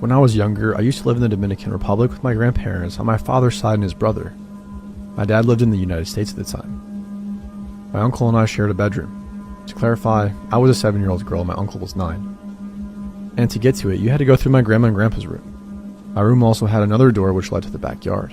When I was younger, I used to live in the Dominican Republic with my grandparents on my father's side and his brother. My dad lived in the United States at the time. My uncle and I shared a bedroom. To clarify, I was a 7-year-old girl and my uncle was 9. And to get to it, you had to go through my grandma and grandpa's room. My room also had another door which led to the backyard.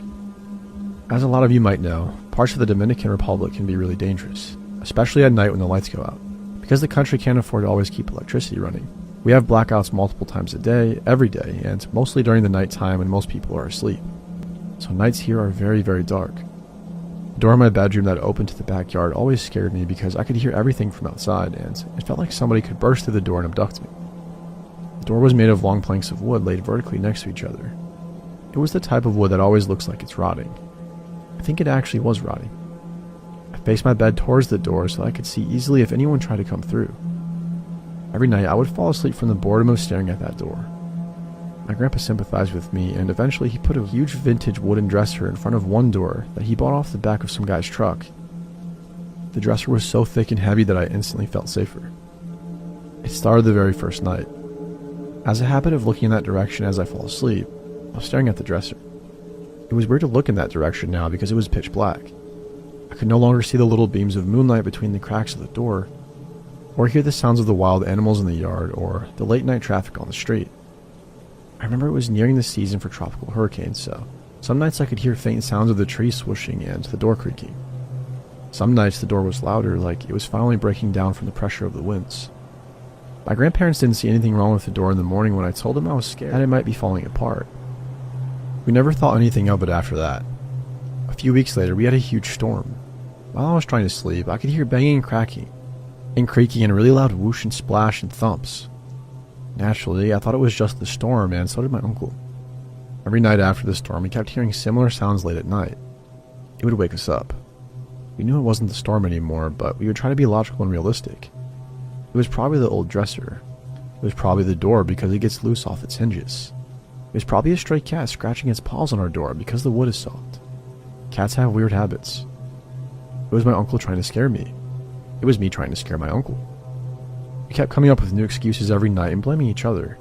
As a lot of you might know, parts of the Dominican Republic can be really dangerous, especially at night when the lights go out. Because the country can't afford to always keep electricity running, we have blackouts multiple times a day, every day, and mostly during the nighttime when most people are asleep. So nights here are very, very dark. The door in my bedroom that opened to the backyard always scared me because I could hear everything from outside, and it felt like somebody could burst through the door and abduct me. The door was made of long planks of wood laid vertically next to each other. It was the type of wood that always looks like it's rotting. I think it actually was rotting. I faced my bed towards the door so I could see easily if anyone tried to come through. Every night I would fall asleep from the boredom of staring at that door. My grandpa sympathized with me, and eventually he put a huge vintage wooden dresser in front of one door that he bought off the back of some guy's truck. The dresser was so thick and heavy that I instantly felt safer. It started the very first night. As a habit of looking in that direction as I fall asleep, I was staring at the dresser. It was weird to look in that direction now because it was pitch black. I could no longer see the little beams of moonlight between the cracks of the door, or hear the sounds of the wild animals in the yard, or the late night traffic on the street. I remember it was nearing the season for tropical hurricanes, so some nights I could hear faint sounds of the trees swooshing and the door creaking. Some nights the door was louder, like it was finally breaking down from the pressure of the winds. My grandparents didn't see anything wrong with the door in the morning when I told them I was scared that it might be falling apart. We never thought anything of it after that. A few weeks later, we had a huge storm. While I was trying to sleep, I could hear banging and cracking, and creaking and a really loud whoosh and splash and thumps. Naturally, I thought it was just the storm, and so did my uncle. Every night after the storm, we kept hearing similar sounds late at night. It would wake us up. We knew it wasn't the storm anymore, but we would try to be logical and realistic. It was probably the old dresser. It was probably the door because it gets loose off its hinges. It was probably a stray cat scratching its paws on our door because the wood is soft. Cats have weird habits. It was my uncle trying to scare me. It was me trying to scare my uncle. We kept coming up with new excuses every night and blaming each other.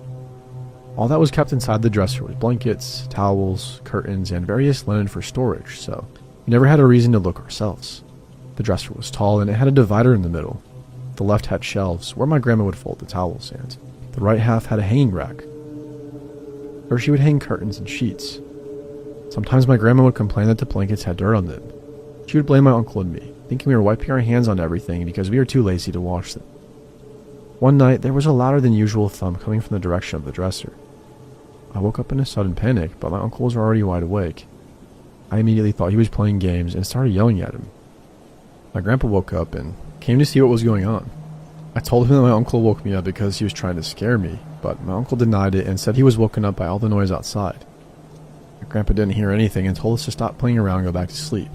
All that was kept inside the dresser was blankets, towels, curtains, and various linen for storage, so we never had a reason to look ourselves. The dresser was tall and it had a divider in the middle. The left had shelves where my grandma would fold the towels, and the right half had a hanging rack where she would hang curtains and sheets. Sometimes my grandma would complain that the blankets had dirt on them. She would blame my uncle and me, thinking we were wiping our hands on everything because we were too lazy to wash them. One night, there was a louder than usual thump coming from the direction of the dresser. I woke up in a sudden panic, but my uncle was already wide awake. I immediately thought he was playing games and started yelling at him. My grandpa woke up and came to see what was going on. I told him that my uncle woke me up because he was trying to scare me, but my uncle denied it and said he was woken up by all the noise outside. My grandpa didn't hear anything and told us to stop playing around and go back to sleep.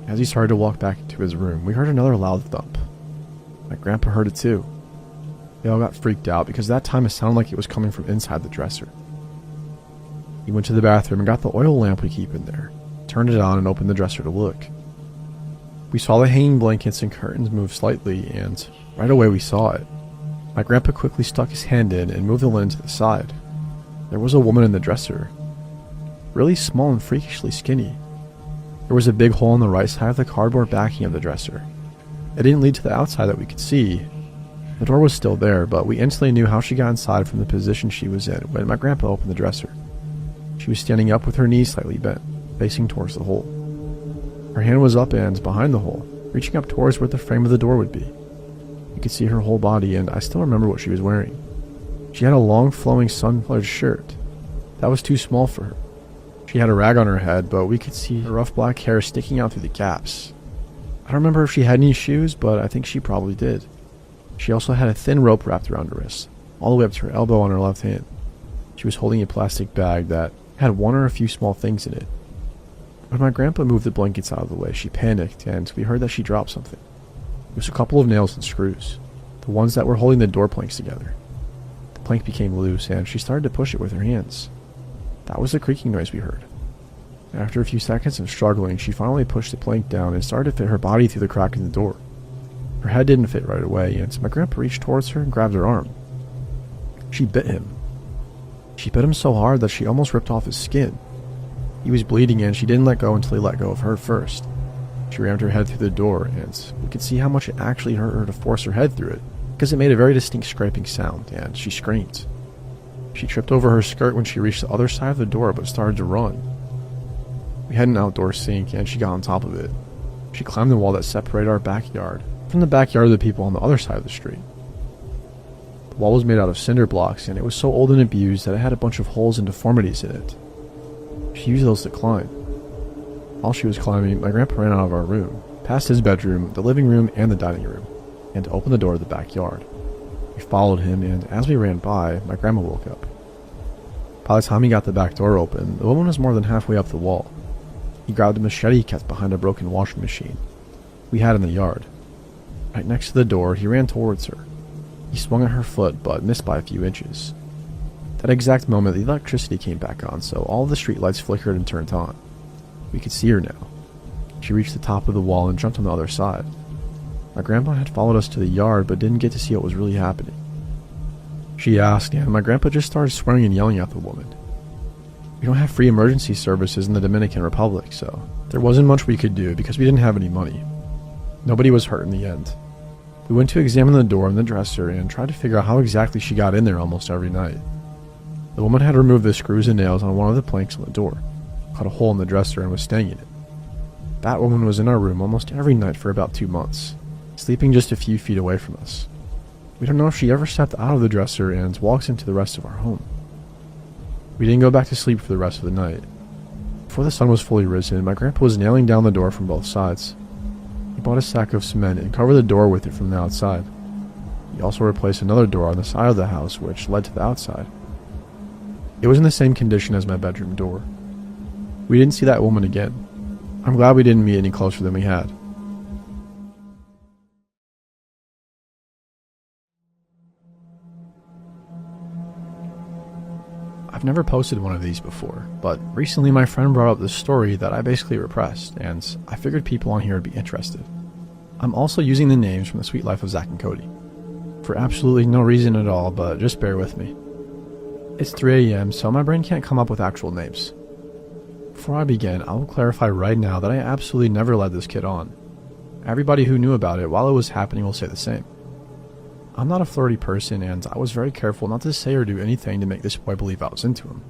As he started to walk back into his room, we heard another loud thump. My grandpa heard it too. They all got freaked out because that time it sounded like it was coming from inside the dresser. He went to the bathroom and got the oil lamp we keep in there, turned it on and opened the dresser to look. We saw the hanging blankets and curtains move slightly, and right away we saw it. My grandpa quickly stuck his hand in and moved the linen to the side. There was a woman in the dresser, really small and freakishly skinny. There was a big hole on the right side of the cardboard backing of the dresser. It didn't lead to the outside that we could see. The door was still there, but we instantly knew how she got inside from the position she was in when my grandpa opened the dresser. She was standing up with her knees slightly bent, facing towards the hole. Her hand was up and behind the hole, reaching up towards where the frame of the door would be. You could see her whole body, and I still remember what she was wearing. She had a long, flowing, sun-colored shirt. That was too small for her. She had a rag on her head, but we could see her rough black hair sticking out through the gaps. I don't remember if she had any shoes, but I think she probably did. She also had a thin rope wrapped around her wrist, all the way up to her elbow on her left hand. She was holding a plastic bag that had one or a few small things in it. When my grandpa moved the blankets out of the way, she panicked, and we heard that she dropped something. It was a couple of nails and screws, the ones that were holding the door planks together. The plank became loose, and she started to push it with her hands. That was the creaking noise we heard. After a few seconds of struggling, she finally pushed the plank down and started to fit her body through the crack in the door. Her head didn't fit right away, and so my grandpa reached towards her and grabbed her arm. She bit him. She bit him so hard that she almost ripped off his skin. He was bleeding and she didn't let go until he let go of her first. She rammed her head through the door, and we could see how much it actually hurt her to force her head through it, because it made a very distinct scraping sound, and she screamed. She tripped over her skirt when she reached the other side of the door but started to run. We had an outdoor sink and she got on top of it. She climbed the wall that separated our backyard from the backyard of the people on the other side of the street. The wall was made out of cinder blocks and it was so old and abused that it had a bunch of holes and deformities in it. She used those to climb. While she was climbing, my grandpa ran out of our room, past his bedroom, the living room, and the dining room, and opened the door to the backyard. We followed him, and as we ran by, my grandma woke up. By the time he got the back door open, the woman was more than halfway up the wall. He grabbed a machete he kept behind a broken washing machine we had in the yard. Right next to the door, he ran towards her. He swung at her foot, but missed by a few inches. That exact moment, the electricity came back on, so all of the street lights flickered and turned on. We could see her now. She reached the top of the wall and jumped on the other side. My grandpa had followed us to the yard, but didn't get to see what was really happening. She asked, and my grandpa just started swearing and yelling at the woman. We don't have free emergency services in the Dominican Republic, so there wasn't much we could do because we didn't have any money. Nobody was hurt in the end. We went to examine the door and the dresser and tried to figure out how exactly she got in there almost every night. The woman had removed the screws and nails on one of the planks on the door, cut a hole in the dresser, and was staying in it. That woman was in our room almost every night for about 2 months, sleeping just a few feet away from us. We don't know if she ever stepped out of the dresser and walks into the rest of our home. We didn't go back to sleep for the rest of the night. Before the sun was fully risen, my grandpa was nailing down the door from both sides. He bought a sack of cement and covered the door with it from the outside. He also replaced another door on the side of the house which led to the outside. It was in the same condition as my bedroom door. We didn't see that woman again. I'm glad we didn't meet any closer than we had. I've never posted one of these before, but recently my friend brought up this story that I basically repressed, and I figured people on here would be interested. I'm also using the names from The Sweet Life of Zach and Cody. For absolutely no reason at all, but just bear with me. It's 3 a.m., so my brain can't come up with actual names. Before I begin, I will clarify right now that I absolutely never led this kid on. Everybody who knew about it while it was happening will say the same. I'm not a flirty person, and I was very careful not to say or do anything to make this boy believe I was into him.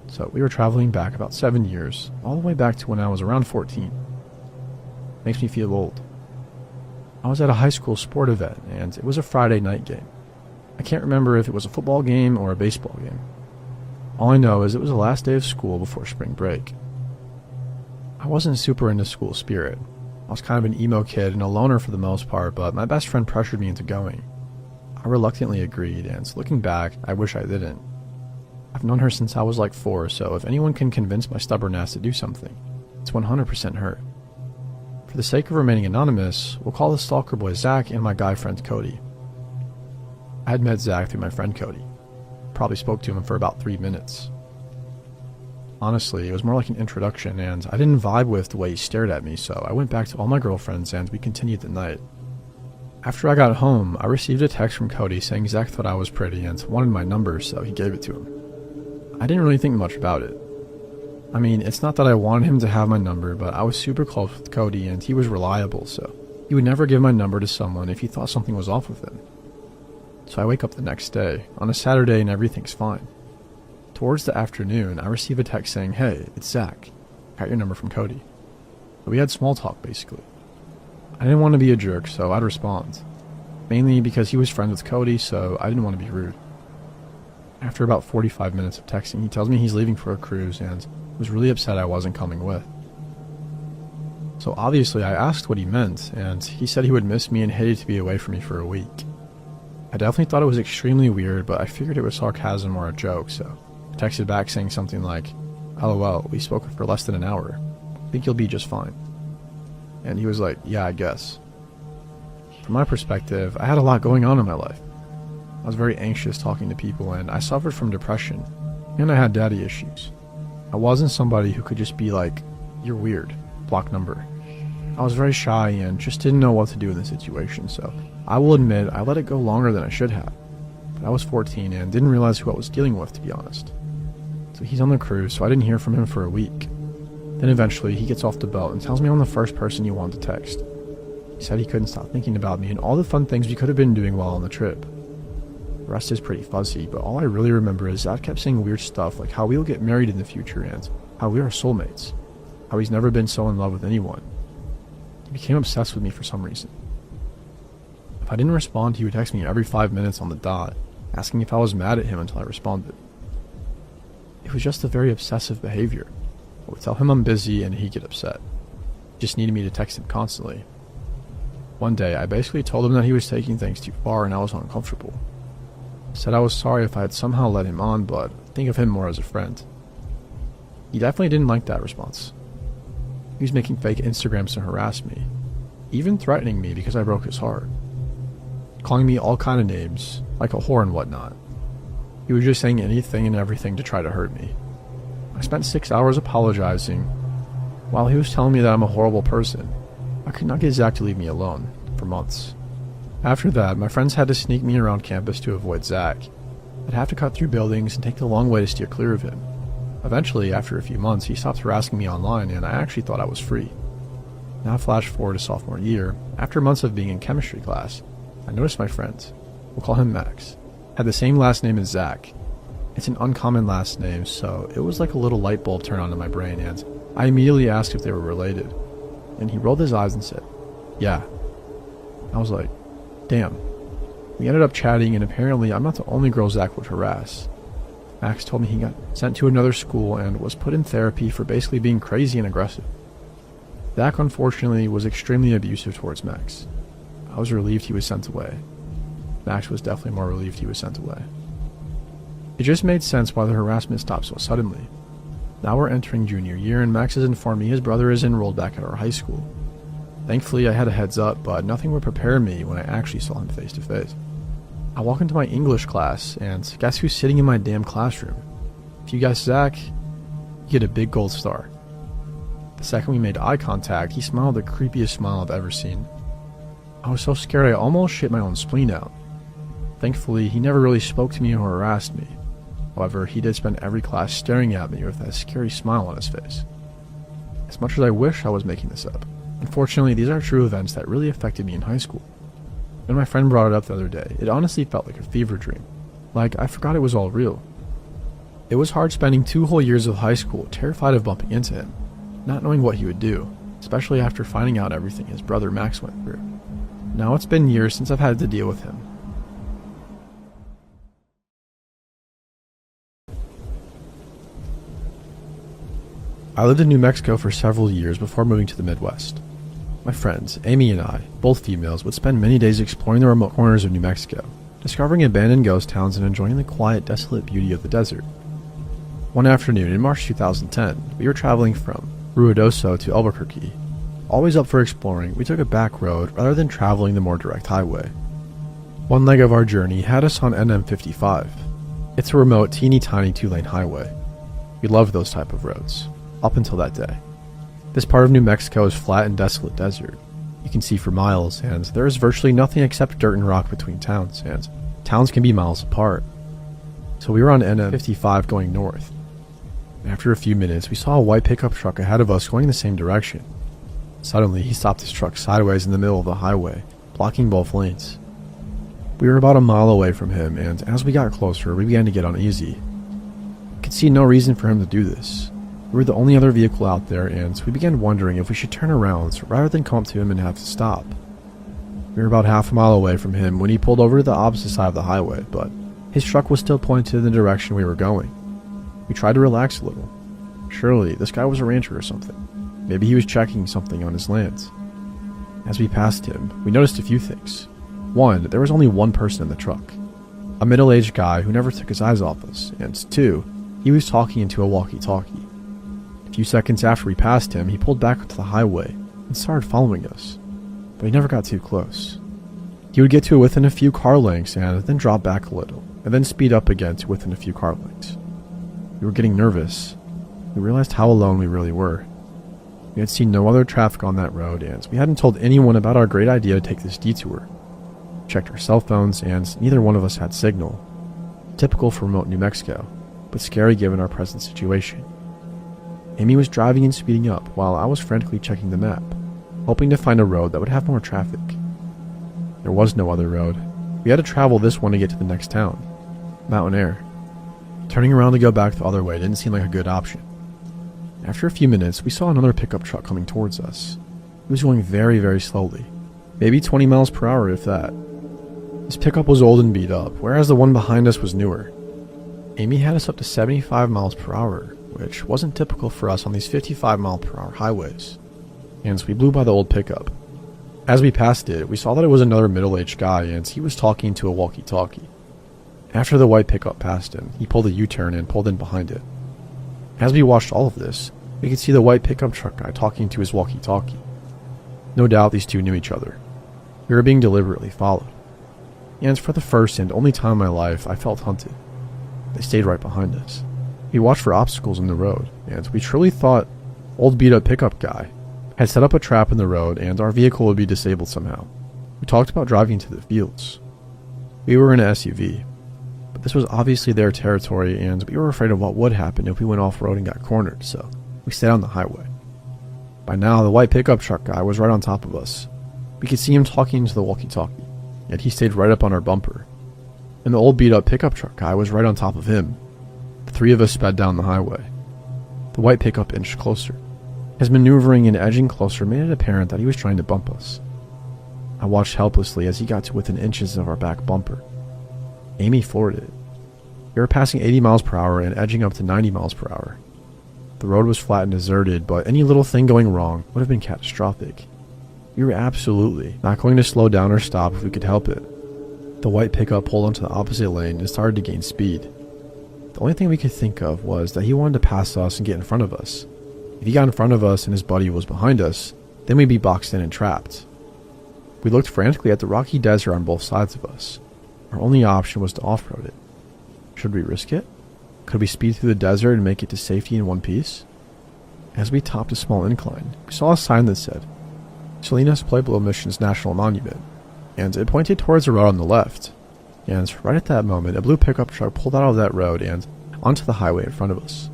So we were traveling back about 7 years, all the way back to when I was around 14. Makes me feel old. I was at a high school sport event, and it was a Friday night game. I can't remember if it was a football game or a baseball game. All I know is it was the last day of school before spring break. I wasn't super into school spirit. I was kind of an emo kid and a loner for the most part, but my best friend pressured me into going. I reluctantly agreed, and looking back, I wish I didn't. I've known her since I was like 4, so if anyone can convince my stubborn ass to do something, it's 100% her. For the sake of remaining anonymous, we'll call the stalker boy Zach and my guy friend Cody. I had met Zach through my friend Cody. Probably spoke to him for about 3 minutes. Honestly, it was more like an introduction, and I didn't vibe with the way he stared at me, so I went back to all my girlfriends and we continued the night. After I got home, I received a text from Cody saying Zach thought I was pretty and wanted my number, so he gave it to him. I didn't really think much about it. I mean, it's not that I wanted him to have my number, but I was super close with Cody and he was reliable, so he would never give my number to someone if he thought something was off with him. So I wake up the next day, on a Saturday, and everything's fine. Towards the afternoon, I receive a text saying, "Hey, it's Zach. Got your number from Cody." So we had small talk, basically. I didn't want to be a jerk, so I'd respond. Mainly because he was friends with Cody, so I didn't want to be rude. After about 45 minutes of texting, he tells me he's leaving for a cruise and was really upset I wasn't coming with. So obviously I asked what he meant, and he said he would miss me and hated to be away from me for a week. I definitely thought it was extremely weird, but I figured it was sarcasm or a joke, so I texted back saying something like, "LOL, we spoke for less than an hour. Think you'll be just fine." And he was like, "Yeah, I guess." From my perspective, I had a lot going on in my life. I was very anxious talking to people, and I suffered from depression, and I had daddy issues. I wasn't somebody who could just be like, "You're weird, block number." I was very shy and just didn't know what to do in the situation, so I will admit I let it go longer than I should have. but I was 14 and didn't realize who I was dealing with, to be honest. So he's on the cruise, so I didn't hear from him for a week. Then eventually, he gets off the boat and tells me I'm the first person he wanted to text. He said he couldn't stop thinking about me and all the fun things we could have been doing while on the trip. The rest is pretty fuzzy, but all I really remember is Zach kept saying weird stuff like how we'll get married in the future and how we are soulmates. How he's never been so in love with anyone. He became obsessed with me for some reason. If I didn't respond, he would text me every 5 minutes on the dot, asking if I was mad at him until I responded. It was just a very obsessive behavior. I would tell him I'm busy and he'd get upset. He just needed me to text him constantly. One day, I basically told him that he was taking things too far and I was uncomfortable. I said I was sorry if I had somehow led him on, but think of him more as a friend. He definitely didn't like that response. He was making fake Instagrams to harass me, even threatening me because I broke his heart. Calling me all kind of names, like a whore and whatnot. He was just saying anything and everything to try to hurt me. I spent 6 hours apologizing, while he was telling me that I'm a horrible person. I could not get Zach to leave me alone, for months. After that, my friends had to sneak me around campus to avoid Zach. I'd have to cut through buildings and take the long way to steer clear of him. Eventually, after a few months, he stopped harassing me online and I actually thought I was free. Now flash forward to sophomore year, after months of being in chemistry class, I noticed my friend, we'll call him Max, had the same last name as Zach. It's an uncommon last name, so it was like a little light bulb turn on in my brain and I immediately asked if they were related. And he rolled his eyes and said, yeah. I was like, damn. We ended up chatting and apparently I'm not the only girl Zach would harass. Max told me he got sent to another school and was put in therapy for basically being crazy and aggressive. Zach, unfortunately, was extremely abusive towards Max. I was relieved he was sent away. Max was definitely more relieved he was sent away. It just made sense why the harassment stopped so suddenly. Now we're entering junior year and Max has informed me his brother is enrolled back at our high school. Thankfully, I had a heads up, but nothing would prepare me when I actually saw him face to face. I walk into my English class, and guess who's sitting in my damn classroom? If you guess Zach, you get a big gold star. The second we made eye contact, he smiled the creepiest smile I've ever seen. I was so scared I almost shit my own spleen out. Thankfully, he never really spoke to me or harassed me. However, he did spend every class staring at me with that scary smile on his face. As much as I wish I was making this up, unfortunately, these are true events that really affected me in high school. When my friend brought it up the other day, it honestly felt like a fever dream. Like, I forgot it was all real. It was hard spending 2 whole years of high school terrified of bumping into him, not knowing what he would do, especially after finding out everything his brother Max went through. Now it's been years since I've had to deal with him. I lived in New Mexico for several years before moving to the Midwest. My friends, Amy and I, both females, would spend many days exploring the remote corners of New Mexico, discovering abandoned ghost towns and enjoying the quiet, desolate beauty of the desert. One afternoon in March 2010, we were traveling from Ruidoso to Albuquerque. Always up for exploring, we took a back road rather than traveling the more direct highway. One leg of our journey had us on NM55. It's a remote, teeny-tiny 2-lane highway. We loved those type of roads, up until that day. This part of New Mexico is flat and desolate desert. You can see for miles, and there is virtually nothing except dirt and rock between towns, and towns can be miles apart. So we were on NM55 going north. After a few minutes, we saw a white pickup truck ahead of us going the same direction. Suddenly, he stopped his truck sideways in the middle of the highway, blocking both lanes. We were about a mile away from him, and as we got closer, we began to get uneasy. I could see no reason for him to do this. We were the only other vehicle out there, and we began wondering if we should turn around rather than come up to him and have to stop. We were about half a mile away from him when he pulled over to the opposite side of the highway, but his truck was still pointed in the direction we were going. We tried to relax a little. Surely, this guy was a rancher or something. Maybe he was checking something on his lands. As we passed him, we noticed a few things. One, there was only one person in the truck. A middle-aged guy who never took his eyes off us, and 2, he was talking into a walkie-talkie. A few seconds after we passed him, he pulled back onto the highway and started following us, but he never got too close. He would get to within a few car lengths and then drop back a little, and then speed up again to within a few car lengths. We were getting nervous. We realized how alone we really were. We had seen no other traffic on that road, and we hadn't told anyone about our great idea to take this detour. We checked our cell phones, and neither one of us had signal. typical for remote New Mexico, but scary given our present situation. Amy was driving and speeding up while I was frantically checking the map, hoping to find a road that would have more traffic. There was no other road. We had to travel this one to get to the next town, Mountain Air. Turning around to go back the other way didn't seem like a good option. After a few minutes, we saw another pickup truck coming towards us. It was going very, very slowly, maybe 20 miles per hour if that. This pickup was old and beat up, whereas the one behind us was newer. Amy had us up to 75 miles per hour, which wasn't typical for us on these 55 mile per hour highways. And so we blew by the old pickup. As we passed it, we saw that it was another middle-aged guy and he was talking to a walkie-talkie. After the white pickup passed him, he pulled a U-turn and pulled in behind it. As we watched all of this, we could see the white pickup truck guy talking to his walkie-talkie. No doubt these two knew each other. We were being deliberately followed. And for the first and only time in my life, I felt hunted. They stayed right behind us. We watched for obstacles in the road, and we truly thought old beat-up pickup guy had set up a trap in the road and our vehicle would be disabled somehow. We talked about driving to the fields. We were in an SUV, but this was obviously their territory and we were afraid of what would happen if we went off-road and got cornered, so we stayed on the highway. By now, the white pickup truck guy was right on top of us. We could see him talking to the walkie-talkie, yet he stayed right up on our bumper. And the old beat-up pickup truck guy was right on top of him. The three of us sped down the highway. The white pickup inched closer. His maneuvering and edging closer made it apparent that he was trying to bump us. I watched helplessly as he got to within inches of our back bumper. Amy floored it. We were passing 80 miles per hour and edging up to 90 miles per hour. The road was flat and deserted, but any little thing going wrong would have been catastrophic. We were absolutely not going to slow down or stop if we could help it. The white pickup pulled onto the opposite lane and started to gain speed. The only thing we could think of was that he wanted to pass us and get in front of us. If he got in front of us and his buddy was behind us, then we'd be boxed in and trapped. We looked frantically at the rocky desert on both sides of us. Our only option was to off-road it. Should we risk it? Could we speed through the desert and make it to safety in one piece? As we topped a small incline, we saw a sign that said, Salinas Pueblo Missions National Monument, and it pointed towards the road on the left. And right at that moment, a blue pickup truck pulled out of that road and onto the highway in front of us.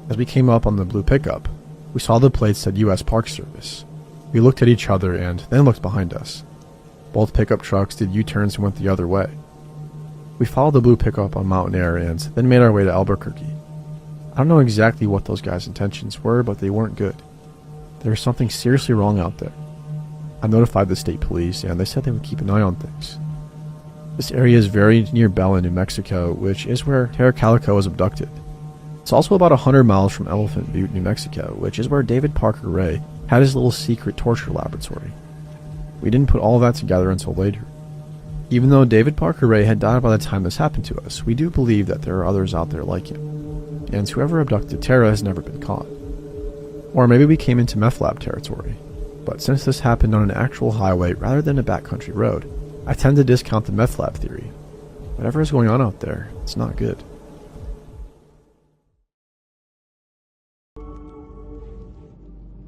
As we came up on the blue pickup, we saw the plate said U.S. Park Service. We looked at each other and then looked behind us. Both pickup trucks did U-turns and went the other way. We followed the blue pickup on Mountain Air and then made our way to Albuquerque. I don't know exactly what those guys' intentions were, but they weren't good. There was something seriously wrong out there. I notified the state police and they said they would keep an eye on things. This area is very near Belen, New Mexico, which is where Tara Calico was abducted. It's also about 100 miles from Elephant Butte, New Mexico, which is where David Parker Ray had his little secret torture laboratory. We didn't put all of that together until later. Even though David Parker Ray had died by the time this happened to us, we do believe that there are others out there like him. And whoever abducted Tara has never been caught. Or maybe we came into meth lab territory. But since this happened on an actual highway rather than a backcountry road, I tend to discount the meth lab theory. Whatever is going on out there, it's not good.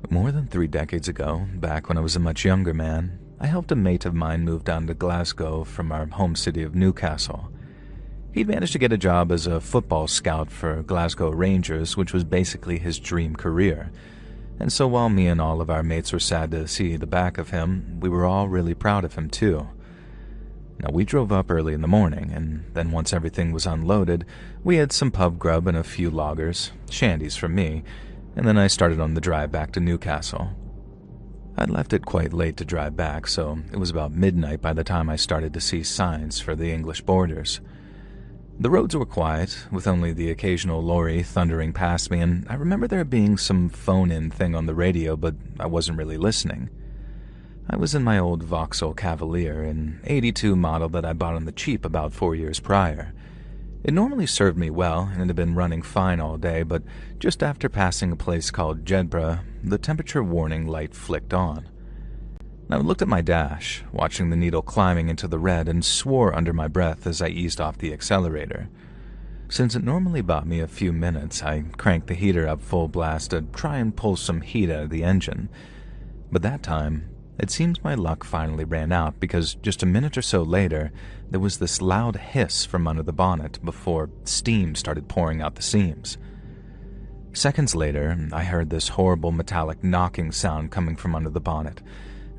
More than 3 decades ago, back when I was a much younger man, I helped a mate of mine move down to Glasgow from our home city of Newcastle. He'd managed to get a job as a football scout for Glasgow Rangers, which was basically his dream career. And so while me and all of our mates were sad to see the back of him, we were all really proud of him too. Now, we drove up early in the morning, and then once everything was unloaded, we had some pub grub and a few loggers, shandies for me, and then I started on the drive back to Newcastle. I'd left it quite late to drive back, so it was about midnight by the time I started to see signs for the English borders. The roads were quiet, with only the occasional lorry thundering past me, and I remember there being some phone-in thing on the radio, but I wasn't really listening. I was in my old Vauxhall Cavalier, an '82 model that I bought on the cheap about 4 years prior. It normally served me well, and it had been running fine all day, but just after passing a place called Jedburgh, the temperature warning light flicked on. I looked at my dash, watching the needle climbing into the red, and swore under my breath as I eased off the accelerator. Since it normally bought me a few minutes, I cranked the heater up full blast to try and pull some heat out of the engine. But that time, It seems my luck finally ran out because just a minute or so later, there was this loud hiss from under the bonnet before steam started pouring out the seams. Seconds later, I heard this horrible metallic knocking sound coming from under the bonnet,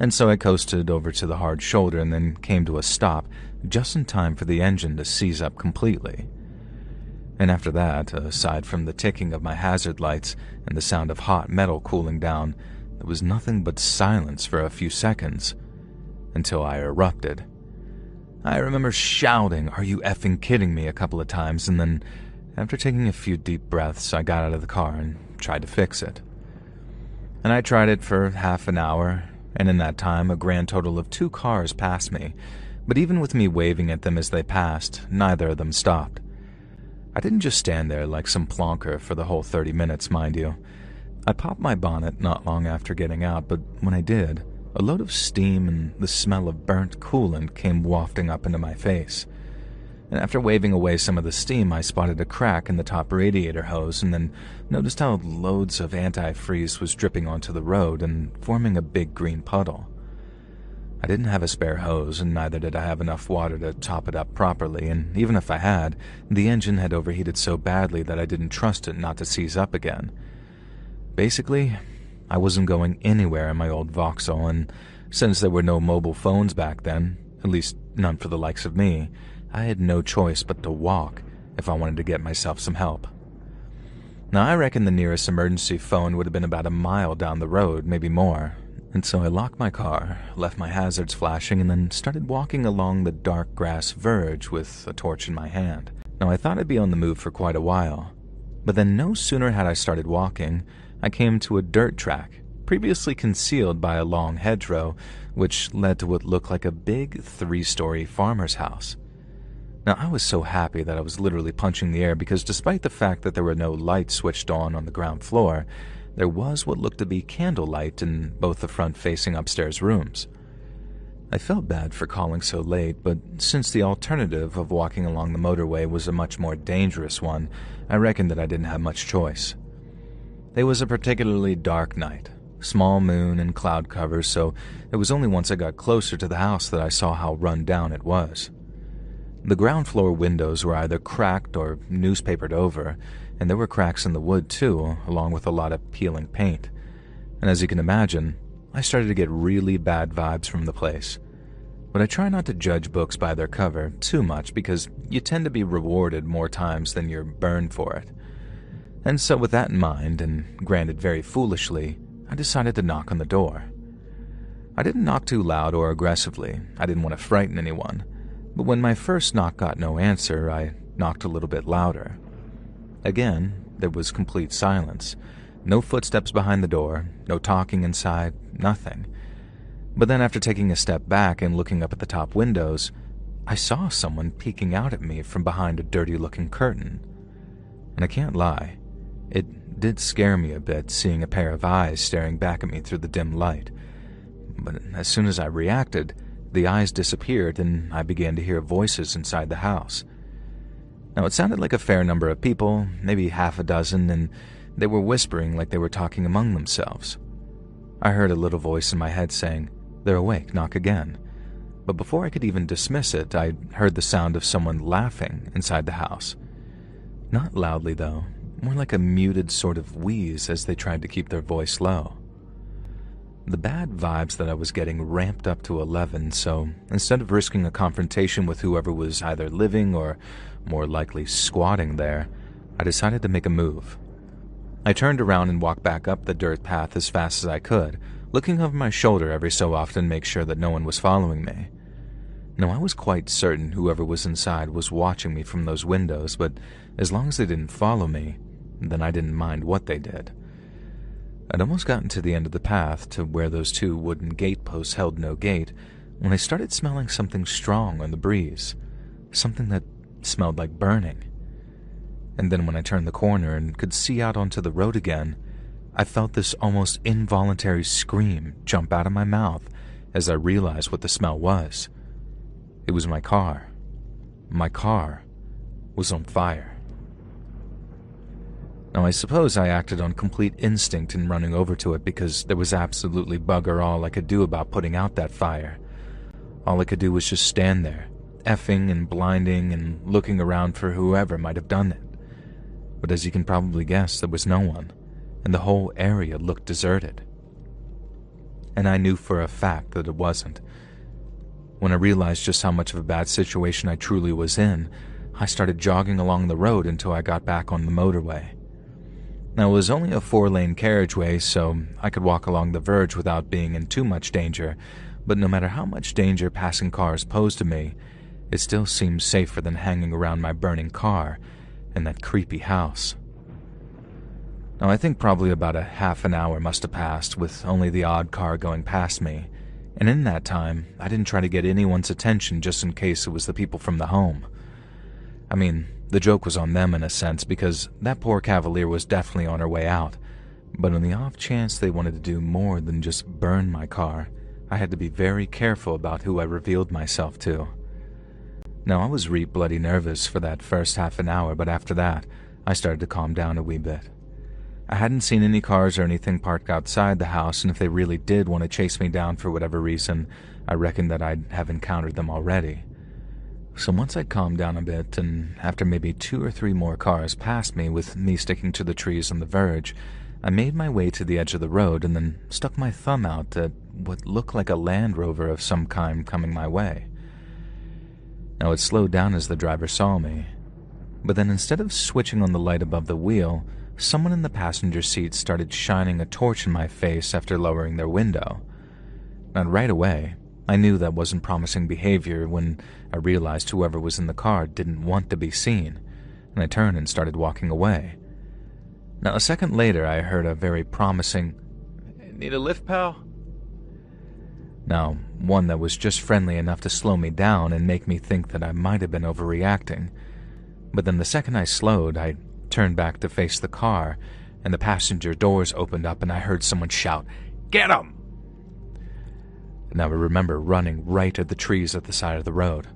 and so I coasted over to the hard shoulder and then came to a stop just in time for the engine to seize up completely. And after that, aside from the ticking of my hazard lights and the sound of hot metal cooling down, there was nothing but silence for a few seconds, until I erupted. I remember shouting, "Are you effing kidding me?" a couple of times, and then, after taking a few deep breaths, I got out of the car and tried to fix it. And I tried it for half an hour, and in that time, a grand total of 2 cars passed me, but even with me waving at them as they passed, neither of them stopped. I didn't just stand there like some plonker for the whole 30 minutes, mind you. I popped my bonnet not long after getting out, but when I did, a load of steam and the smell of burnt coolant came wafting up into my face. And after waving away some of the steam, I spotted a crack in the top radiator hose and then noticed how loads of antifreeze was dripping onto the road and forming a big green puddle. I didn't have a spare hose, and neither did I have enough water to top it up properly, and even if I had, the engine had overheated so badly that I didn't trust it not to seize up again. Basically, I wasn't going anywhere in my old Vauxhall, and since there were no mobile phones back then, at least none for the likes of me, I had no choice but to walk if I wanted to get myself some help. Now, I reckon the nearest emergency phone would have been about a mile down the road, maybe more, and so I locked my car, left my hazards flashing, and then started walking along the dark grass verge with a torch in my hand. Now, I thought I'd be on the move for quite a while, but then no sooner had I started walking, I came to a dirt track, previously concealed by a long hedgerow, which led to what looked like a big 3-story farmer's house. Now, I was so happy that I was literally punching the air because despite the fact that there were no lights switched on the ground floor, there was what looked to be candlelight in both the front-facing upstairs rooms. I felt bad for calling so late, but since the alternative of walking along the motorway was a much more dangerous one, I reckoned that I didn't have much choice. It was a particularly dark night, small moon and cloud cover, so it was only once I got closer to the house that I saw how run down it was. The ground floor windows were either cracked or newspapered over, and there were cracks in the wood too, along with a lot of peeling paint. And as you can imagine, I started to get really bad vibes from the place. But I try not to judge books by their cover too much because you tend to be rewarded more times than you're burned for it. And so with that in mind, and granted very foolishly, I decided to knock on the door. I didn't knock too loud or aggressively. I didn't want to frighten anyone. But when my first knock got no answer, I knocked a little bit louder. Again, there was complete silence. No footsteps behind the door, no talking inside, nothing. But then after taking a step back and looking up at the top windows, I saw someone peeking out at me from behind a dirty-looking curtain. And I can't lie, it did scare me a bit seeing a pair of eyes staring back at me through the dim light. But as soon as I reacted, the eyes disappeared and I began to hear voices inside the house. Now, it sounded like a fair number of people, maybe half a dozen, and they were whispering like they were talking among themselves. I heard a little voice in my head saying, "They're awake, knock again." But before I could even dismiss it, I heard the sound of someone laughing inside the house. Not loudly, though, more like a muted sort of wheeze as they tried to keep their voice low. The bad vibes that I was getting ramped up to 11, so instead of risking a confrontation with whoever was either living or more likely squatting there, I decided to make a move. I turned around and walked back up the dirt path as fast as I could, looking over my shoulder every so often to make sure that no one was following me. Now, I was quite certain whoever was inside was watching me from those windows, but as long as they didn't follow me, then I didn't mind what they did. I'd almost gotten to the end of the path to where those 2 wooden gateposts held no gate when I started smelling something strong on the breeze, something that smelled like burning. And then when I turned the corner and could see out onto the road again, I felt this almost involuntary scream jump out of my mouth as I realized what the smell was. It was my car. My car was on fire. Now, I suppose I acted on complete instinct in running over to it because there was absolutely bugger all I could do about putting out that fire. All I could do was just stand there, effing and blinding and looking around for whoever might have done it. But as you can probably guess, there was no one, and the whole area looked deserted. And I knew for a fact that it wasn't. When I realized just how much of a bad situation I truly was in, I started jogging along the road until I got back on the motorway. Now, it was only a 4-lane carriageway, so I could walk along the verge without being in too much danger, but no matter how much danger passing cars posed to me, it still seemed safer than hanging around my burning car in that creepy house. Now, I think probably about a half an hour must have passed with only the odd car going past me, and in that time, I didn't try to get anyone's attention just in case it was the people from the home. I mean, the joke was on them in a sense because that poor cavalier was definitely on her way out, but on the off chance they wanted to do more than just burn my car, I had to be very careful about who I revealed myself to. Now, I was bloody nervous for that first half an hour, but after that, I started to calm down a wee bit. I hadn't seen any cars or anything parked outside the house, and if they really did want to chase me down for whatever reason, I reckoned that I'd have encountered them already. So once I'd calmed down a bit, and after maybe 2 or 3 more cars passed me with me sticking to the trees on the verge, I made my way to the edge of the road and then stuck my thumb out at what looked like a Land Rover of some kind coming my way. Now, it slowed down as the driver saw me, but then instead of switching on the light above the wheel, someone in the passenger seat started shining a torch in my face after lowering their window. And right away, I knew that wasn't promising behavior when I realized whoever was in the car didn't want to be seen, and I turned and started walking away. Now, a second later, I heard a very promising, "Need a lift, pal?" Now, one that was just friendly enough to slow me down and make me think that I might have been overreacting. But then the second I slowed, I turned back to face the car, and the passenger doors opened up and I heard someone shout, "Get him!" Now, I remember running right at the trees at the side of the road.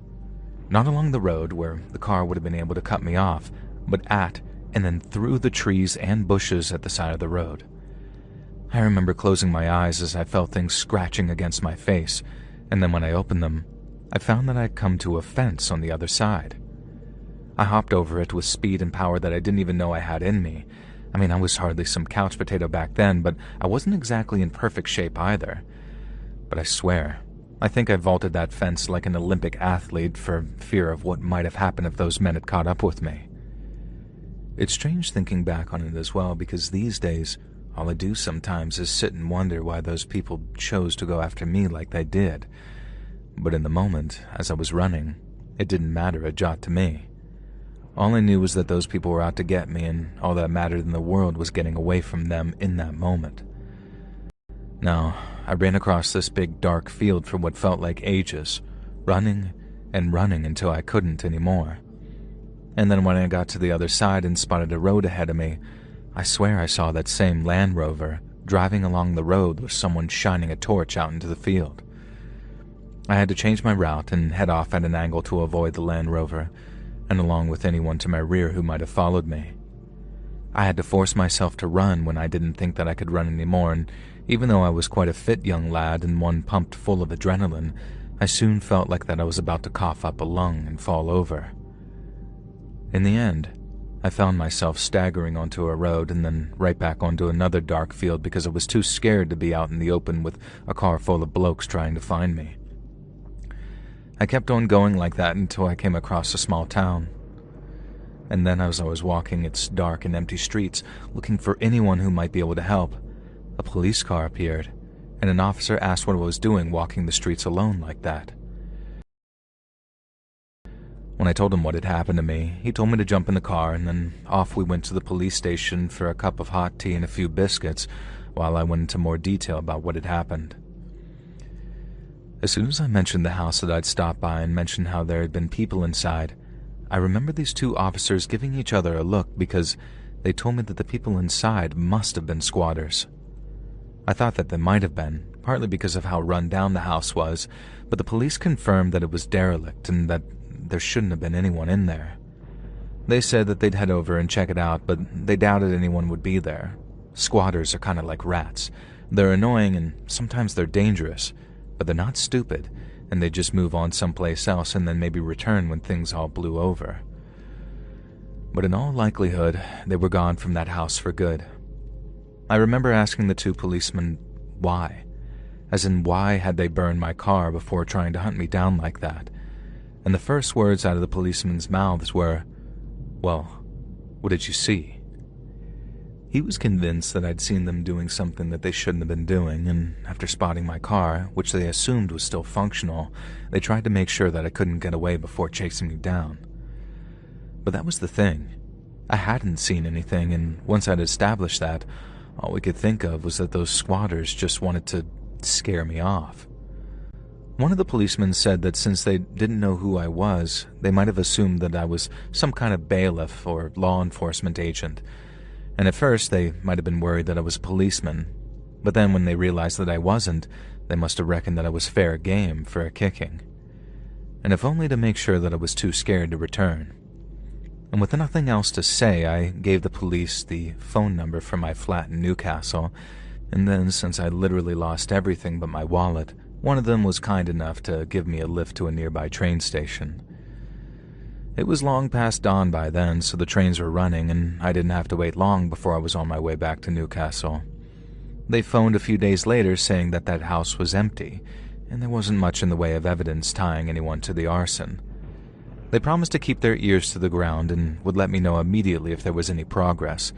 Not along the road where the car would have been able to cut me off, but at and then through the trees and bushes at the side of the road. I remember closing my eyes as I felt things scratching against my face, and then when I opened them, I found that I'd come to a fence on the other side. I hopped over it with speed and power that I didn't even know I had in me. I mean, I was hardly some couch potato back then, but I wasn't exactly in perfect shape either. But I swear, I think I vaulted that fence like an Olympic athlete for fear of what might have happened if those men had caught up with me. It's strange thinking back on it as well, because these days, all I do sometimes is sit and wonder why those people chose to go after me like they did. But in the moment, as I was running, it didn't matter a jot to me. All I knew was that those people were out to get me, and all that mattered in the world was getting away from them in that moment. Now, I ran across this big dark field for what felt like ages, running and running until I couldn't anymore. And then when I got to the other side and spotted a road ahead of me, I swear I saw that same Land Rover driving along the road with someone shining a torch out into the field. I had to change my route and head off at an angle to avoid the Land Rover, and along with anyone to my rear who might have followed me. I had to force myself to run when I didn't think that I could run anymore, and even though I was quite a fit young lad and one pumped full of adrenaline, I soon felt like that I was about to cough up a lung and fall over. In the end, I found myself staggering onto a road and then right back onto another dark field because I was too scared to be out in the open with a car full of blokes trying to find me. I kept on going like that until I came across a small town. And then as I was walking its dark and empty streets, looking for anyone who might be able to help, a police car appeared, and an officer asked what I was doing walking the streets alone like that. When I told him what had happened to me, he told me to jump in the car, and then off we went to the police station for a cup of hot tea and a few biscuits, while I went into more detail about what had happened. As soon as I mentioned the house that I'd stopped by and mentioned how there had been people inside, I remember these two officers giving each other a look because they told me that the people inside must have been squatters. I thought that they might have been, partly because of how run down the house was, but the police confirmed that it was derelict and that there shouldn't have been anyone in there. They said that they'd head over and check it out, but they doubted anyone would be there. Squatters are kind of like rats. They're annoying and sometimes they're dangerous, but they're not stupid, and they just move on someplace else and then maybe return when things all blew over. But in all likelihood, they were gone from that house for good. I remember asking the two policemen why. As in, why had they burned my car before trying to hunt me down like that? And the first words out of the policemen's mouths were, "Well, what did you see?" He was convinced that I'd seen them doing something that they shouldn't have been doing, and after spotting my car, which they assumed was still functional, they tried to make sure that I couldn't get away before chasing me down. But that was the thing. I hadn't seen anything, and once I'd established that, all we could think of was that those squatters just wanted to scare me off. One of the policemen said that since they didn't know who I was, they might have assumed that I was some kind of bailiff or law enforcement agent, and at first they might have been worried that I was a policeman, but then when they realized that I wasn't, they must have reckoned that I was fair game for a kicking. And if only to make sure that I was too scared to return. And with nothing else to say, I gave the police the phone number for my flat in Newcastle, and then, since I literally lost everything but my wallet, one of them was kind enough to give me a lift to a nearby train station. It was long past dawn by then, so the trains were running, and I didn't have to wait long before I was on my way back to Newcastle. They phoned a few days later saying that that house was empty, and there wasn't much in the way of evidence tying anyone to the arson. They promised to keep their ears to the ground and would let me know immediately if there was any progress,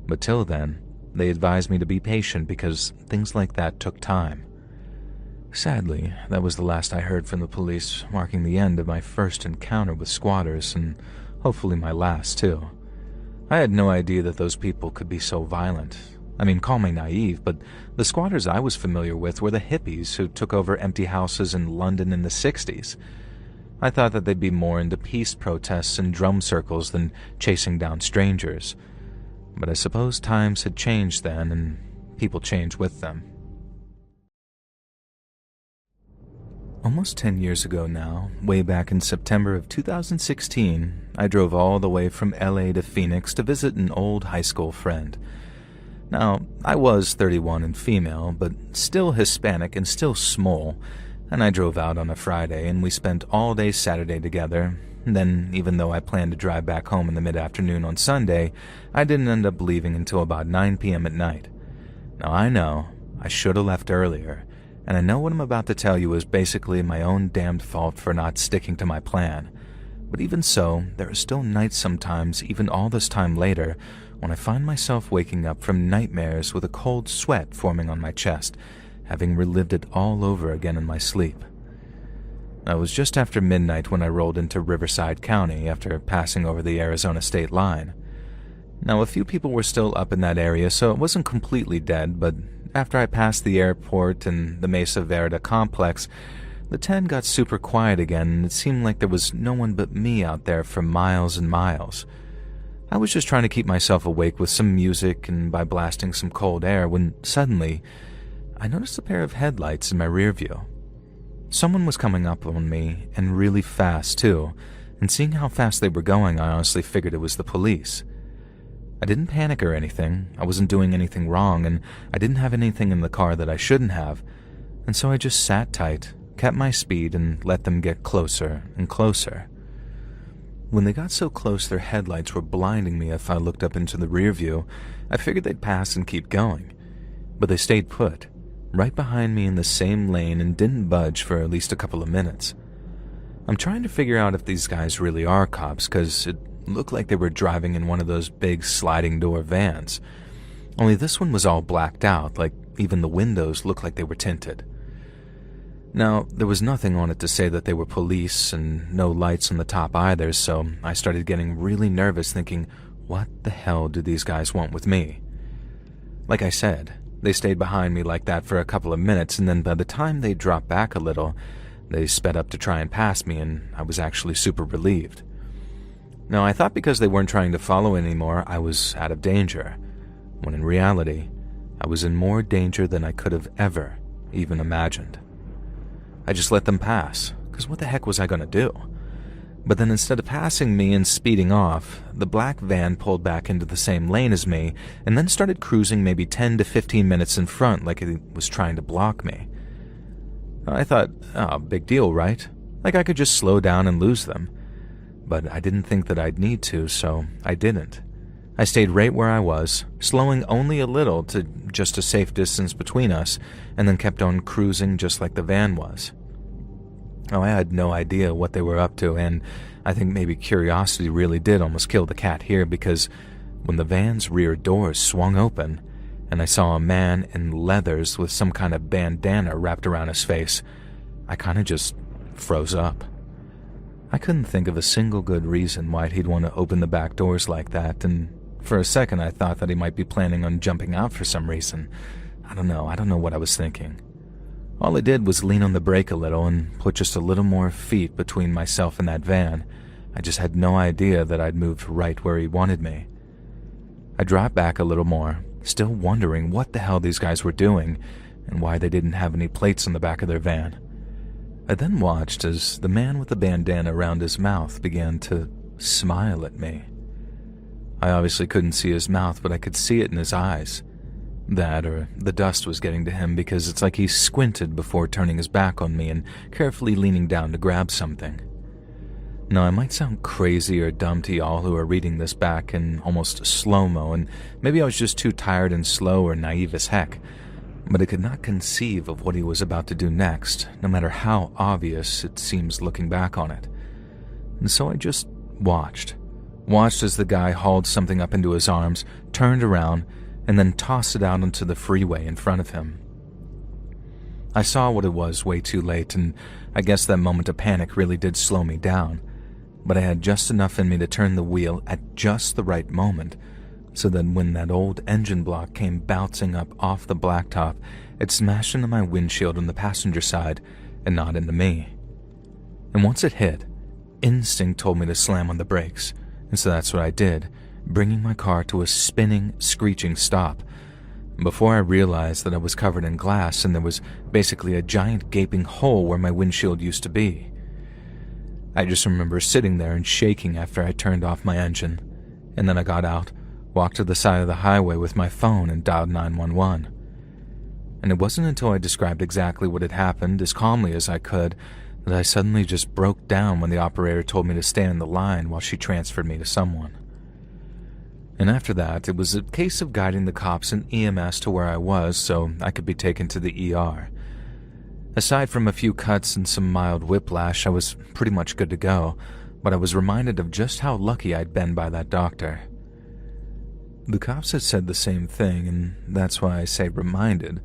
but till then, they advised me to be patient because things like that took time. Sadly, that was the last I heard from the police, marking the end of my first encounter with squatters, and hopefully my last, too. I had no idea that those people could be so violent. I mean, call me naive, but the squatters I was familiar with were the hippies who took over empty houses in London in the 60s. I thought that they'd be more into peace protests and drum circles than chasing down strangers. But I suppose times had changed then, and people changed with them. Almost 10 years ago now, way back in September of 2016, I drove all the way from LA to Phoenix to visit an old high school friend. Now, I was 31 and female, but still Hispanic and still small, and I drove out on a Friday and we spent all day Saturday together. And then, even though I planned to drive back home in the mid-afternoon on Sunday, I didn't end up leaving until about 9 p.m. at night. Now I know, I should have left earlier, and I know what I'm about to tell you is basically my own damned fault for not sticking to my plan. But even so, there are still nights sometimes, even all this time later, when I find myself waking up from nightmares with a cold sweat forming on my chest, having relived it all over again in my sleep. It was just after midnight when I rolled into Riverside County after passing over the Arizona state line. Now, a few people were still up in that area, so it wasn't completely dead, but after I passed the airport and the Mesa Verde complex, the 10 got super quiet again, and it seemed like there was no one but me out there for miles and miles. I was just trying to keep myself awake with some music and by blasting some cold air when suddenly I noticed a pair of headlights in my rear view. Someone was coming up on me, and really fast too, and seeing how fast they were going, I honestly figured it was the police. I didn't panic or anything, I wasn't doing anything wrong, and I didn't have anything in the car that I shouldn't have, and so I just sat tight, kept my speed, and let them get closer and closer. When they got so close their headlights were blinding me if I looked up into the rear view, I figured they'd pass and keep going. But they stayed put, right behind me in the same lane, and didn't budge for at least a couple of minutes. I'm trying to figure out if these guys really are cops, because it looked like they were driving in one of those big sliding door vans. Only this one was all blacked out, like even the windows looked like they were tinted. Now, there was nothing on it to say that they were police, and no lights on the top either, so I started getting really nervous thinking, what the hell do these guys want with me? Like I said, they stayed behind me like that for a couple of minutes, and then by the time they dropped back a little, they sped up to try and pass me, and I was actually super relieved. Now, I thought because they weren't trying to follow anymore, I was out of danger, when in reality, I was in more danger than I could have ever even imagined. I just let them pass, because what the heck was I going to do? But then instead of passing me and speeding off, the black van pulled back into the same lane as me and then started cruising maybe 10 to 15 minutes in front like it was trying to block me. I thought, oh, big deal, right? Like I could just slow down and lose them. But I didn't think that I'd need to, so I didn't. I stayed right where I was, slowing only a little to just a safe distance between us, and then kept on cruising just like the van was. Oh, I had no idea what they were up to, and I think maybe curiosity really did almost kill the cat here, because when the van's rear doors swung open, and I saw a man in leathers with some kind of bandana wrapped around his face, I kind of just froze up. I couldn't think of a single good reason why he'd want to open the back doors like that, and for a second I thought that he might be planning on jumping out for some reason. I don't know what I was thinking. All I did was lean on the brake a little and put just a little more feet between myself and that van. I just had no idea that I'd moved right where he wanted me. I dropped back a little more, still wondering what the hell these guys were doing and why they didn't have any plates on the back of their van. I then watched as the man with the bandana around his mouth began to smile at me. I obviously couldn't see his mouth, but I could see it in his eyes. That or the dust was getting to him, because it's like he squinted before turning his back on me and carefully leaning down to grab something. Now, I might sound crazy or dumb to y'all who are reading this back in almost slow-mo, and maybe I was just too tired and slow or naive as heck, but I could not conceive of what he was about to do next, no matter how obvious it seems looking back on it. And so I just watched as the guy hauled something up into his arms, turned around, and then tossed it out onto the freeway in front of him. I saw what it was way too late, and I guess that moment of panic really did slow me down, but I had just enough in me to turn the wheel at just the right moment, so that when that old engine block came bouncing up off the blacktop, it smashed into my windshield on the passenger side and not into me. And once it hit, instinct told me to slam on the brakes, and so that's what I did, bringing my car to a spinning, screeching stop. Before I realized that I was covered in glass and there was basically a giant gaping hole where my windshield used to be. I just remember sitting there and shaking after I turned off my engine, and then I got out, walked to the side of the highway with my phone and dialed 911. And it wasn't until I described exactly what had happened as calmly as I could that I suddenly just broke down when the operator told me to stay on the line while she transferred me to someone. And after that, it was a case of guiding the cops and EMS to where I was so I could be taken to the ER. Aside from a few cuts and some mild whiplash, I was pretty much good to go, but I was reminded of just how lucky I'd been by that doctor. The cops had said the same thing, and that's why I say reminded,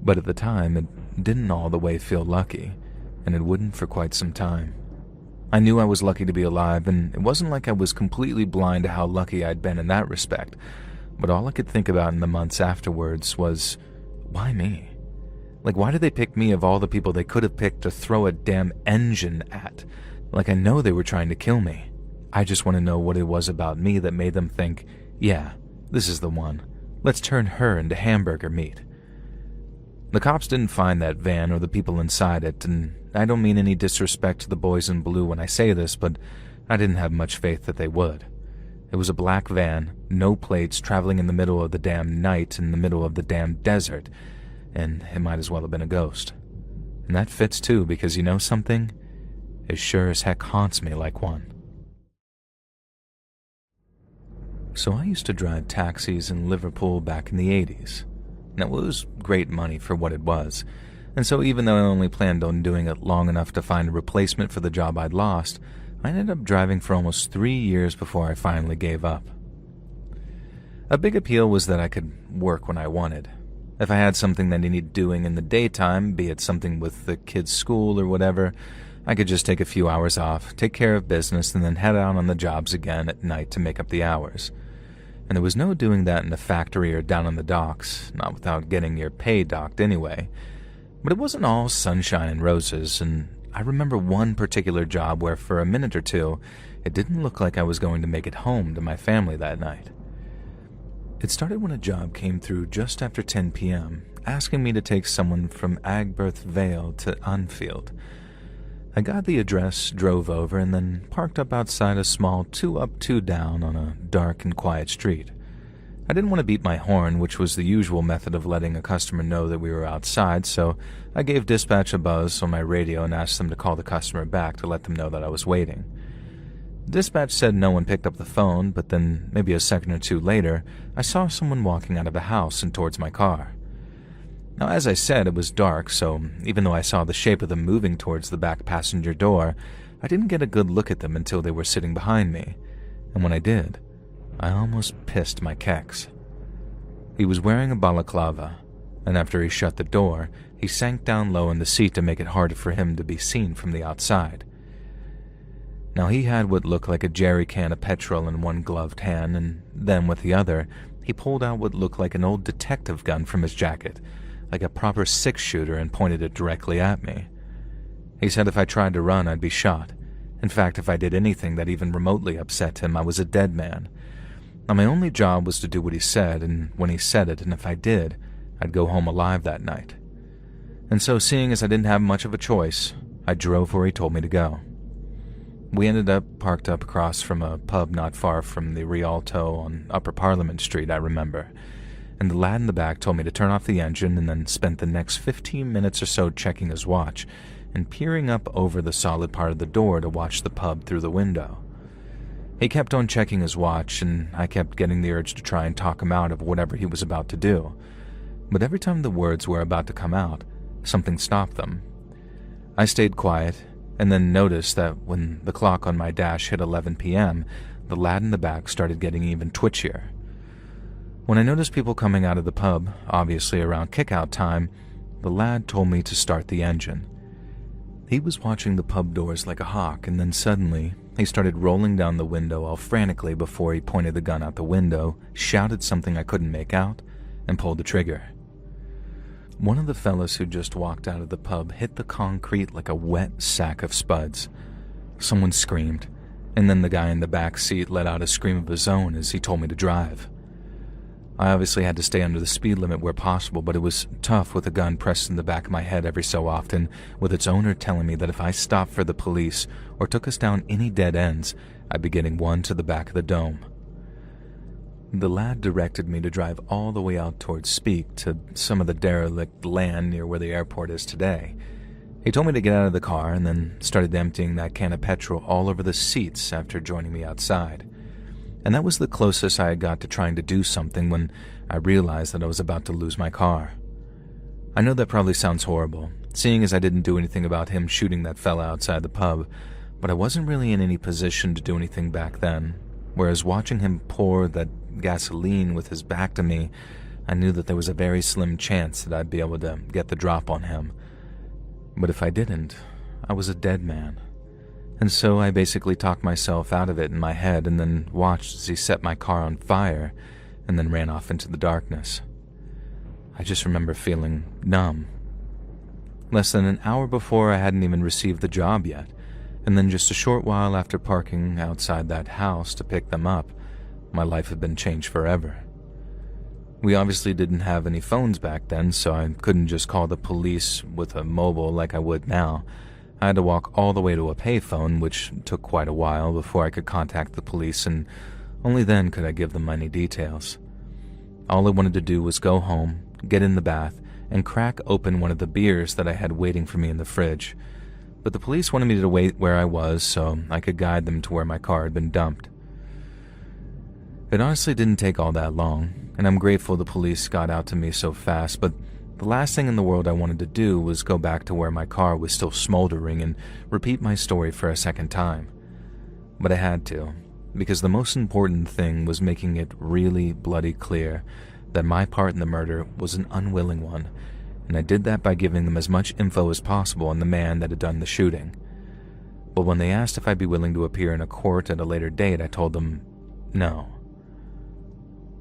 but at the time it didn't all the way feel lucky, and it wouldn't for quite some time. I knew I was lucky to be alive, and it wasn't like I was completely blind to how lucky I'd been in that respect, but all I could think about in the months afterwards was, why me? Like, why did they pick me of all the people they could have picked to throw a damn engine at? Like, I know they were trying to kill me. I just want to know what it was about me that made them think, yeah, this is the one. Let's turn her into hamburger meat. The cops didn't find that van or the people inside it, and I don't mean any disrespect to the boys in blue when I say this, but I didn't have much faith that they would. It was a black van, no plates, traveling in the middle of the damn night in the middle of the damn desert, and it might as well have been a ghost. And that fits too, because you know something? It sure as heck haunts me like one. So I used to drive taxis in Liverpool back in the 80s. Now, it was great money for what it was, and so even though I only planned on doing it long enough to find a replacement for the job I'd lost, I ended up driving for almost 3 years before I finally gave up. A big appeal was that I could work when I wanted. If I had something that needed doing in the daytime, be it something with the kids' school or whatever, I could just take a few hours off, take care of business, and then head out on the jobs again at night to make up the hours. And there was no doing that in a factory or down on the docks, not without getting your pay docked anyway. But it wasn't all sunshine and roses, and I remember one particular job where for a minute or two, it didn't look like I was going to make it home to my family that night. It started when a job came through just after 10 p.m., asking me to take someone from Agbirth Vale to Anfield. I got the address, drove over, and then parked up outside a small 2-up, 2-down on a dark and quiet street. I didn't want to beat my horn, which was the usual method of letting a customer know that we were outside, so I gave dispatch a buzz on my radio and asked them to call the customer back to let them know that I was waiting. Dispatch said no one picked up the phone, but then maybe a second or two later, I saw someone walking out of a house and towards my car. Now, as I said, it was dark, so even though I saw the shape of them moving towards the back passenger door, I didn't get a good look at them until they were sitting behind me, and when I did, I almost pissed my kecks. He was wearing a balaclava, and after he shut the door, he sank down low in the seat to make it harder for him to be seen from the outside. Now, he had what looked like a jerry can of petrol in one gloved hand, and then with the other, he pulled out what looked like an old detective gun from his jacket, like a proper six-shooter, and pointed it directly at me. He said if I tried to run, I'd be shot. In fact, if I did anything that even remotely upset him, I was a dead man. Now, my only job was to do what he said, and when he said it, and if I did, I'd go home alive that night. And so, seeing as I didn't have much of a choice, I drove where he told me to go. We ended up parked up across from a pub not far from the Rialto on Upper Parliament Street, I remember, and the lad in the back told me to turn off the engine and then spent the next 15 minutes or so checking his watch and peering up over the solid part of the door to watch the pub through the window. He kept on checking his watch, and I kept getting the urge to try and talk him out of whatever he was about to do. But every time the words were about to come out, something stopped them. I stayed quiet, and then noticed that when the clock on my dash hit 11 p.m., the lad in the back started getting even twitchier. When I noticed people coming out of the pub, obviously around kick-out time, the lad told me to start the engine. He was watching the pub doors like a hawk, and then suddenly, he started rolling down the window all frantically before he pointed the gun out the window, shouted something I couldn't make out, and pulled the trigger. One of the fellas who just walked out of the pub hit the concrete like a wet sack of spuds. Someone screamed, and then the guy in the back seat let out a scream of his own as he told me to drive. I obviously had to stay under the speed limit where possible, but it was tough with a gun pressed in the back of my head every so often, with its owner telling me that if I stopped for the police or took us down any dead ends, I'd be getting one to the back of the dome. The lad directed me to drive all the way out towards Speke to some of the derelict land near where the airport is today. He told me to get out of the car and then started emptying that can of petrol all over the seats after joining me outside. And that was the closest I had got to trying to do something when I realized that I was about to lose my car. I know that probably sounds horrible, seeing as I didn't do anything about him shooting that fella outside the pub, but I wasn't really in any position to do anything back then, whereas watching him pour that gasoline with his back to me, I knew that there was a very slim chance that I'd be able to get the drop on him. But if I didn't, I was a dead man. And so I basically talked myself out of it in my head and then watched as he set my car on fire and then ran off into the darkness. I just remember feeling numb. Less than an hour before, I hadn't even received the job yet, and then just a short while after parking outside that house to pick them up, my life had been changed forever. We obviously didn't have any phones back then, so I couldn't just call the police with a mobile like I would now. I had to walk all the way to a payphone, which took quite a while before I could contact the police, and only then could I give them any details. All I wanted to do was go home, get in the bath, and crack open one of the beers that I had waiting for me in the fridge. But the police wanted me to wait where I was so I could guide them to where my car had been dumped. It honestly didn't take all that long, and I'm grateful the police got out to me so fast, but the last thing in the world I wanted to do was go back to where my car was still smoldering and repeat my story for a second time. But I had to, because the most important thing was making it really bloody clear that my part in the murder was an unwilling one, and I did that by giving them as much info as possible on the man that had done the shooting. But when they asked if I'd be willing to appear in a court at a later date, I told them no.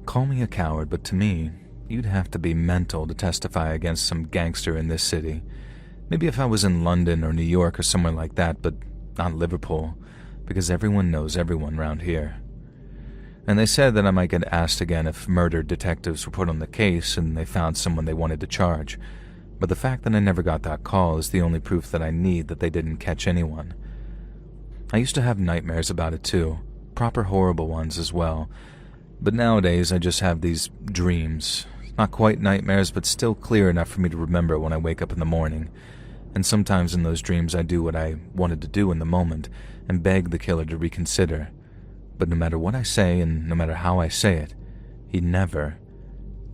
Call me a coward, but to me, you'd have to be mental to testify against some gangster in this city. Maybe if I was in London or New York or somewhere like that, but not Liverpool, because everyone knows everyone round here. And they said that I might get asked again if murder detectives were put on the case and they found someone they wanted to charge. But the fact that I never got that call is the only proof that I need that they didn't catch anyone. I used to have nightmares about it too, proper horrible ones as well. But nowadays I just have these dreams. Not quite nightmares, but still clear enough for me to remember when I wake up in the morning. And sometimes in those dreams I do what I wanted to do in the moment and beg the killer to reconsider. But no matter what I say and no matter how I say it, he never,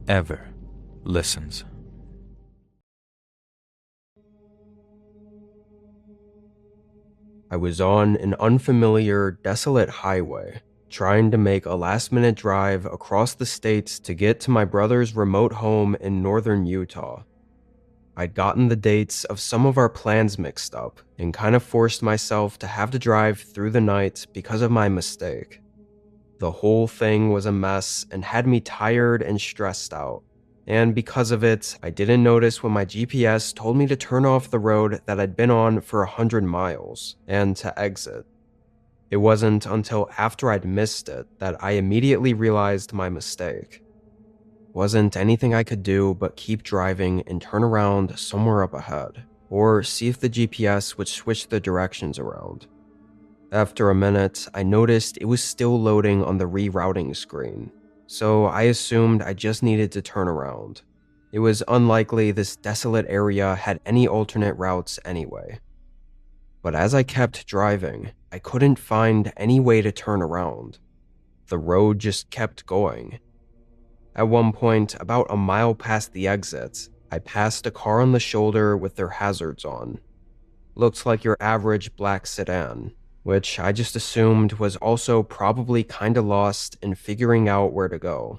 ever listens. I was on an unfamiliar, desolate highway, trying to make a last-minute drive across the states to get to my brother's remote home in northern Utah. I'd gotten the dates of some of our plans mixed up and kind of forced myself to have to drive through the night because of my mistake. The whole thing was a mess and had me tired and stressed out. And because of it, I didn't notice when my GPS told me to turn off the road that I'd been on for 100 miles and to exit. It wasn't until after I'd missed it that I immediately realized my mistake. Wasn't anything I could do but keep driving and turn around somewhere up ahead, or see if the GPS would switch the directions around. After a minute, I noticed it was still loading on the rerouting screen. So I assumed I just needed to turn around. It was unlikely this desolate area had any alternate routes anyway. But as I kept driving, I couldn't find any way to turn around. The road just kept going. At one point, about a mile past the exit, I passed a car on the shoulder with their hazards on. Looked like your average black sedan, which I just assumed was also probably kinda lost in figuring out where to go.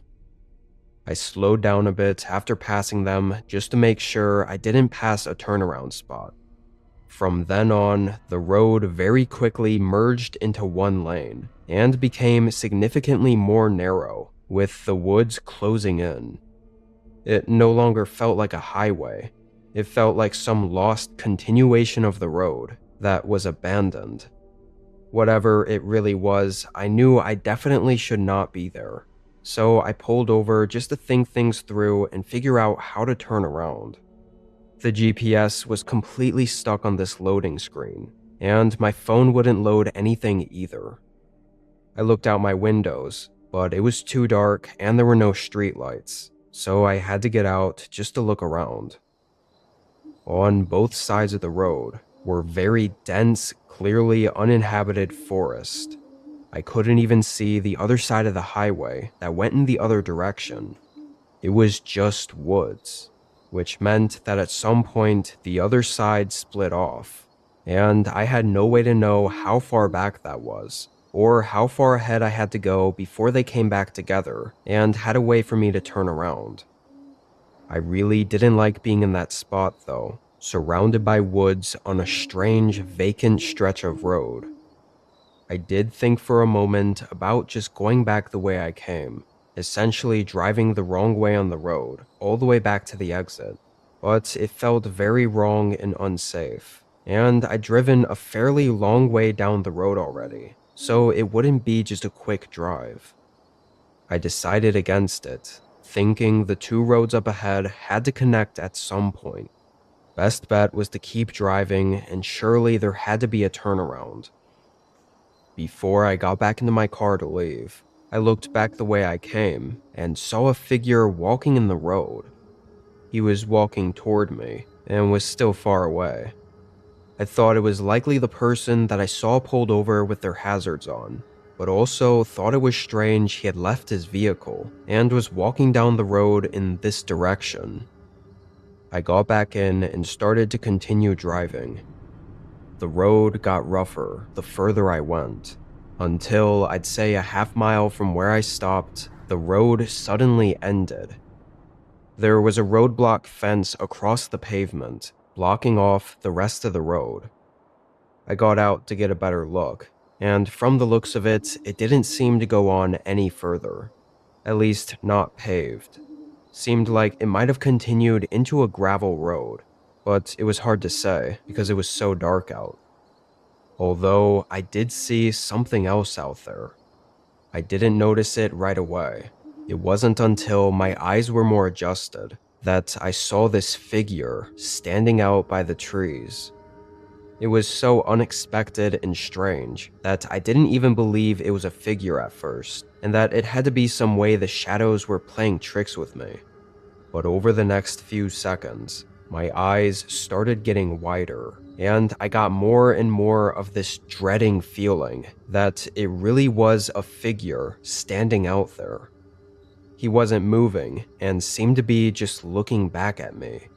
I slowed down a bit after passing them just to make sure I didn't pass a turnaround spot. From then on, the road very quickly merged into one lane and became significantly more narrow, with the woods closing in. It no longer felt like a highway. It felt like some lost continuation of the road that was abandoned. Whatever it really was, I knew I definitely should not be there. So I pulled over just to think things through and figure out how to turn around. The GPS was completely stuck on this loading screen, and my phone wouldn't load anything either. I looked out my windows, but it was too dark and there were no streetlights, so I had to get out just to look around. On both sides of the road were very dense, clearly uninhabited forest. I couldn't even see the other side of the highway that went in the other direction. It was just woods, which meant that at some point the other side split off, and I had no way to know how far back that was, or how far ahead I had to go before they came back together and had a way for me to turn around. I really didn't like being in that spot though, surrounded by woods on a strange, vacant stretch of road. I did think for a moment about just going back the way I came, essentially driving the wrong way on the road, all the way back to the exit, but it felt very wrong and unsafe, and I'd driven a fairly long way down the road already, so it wouldn't be just a quick drive. I decided against it, thinking the two roads up ahead had to connect at some point. Best bet was to keep driving, and surely there had to be a turnaround. Before I got back into my car to leave, I looked back the way I came and saw a figure walking in the road. He was walking toward me and was still far away. I thought it was likely the person that I saw pulled over with their hazards on, but also thought it was strange he had left his vehicle and was walking down the road in this direction. I got back in and started to continue driving. The road got rougher the further I went, until I'd say a half mile from where I stopped, the road suddenly ended. There was a roadblock fence across the pavement, blocking off the rest of the road. I got out to get a better look, and from the looks of it, it didn't seem to go on any further. At least not paved. Seemed like it might have continued into a gravel road, but it was hard to say because it was so dark out. Although I did see something else out there. I didn't notice it right away. It wasn't until my eyes were more adjusted that I saw this figure standing out by the trees. It was so unexpected and strange that I didn't even believe it was a figure at first, and that it had to be some way the shadows were playing tricks with me. But over the next few seconds, my eyes started getting wider, and I got more and more of this dreading feeling that it really was a figure standing out there. He wasn't moving and seemed to be just looking back at me.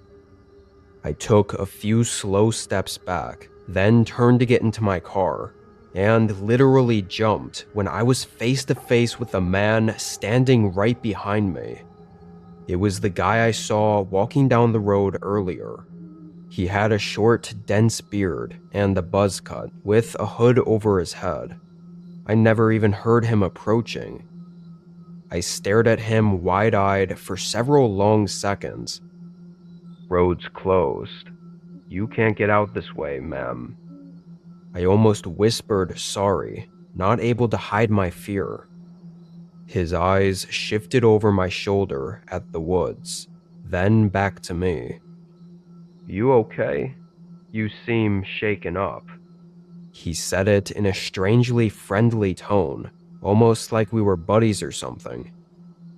I took a few slow steps back, then turned to get into my car, and literally jumped when I was face to face with a man standing right behind me. It was the guy I saw walking down the road earlier. He had a short, dense beard and a buzz cut with a hood over his head. I never even heard him approaching. I stared at him wide-eyed for several long seconds. "Road's closed. You can't get out this way, ma'am." I almost whispered sorry, not able to hide my fear. His eyes shifted over my shoulder at the woods, then back to me. "You okay? You seem shaken up." He said it in a strangely friendly tone, almost like we were buddies or something.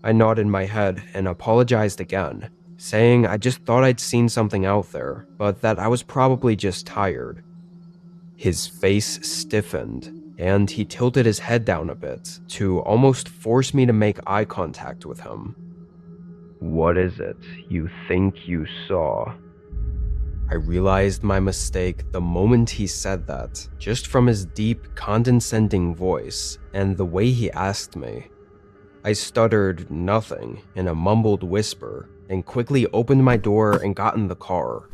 I nodded my head and apologized again, saying I just thought I'd seen something out there, but that I was probably just tired. His face stiffened, and he tilted his head down a bit to almost force me to make eye contact with him. "What is it you think you saw?" I realized my mistake the moment he said that, just from his deep, condescending voice and the way he asked me. I stuttered nothing in a mumbled whisper and quickly opened my door and got in the car.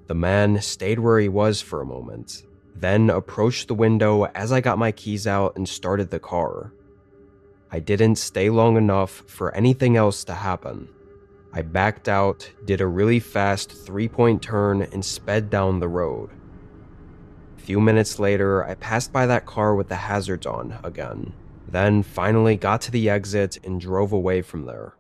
The man stayed where he was for a moment, then approached the window as I got my keys out and started the car. I didn't stay long enough for anything else to happen. I backed out, did a really fast 3-point turn, and sped down the road. A few minutes later, I passed by that car with the hazards on again, then finally got to the exit and drove away from there.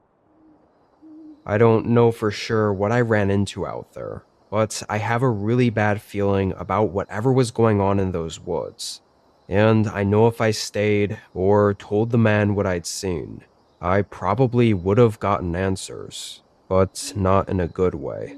I don't know for sure what I ran into out there, but I have a really bad feeling about whatever was going on in those woods. And I know if I stayed or told the man what I'd seen, I probably would have gotten answers, but not in a good way.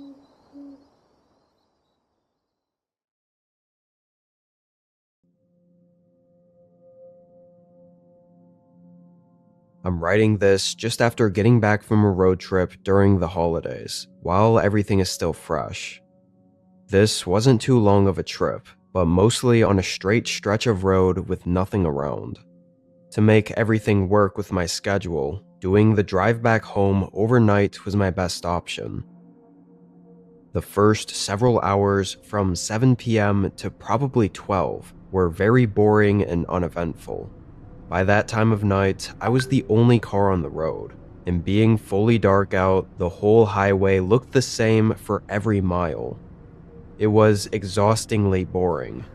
I'm writing this just after getting back from a road trip during the holidays, while everything is still fresh. This wasn't too long of a trip, but mostly on a straight stretch of road with nothing around. To make everything work with my schedule, doing the drive back home overnight was my best option. The first several hours from 7 p.m. to probably 12 were very boring and uneventful. By that time of night, I was the only car on the road, and being fully dark out, the whole highway looked the same for every mile. It was exhaustingly boring.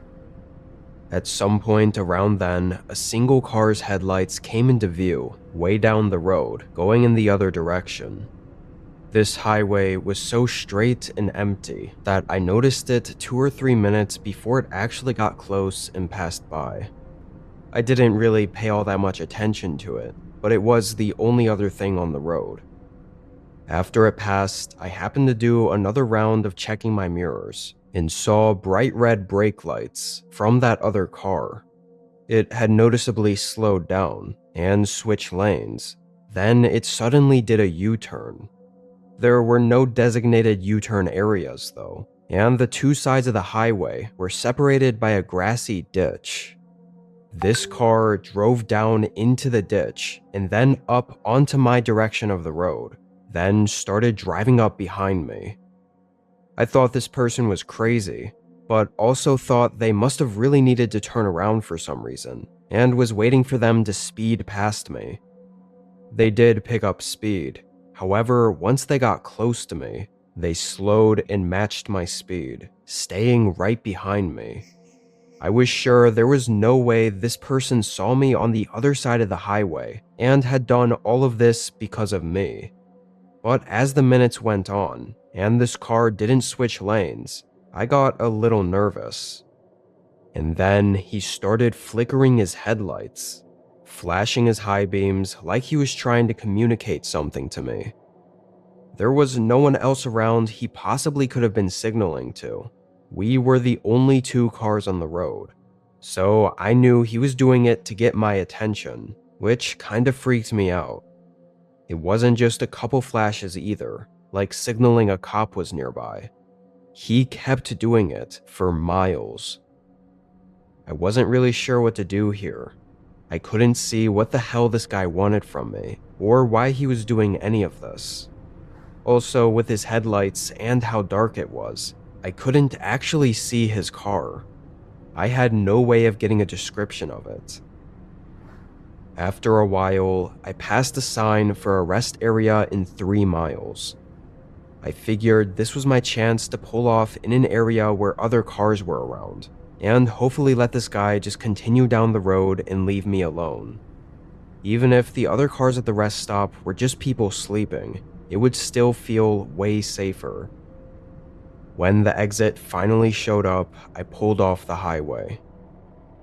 At some point around then, a single car's headlights came into view, way down the road, going in the other direction. This highway was so straight and empty that I noticed it 2 or 3 minutes before it actually got close and passed by. I didn't really pay all that much attention to it, but it was the only other thing on the road. After it passed, I happened to do another round of checking my mirrors and saw bright red brake lights from that other car. It had noticeably slowed down and switched lanes. Then it suddenly did a U-turn. There were no designated U-turn areas though, and the two sides of the highway were separated by a grassy ditch. This car drove down into the ditch and then up onto my direction of the road, then started driving up behind me. I thought this person was crazy, but also thought they must have really needed to turn around for some reason, and was waiting for them to speed past me. They did pick up speed. However, once they got close to me, they slowed and matched my speed, staying right behind me. I was sure there was no way this person saw me on the other side of the highway and had done all of this because of me. But as the minutes went on, and this car didn't switch lanes, I got a little nervous. And then he started flickering his headlights, flashing his high beams like he was trying to communicate something to me. There was no one else around he possibly could have been signaling to. We were the only two cars on the road, so I knew he was doing it to get my attention, which kind of freaked me out. It wasn't just a couple flashes either, like signaling a cop was nearby. He kept doing it for miles. I wasn't really sure what to do here. I couldn't see what the hell this guy wanted from me, or why he was doing any of this. Also, with his headlights and how dark it was, I couldn't actually see his car. I had no way of getting a description of it. After a while, I passed a sign for a rest area in 3 miles. I figured this was my chance to pull off in an area where other cars were around, and hopefully let this guy just continue down the road and leave me alone. Even if the other cars at the rest stop were just people sleeping, it would still feel way safer. When the exit finally showed up, I pulled off the highway.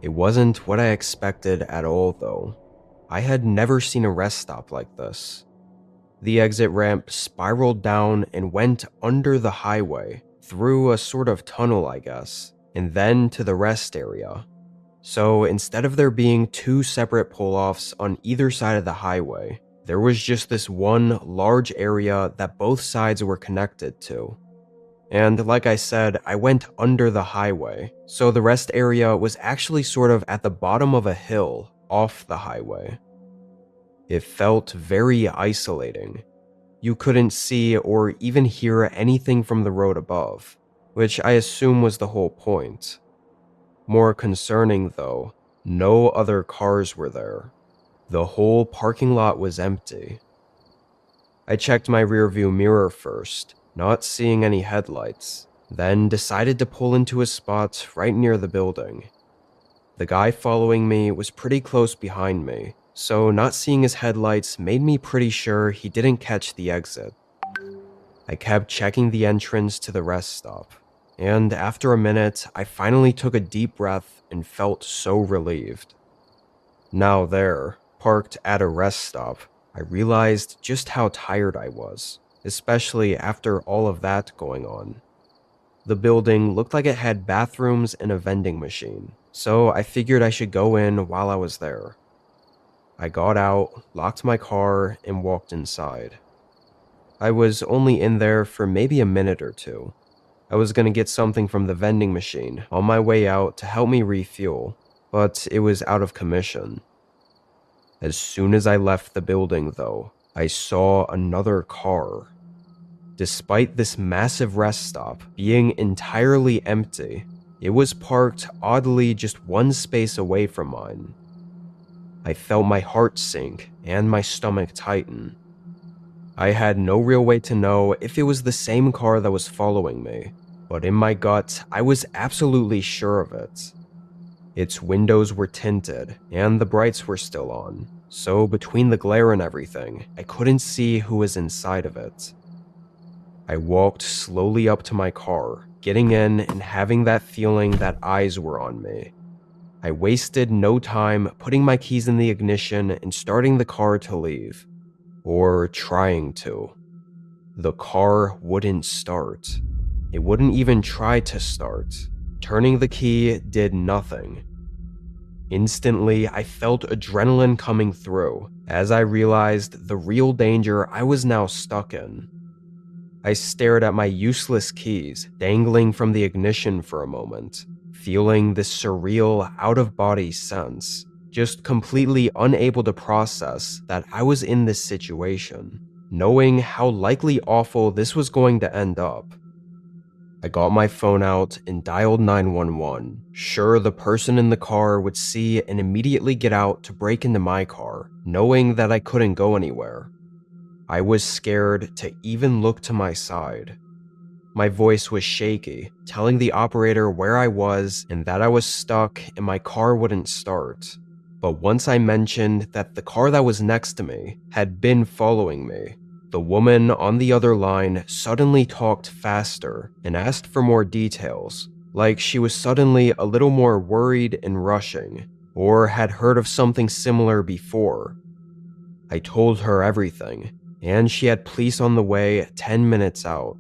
It wasn't what I expected at all, though. I had never seen a rest stop like this. The exit ramp spiraled down and went under the highway, through a sort of tunnel, I guess, and then to the rest area. So instead of there being 2 separate pull-offs on either side of the highway, there was just this one large area that both sides were connected to. And like I said, I went under the highway, so the rest area was actually sort of at the bottom of a hill off the highway. It felt very isolating. You couldn't see or even hear anything from the road above, which I assume was the whole point. More concerning though, no other cars were there. The whole parking lot was empty. I checked my rearview mirror first, not seeing any headlights, then decided to pull into a spot right near the building. The guy following me was pretty close behind me, so not seeing his headlights made me pretty sure he didn't catch the exit. I kept checking the entrance to the rest stop, and after a minute, I finally took a deep breath and felt so relieved. Now there, parked at a rest stop, I realized just how tired I was, especially after all of that going on. The building looked like it had bathrooms and a vending machine, so I figured I should go in while I was there. I got out, locked my car, and walked inside. I was only in there for maybe a minute or two. I was going to get something from the vending machine on my way out to help me refuel, but it was out of commission. As soon as I left the building, though, I saw another car. Despite this massive rest stop being entirely empty, it was parked oddly just one space away from mine. I felt my heart sink and my stomach tighten. I had no real way to know if it was the same car that was following me, but in my gut, I was absolutely sure of it. Its windows were tinted, and the brights were still on, so between the glare and everything, I couldn't see who was inside of it. I walked slowly up to my car, getting in and having that feeling that eyes were on me. I wasted no time putting my keys in the ignition and starting the car to leave. Or trying to. The car wouldn't start. It wouldn't even try to start. Turning the key did nothing. Instantly, I felt adrenaline coming through as I realized the real danger I was now stuck in. I stared at my useless keys dangling from the ignition for a moment, feeling this surreal out-of-body sense, just completely unable to process that I was in this situation, knowing how likely awful this was going to end up. I got my phone out and dialed 911, sure the person in the car would see and immediately get out to break into my car, knowing that I couldn't go anywhere. I was scared to even look to my side. My voice was shaky, telling the operator where I was and that I was stuck and my car wouldn't start. But once I mentioned that the car that was next to me had been following me, The woman on the other line suddenly talked faster and asked for more details, like she was suddenly a little more worried and rushing, or had heard of something similar before. I told her everything, and she had police on the way 10 minutes out.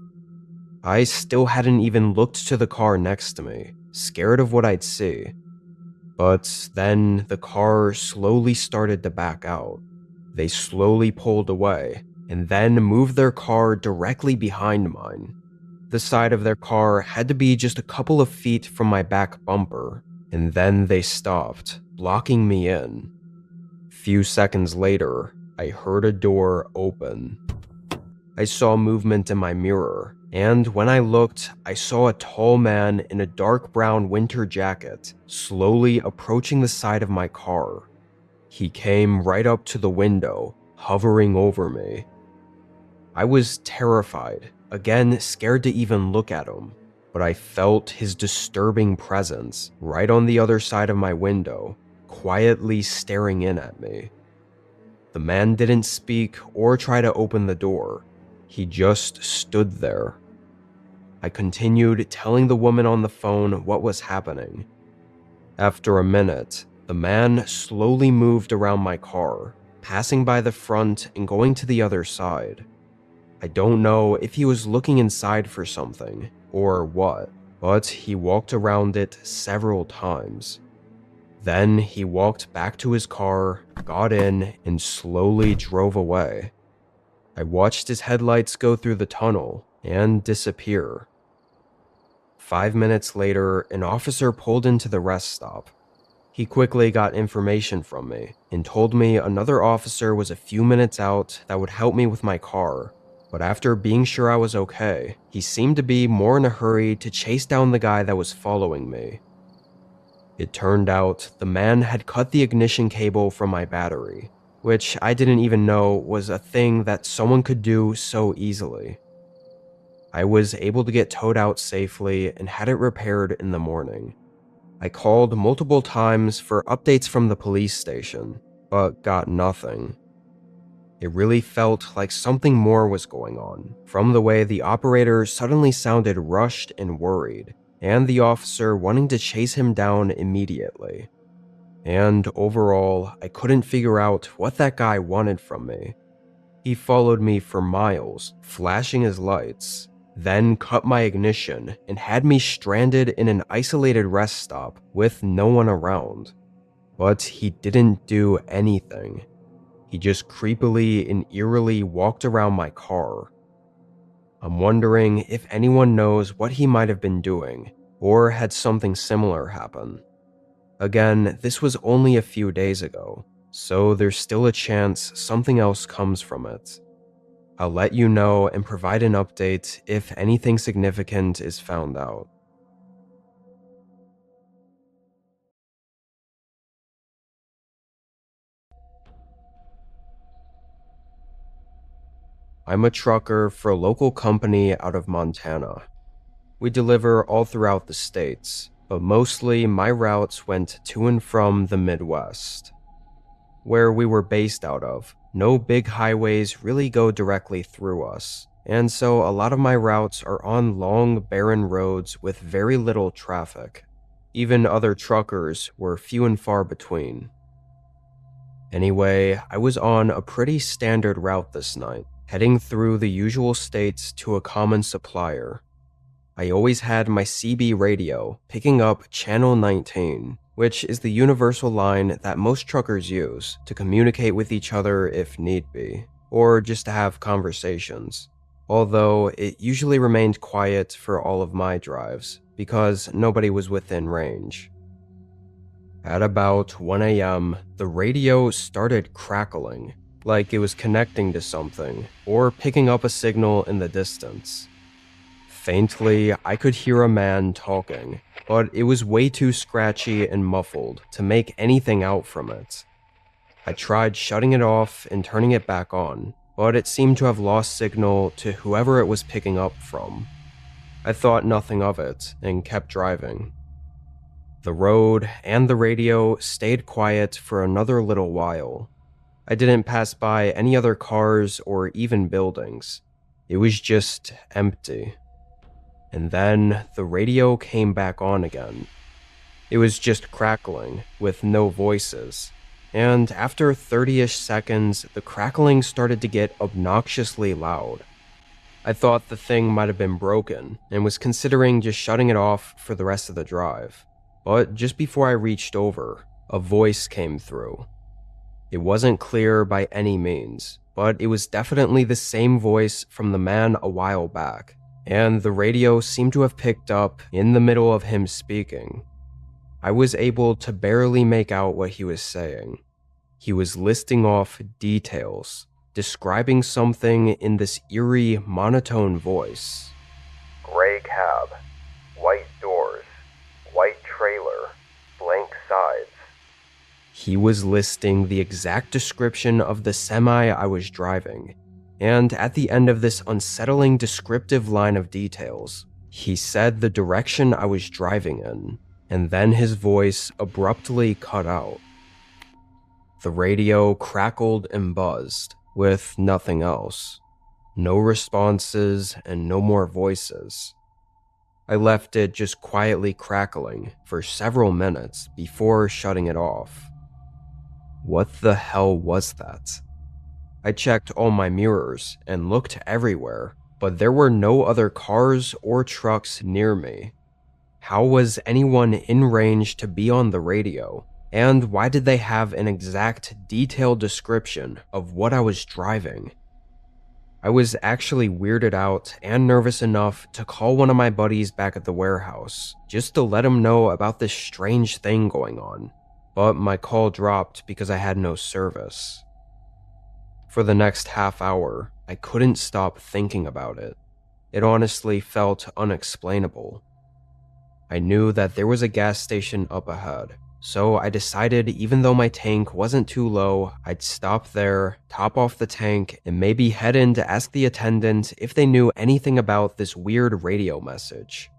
I still hadn't even looked to the car next to me, scared of what I'd see. But then the car slowly started to back out. They slowly pulled away, and then moved their car directly behind mine. The side of their car had to be just a couple of feet from my back bumper, and then they stopped, blocking me in. Few seconds later, I heard a door open. I saw movement in my mirror, and when I looked, I saw a tall man in a dark brown winter jacket slowly approaching the side of my car. He came right up to the window, hovering over me. I was terrified, again scared to even look at him, but I felt his disturbing presence right on the other side of my window, quietly staring in at me. The man didn't speak or try to open the door. He just stood there. I continued telling the woman on the phone what was happening. After a minute, the man slowly moved around my car, passing by the front and going to the other side. I don't know if he was looking inside for something or what, but he walked around it several times. Then he walked back to his car, got in, and slowly drove away. I watched his headlights go through the tunnel and disappear. 5 minutes later, an officer pulled into the rest stop. He quickly got information from me and told me another officer was a few minutes out that would help me with my car, but after being sure I was okay, he seemed to be more in a hurry to chase down the guy that was following me. It turned out the man had cut the ignition cable from my battery, which I didn't even know was a thing that someone could do so easily. I was able to get towed out safely and had it repaired in the morning. I called multiple times for updates from the police station, but got nothing. It really felt like something more was going on, from the way the operator suddenly sounded rushed and worried, and the officer wanting to chase him down immediately. And overall, I couldn't figure out what that guy wanted from me. He followed me for miles, flashing his lights, then cut my ignition and had me stranded in an isolated rest stop with no one around. But he didn't do anything. He just creepily and eerily walked around my car. I'm wondering if anyone knows what he might have been doing, or had something similar happen. Again, this was only a few days ago, so there's still a chance something else comes from it. I'll let you know and provide an update if anything significant is found out. I'm a trucker for a local company out of Montana. We deliver all throughout the states, but mostly my routes went to and from the Midwest. Where we were based out of, no big highways really go directly through us, and so a lot of my routes are on long, barren roads with very little traffic. Even other truckers were few and far between. Anyway, I was on a pretty standard route this night, heading through the usual states to a common supplier. I always had my CB radio picking up Channel 19, which is the universal line that most truckers use to communicate with each other if need be, or just to have conversations. Although it usually remained quiet for all of my drives, because nobody was within range. At about 1 a.m., the radio started crackling, like it was connecting to something, or picking up a signal in the distance. Faintly, I could hear a man talking, but it was way too scratchy and muffled to make anything out from it. I tried shutting it off and turning it back on, but it seemed to have lost signal to whoever it was picking up from. I thought nothing of it and kept driving. The road and the radio stayed quiet for another little while. I didn't pass by any other cars or even buildings. It was just empty. And then the radio came back on again. It was just crackling, with no voices. And after 30-ish seconds, the crackling started to get obnoxiously loud. I thought the thing might have been broken, and was considering just shutting it off for the rest of the drive. But just before I reached over, a voice came through. It wasn't clear by any means, but it was definitely the same voice from the man a while back, and the radio seemed to have picked up in the middle of him speaking. I was able to barely make out what he was saying. He was listing off details, describing something in this eerie, monotone voice. Gray cab, white doors, white trailer, blank sides. He was listing the exact description of the semi I was driving, and at the end of this unsettling descriptive line of details, he said the direction I was driving in, and then his voice abruptly cut out. The radio crackled and buzzed, with nothing else. No responses and no more voices. I left it just quietly crackling for several minutes before shutting it off. What the hell was that? I checked all my mirrors and looked everywhere, but there were no other cars or trucks near me. How was anyone in range to be on the radio? And why did they have an exact detailed description of what I was driving? I was actually weirded out and nervous enough to call one of my buddies back at the warehouse, just to let him know about this strange thing going on. But my call dropped because I had no service. For the next half hour, I couldn't stop thinking about it. It honestly felt unexplainable. I knew that there was a gas station up ahead, so I decided even though my tank wasn't too low, I'd stop there, top off the tank, and maybe head in to ask the attendant if they knew anything about this weird radio message.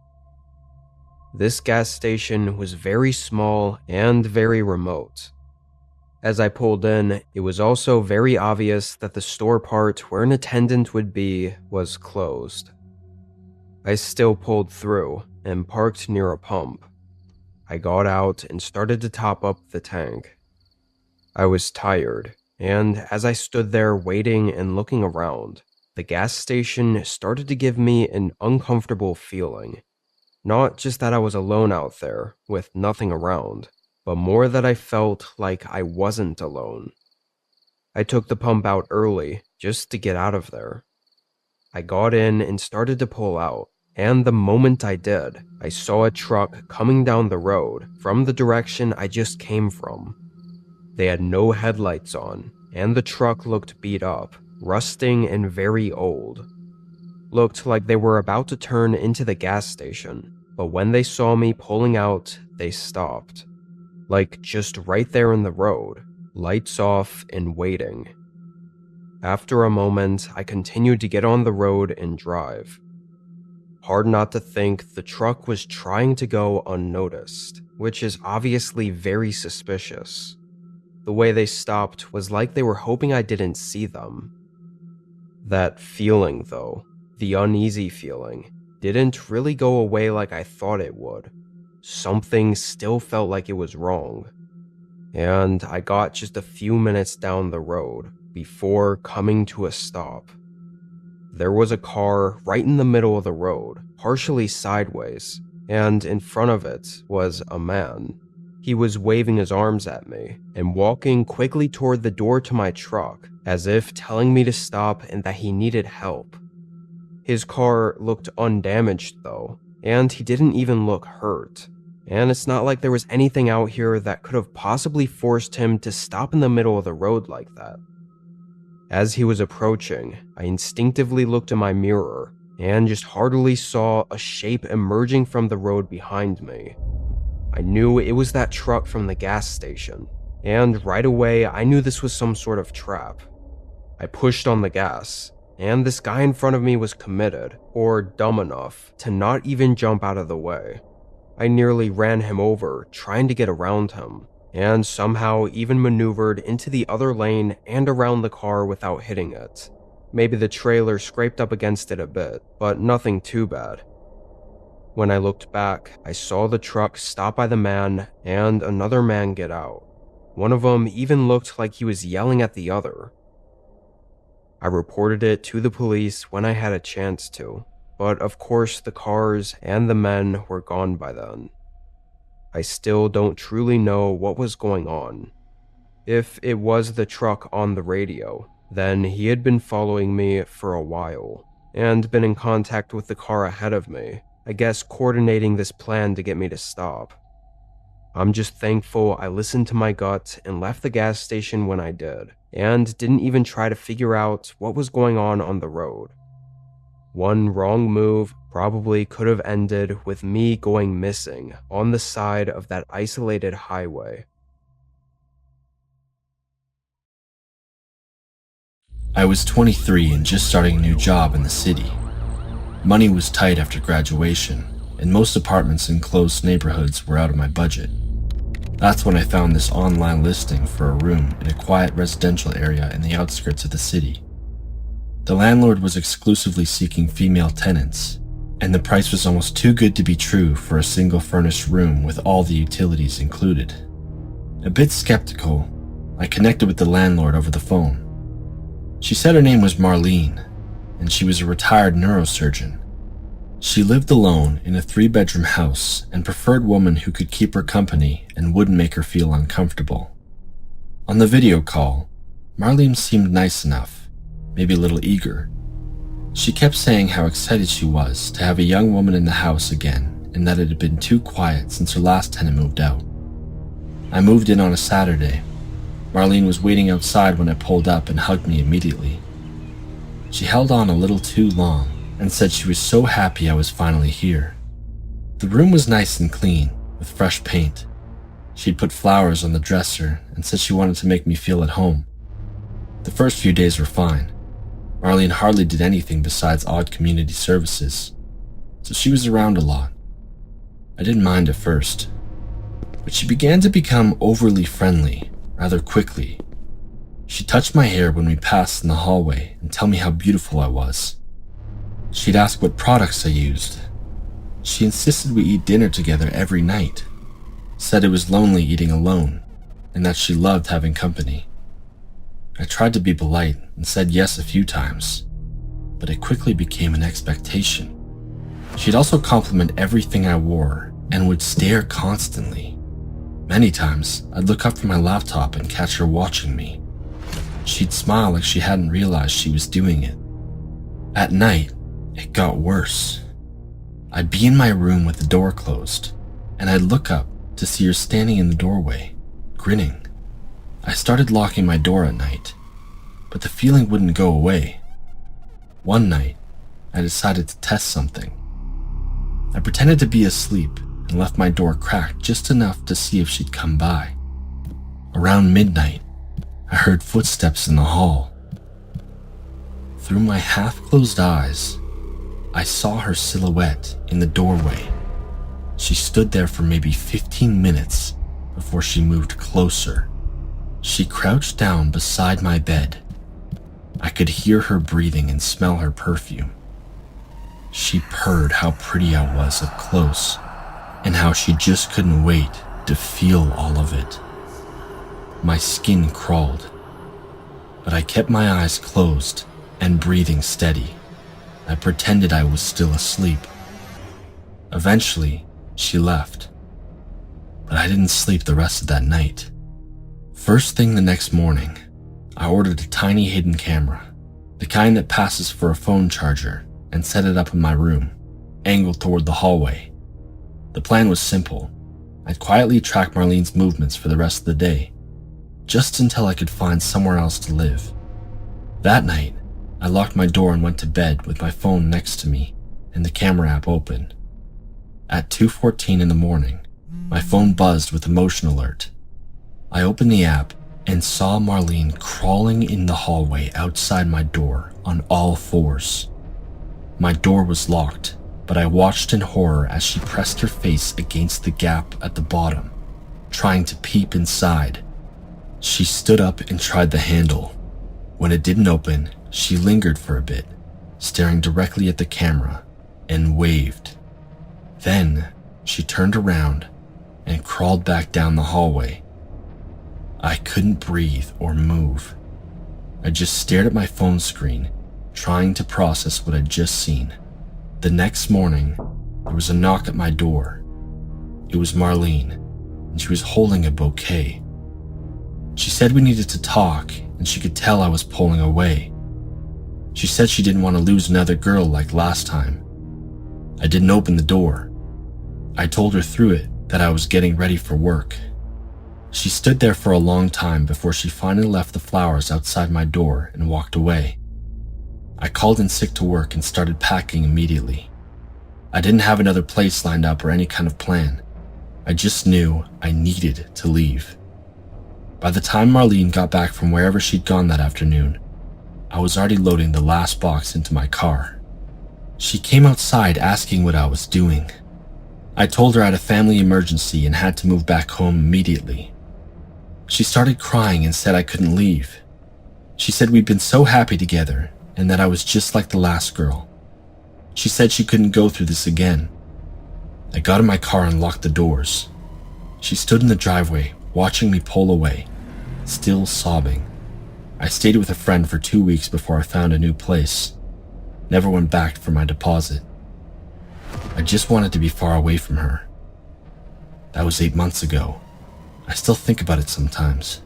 This gas station was very small and very remote. As I pulled in, it was also very obvious that the store part where an attendant would be was closed. I still pulled through and parked near a pump. I got out and started to top up the tank. I was tired, and as I stood there waiting and looking around, the gas station started to give me an uncomfortable feeling. Not just that I was alone out there, with nothing around, but more that I felt like I wasn't alone. I took the pump out early, just to get out of there. I got in and started to pull out, and the moment I did, I saw a truck coming down the road from the direction I just came from. They had no headlights on, and the truck looked beat up, rusting and very old. Looked like they were about to turn into the gas station, but when they saw me pulling out, they stopped. Like just right there in the road, lights off and waiting. After a moment, I continued to get on the road and drive. Hard not to think the truck was trying to go unnoticed, which is obviously very suspicious. The way they stopped was like they were hoping I didn't see them. That feeling, though, the uneasy feeling, didn't really go away like I thought it would. Something still felt like it was wrong. And I got just a few minutes down the road before coming to a stop. There was a car right in the middle of the road, partially sideways, and in front of it was a man. He was waving his arms at me and walking quickly toward the door to my truck, as if telling me to stop and that he needed help. His car looked undamaged though, and he didn't even look hurt. And it's not like there was anything out here that could have possibly forced him to stop in the middle of the road like that. As he was approaching, I instinctively looked in my mirror and just heartily saw a shape emerging from the road behind me. I knew it was that truck from the gas station, and right away I knew this was some sort of trap. I pushed on the gas, and this guy in front of me was committed, or dumb enough, to not even jump out of the way. I nearly ran him over, trying to get around him, and somehow even maneuvered into the other lane and around the car without hitting it. Maybe the trailer scraped up against it a bit, but nothing too bad. When I looked back, I saw the truck stop by the man and another man get out. One of them even looked like he was yelling at the other. I reported it to the police when I had a chance to, but of course the cars and the men were gone by then. I still don't truly know what was going on. If it was the truck on the radio, then he had been following me for a while, and been in contact with the car ahead of me, I guess coordinating this plan to get me to stop. I'm just thankful I listened to my gut and left the gas station when I did, and didn't even try to figure out what was going on the road. One wrong move probably could have ended with me going missing on the side of that isolated highway. I was 23 and just starting a new job in the city. Money was tight after graduation, and most apartments in close neighborhoods were out of my budget. That's when I found this online listing for a room in a quiet residential area in the outskirts of the city. The landlord was exclusively seeking female tenants, and the price was almost too good to be true for a single furnished room with all the utilities included. A bit skeptical, I connected with the landlord over the phone. She said her name was Marlene, and she was a retired neurosurgeon. She lived alone in a 3-bedroom house and preferred women who could keep her company and wouldn't make her feel uncomfortable. On the video call, Marlene seemed nice enough, maybe a little eager. She kept saying how excited she was to have a young woman in the house again and that it had been too quiet since her last tenant moved out. I moved in on a Saturday. Marlene was waiting outside when I pulled up and hugged me immediately. She held on a little too long and said she was so happy I was finally here. The room was nice and clean, with fresh paint. She'd put flowers on the dresser and said she wanted to make me feel at home. The first few days were fine. Marlene hardly did anything besides odd community services, so she was around a lot. I didn't mind at first, but she began to become overly friendly rather quickly. She touched my hair when we passed in the hallway and tell me how beautiful I was. She'd ask what products I used. She insisted we eat dinner together every night, said it was lonely eating alone, and that she loved having company. I tried to be polite and said yes a few times, but it quickly became an expectation. She'd also compliment everything I wore and would stare constantly. Many times, I'd look up from my laptop and catch her watching me. She'd smile like she hadn't realized she was doing it. At night, it got worse. I'd be in my room with the door closed, and I'd look up to see her standing in the doorway, grinning. I started locking my door at night, but the feeling wouldn't go away. One night, I decided to test something. I pretended to be asleep and left my door cracked just enough to see if she'd come by. Around midnight, I heard footsteps in the hall. Through my half-closed eyes, I saw her silhouette in the doorway. She stood there for maybe 15 minutes before she moved closer. She crouched down beside my bed. I could hear her breathing and smell her perfume. She purred how pretty I was up close, and how she just couldn't wait to feel all of it. My skin crawled, but I kept my eyes closed and breathing steady. I pretended I was still asleep. Eventually, she left, but I didn't sleep the rest of that night. First thing the next morning, I ordered a tiny hidden camera, the kind that passes for a phone charger, and set it up in my room, angled toward the hallway. The plan was simple. I'd quietly track Marlene's movements for the rest of the day, just until I could find somewhere else to live. That night, I locked my door and went to bed with my phone next to me and the camera app open. At 2:14 in the morning, my phone buzzed with a motion alert. I opened the app and saw Marlene crawling in the hallway outside my door on all fours. My door was locked, but I watched in horror as she pressed her face against the gap at the bottom. trying to peep inside. She stood up and tried the handle. When it didn't open, she lingered for a bit, staring directly at the camera, and waved. Then, she turned around and crawled back down the hallway. I couldn't breathe or move. I just stared at my phone screen, trying to process what I'd just seen. The next morning, there was a knock at my door. It was Marlene, and she was holding a bouquet. She said we needed to talk, and she could tell I was pulling away. She said she didn't want to lose another girl like last time. I didn't open the door. I told her through it that I was getting ready for work. She stood there for a long time before she finally left the flowers outside my door and walked away. I called in sick to work and started packing immediately. I didn't have another place lined up or any kind of plan. I just knew I needed to leave. By the time Marlene got back from wherever she'd gone that afternoon, I was already loading the last box into my car. She came outside asking what I was doing. I told her I had a family emergency and had to move back home immediately. She started crying and said I couldn't leave. She said we'd been so happy together and that I was just like the last girl. She said she couldn't go through this again. I got in my car and locked the doors. She stood in the driveway, watching me pull away, still sobbing. I stayed with a friend for 2 weeks before I found a new place. Never went back for my deposit. I just wanted to be far away from her. That was 8 months ago. I still think about it sometimes.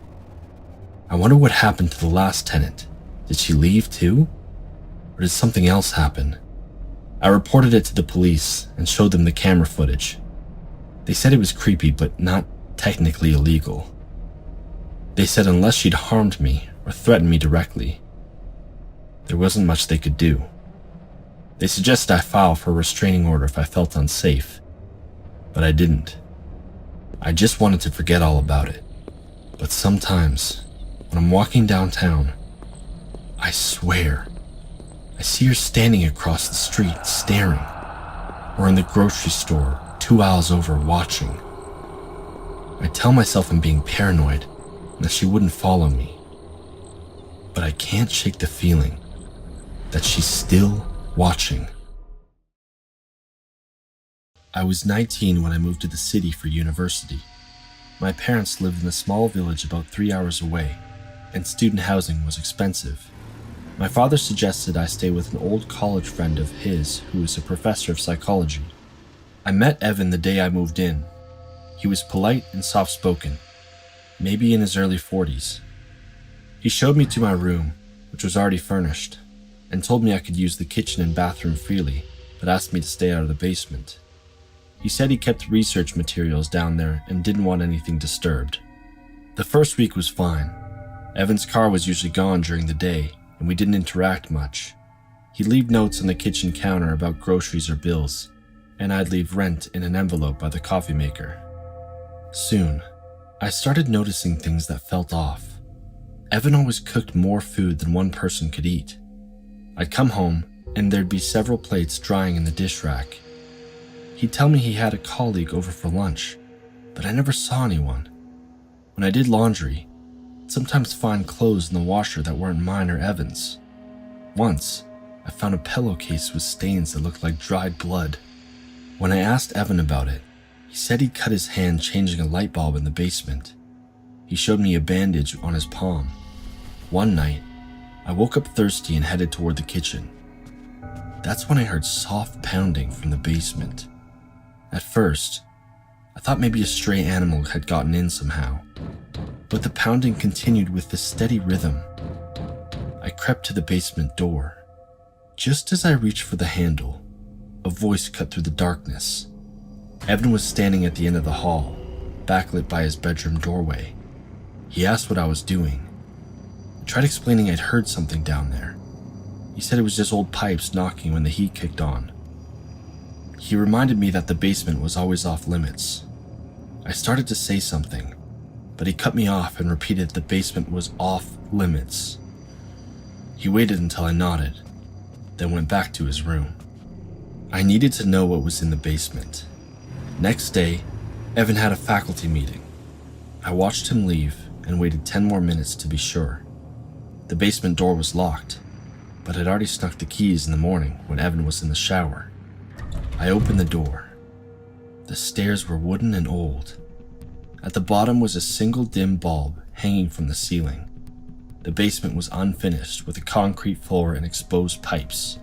I wonder what happened to the last tenant. Did she leave too? Or did something else happen? I reported it to the police and showed them the camera footage. They said it was creepy, but not technically illegal. They said unless she'd harmed me or threatened me directly, there wasn't much they could do. They suggested I file for a restraining order if I felt unsafe, but I didn't. I just wanted to forget all about it. But sometimes, when I'm walking downtown, I swear, I see her standing across the street staring, or in the grocery store 2 aisles over watching. I tell myself I'm being paranoid and that she wouldn't follow me, but I can't shake the feeling that she's still watching. I was 19 when I moved to the city for university. My parents lived in a small village about 3 hours away, and student housing was expensive. My father suggested I stay with an old college friend of his who was a professor of psychology. I met Evan the day I moved in. He was polite and soft-spoken, maybe in his early 40s. He showed me to my room, which was already furnished, and told me I could use the kitchen and bathroom freely, but asked me to stay out of the basement. He said he kept research materials down there and didn't want anything disturbed. The first week was fine. Evan's car was usually gone during the day, and we didn't interact much. He'd leave notes on the kitchen counter about groceries or bills, and I'd leave rent in an envelope by the coffee maker. Soon, I started noticing things that felt off. Evan always cooked more food than one person could eat. I'd come home, and there'd be several plates drying in the dish rack. He'd tell me he had a colleague over for lunch, but I never saw anyone. When I did laundry, I'd sometimes find clothes in the washer that weren't mine or Evan's. Once, I found a pillowcase with stains that looked like dried blood. When I asked Evan about it, he said he'd cut his hand changing a light bulb in the basement. He showed me a bandage on his palm. One night, I woke up thirsty and headed toward the kitchen. That's when I heard soft pounding from the basement. At first, I thought maybe a stray animal had gotten in somehow, but the pounding continued with a steady rhythm. I crept to the basement door. Just as I reached for the handle, a voice cut through the darkness. Evan was standing at the end of the hall, backlit by his bedroom doorway. He asked what I was doing. I tried explaining I'd heard something down there. He said it was just old pipes knocking when the heat kicked on. He reminded me that the basement was always off limits. I started to say something, but he cut me off and repeated the basement was off limits. He waited until I nodded, then went back to his room. I needed to know what was in the basement. Next day, Evan had a faculty meeting. I watched him leave and waited 10 more minutes to be sure. The basement door was locked, but I'd already snuck the keys in the morning when Evan was in the shower. I opened the door. The stairs were wooden and old. At the bottom was a single dim bulb hanging from the ceiling. The basement was unfinished with a concrete floor and exposed pipes.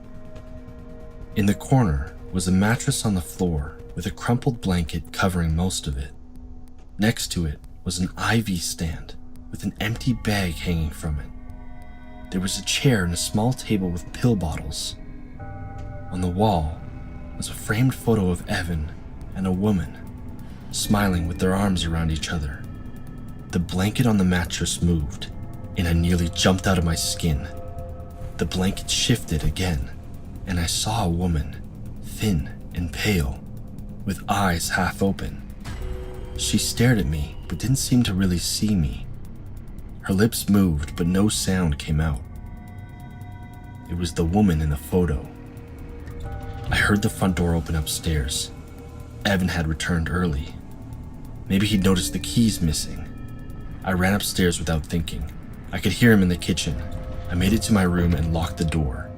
In the corner was a mattress on the floor with a crumpled blanket covering most of it. Next to it was an IV stand with an empty bag hanging from it. There was a chair and a small table with pill bottles. On the wall was a framed photo of Evan and a woman, smiling with their arms around each other. The blanket on the mattress moved, and I nearly jumped out of my skin. The blanket shifted again, and I saw a woman, thin and pale, with eyes half open. She stared at me, but didn't seem to really see me. Her lips moved, but no sound came out. It was the woman in the photo. I heard the front door open upstairs. Evan had returned early. Maybe he'd noticed the keys missing. I ran upstairs without thinking. I could hear him in the kitchen. I made it to my room and locked the door.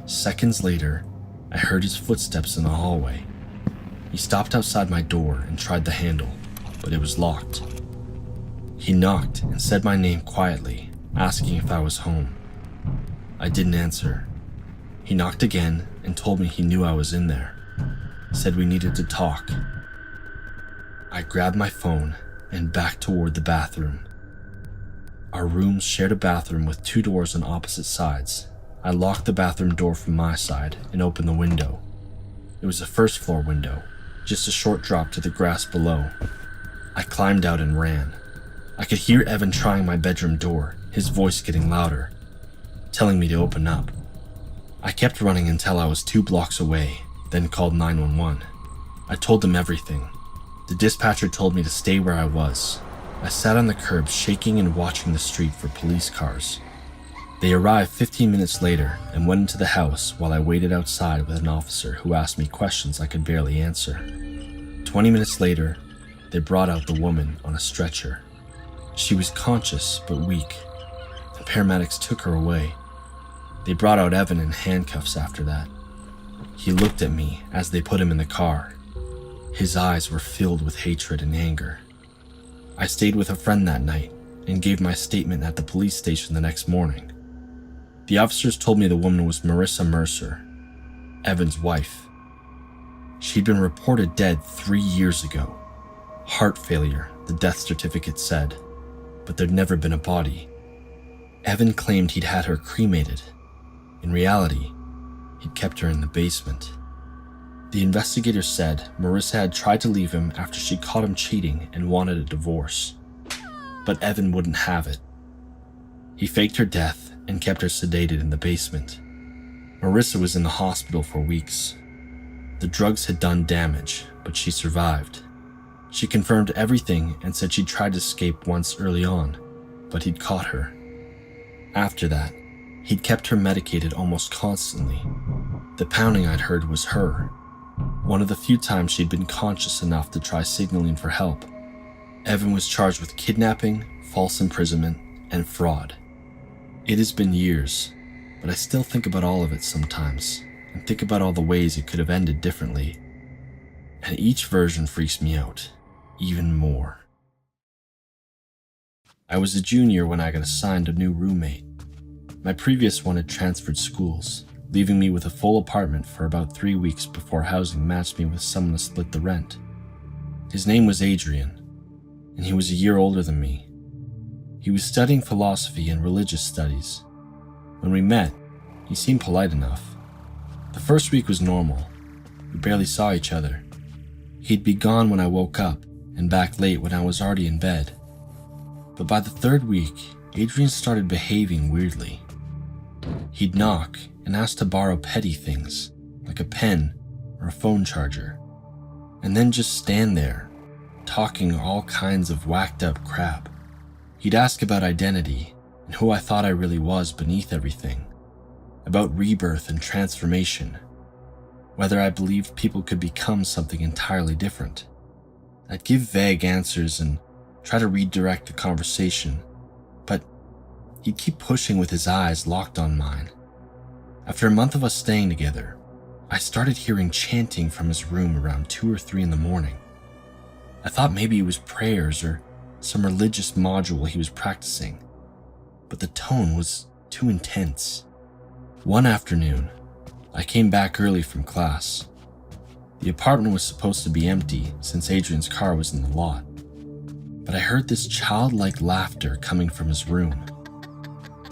Seconds later, I heard his footsteps in the hallway. He stopped outside my door and tried the handle, but it was locked. He knocked and said my name quietly, asking if I was home. I didn't answer. He knocked again and told me he knew I was in there. Said we needed to talk. I grabbed my phone and backed toward the bathroom. Our rooms shared a bathroom with 2 doors on opposite sides. I locked the bathroom door from my side and opened the window. It was a first floor window, just a short drop to the grass below. I climbed out and ran. I could hear Evan trying my bedroom door, his voice getting louder, telling me to open up. I kept running until I was 2 blocks away, then called 911. I told them everything. The dispatcher told me to stay where I was. I sat on the curb shaking and watching the street for police cars. They arrived 15 minutes later and went into the house while I waited outside with an officer who asked me questions I could barely answer. 20 minutes later, they brought out the woman on a stretcher. She was conscious but weak. The paramedics took her away. They brought out Evan in handcuffs after that. He looked at me as they put him in the car. His eyes were filled with hatred and anger. I stayed with a friend that night and gave my statement at the police station the next morning. The officers told me the woman was Marissa Mercer, Evan's wife. She'd been reported dead 3 years ago. Heart failure, the death certificate said, but there'd never been a body. Evan claimed he'd had her cremated. In reality, he'd kept her in the basement. The investigator said Marissa had tried to leave him after she caught him cheating and wanted a divorce. But Evan wouldn't have it. He faked her death and kept her sedated in the basement. Marissa was in the hospital for weeks. The drugs had done damage, but she survived. She confirmed everything and said she'd tried to escape once early on, but he'd caught her. After that, he'd kept her medicated almost constantly. The pounding I'd heard was her. One of the few times she'd been conscious enough to try signaling for help. Evan was charged with kidnapping, false imprisonment, and fraud. It has been years, but I still think about all of it sometimes, and think about all the ways it could have ended differently. And each version freaks me out, even more. I was a junior when I got assigned a new roommate. My previous one had transferred schools, leaving me with a full apartment for about 3 weeks before housing matched me with someone to split the rent. His name was Adrian, and he was a year older than me. He was studying philosophy and religious studies. When we met, he seemed polite enough. The first week was normal. We barely saw each other. He'd be gone when I woke up, and back late when I was already in bed. But by the 3rd week, Adrian started behaving weirdly. He'd knock and ask to borrow petty things, like a pen or a phone charger, and then just stand there, talking all kinds of whacked up crap. He'd ask about identity and who I thought I really was beneath everything, about rebirth and transformation, whether I believed people could become something entirely different. I'd give vague answers and try to redirect the conversation, but he'd keep pushing with his eyes locked on mine. After a month of us staying together, I started hearing chanting from his room around 2 or 3 in the morning. I thought maybe it was prayers or some religious module he was practicing, but the tone was too intense. One afternoon, I came back early from class. The apartment was supposed to be empty since Adrian's car was in the lot, but I heard this childlike laughter coming from his room.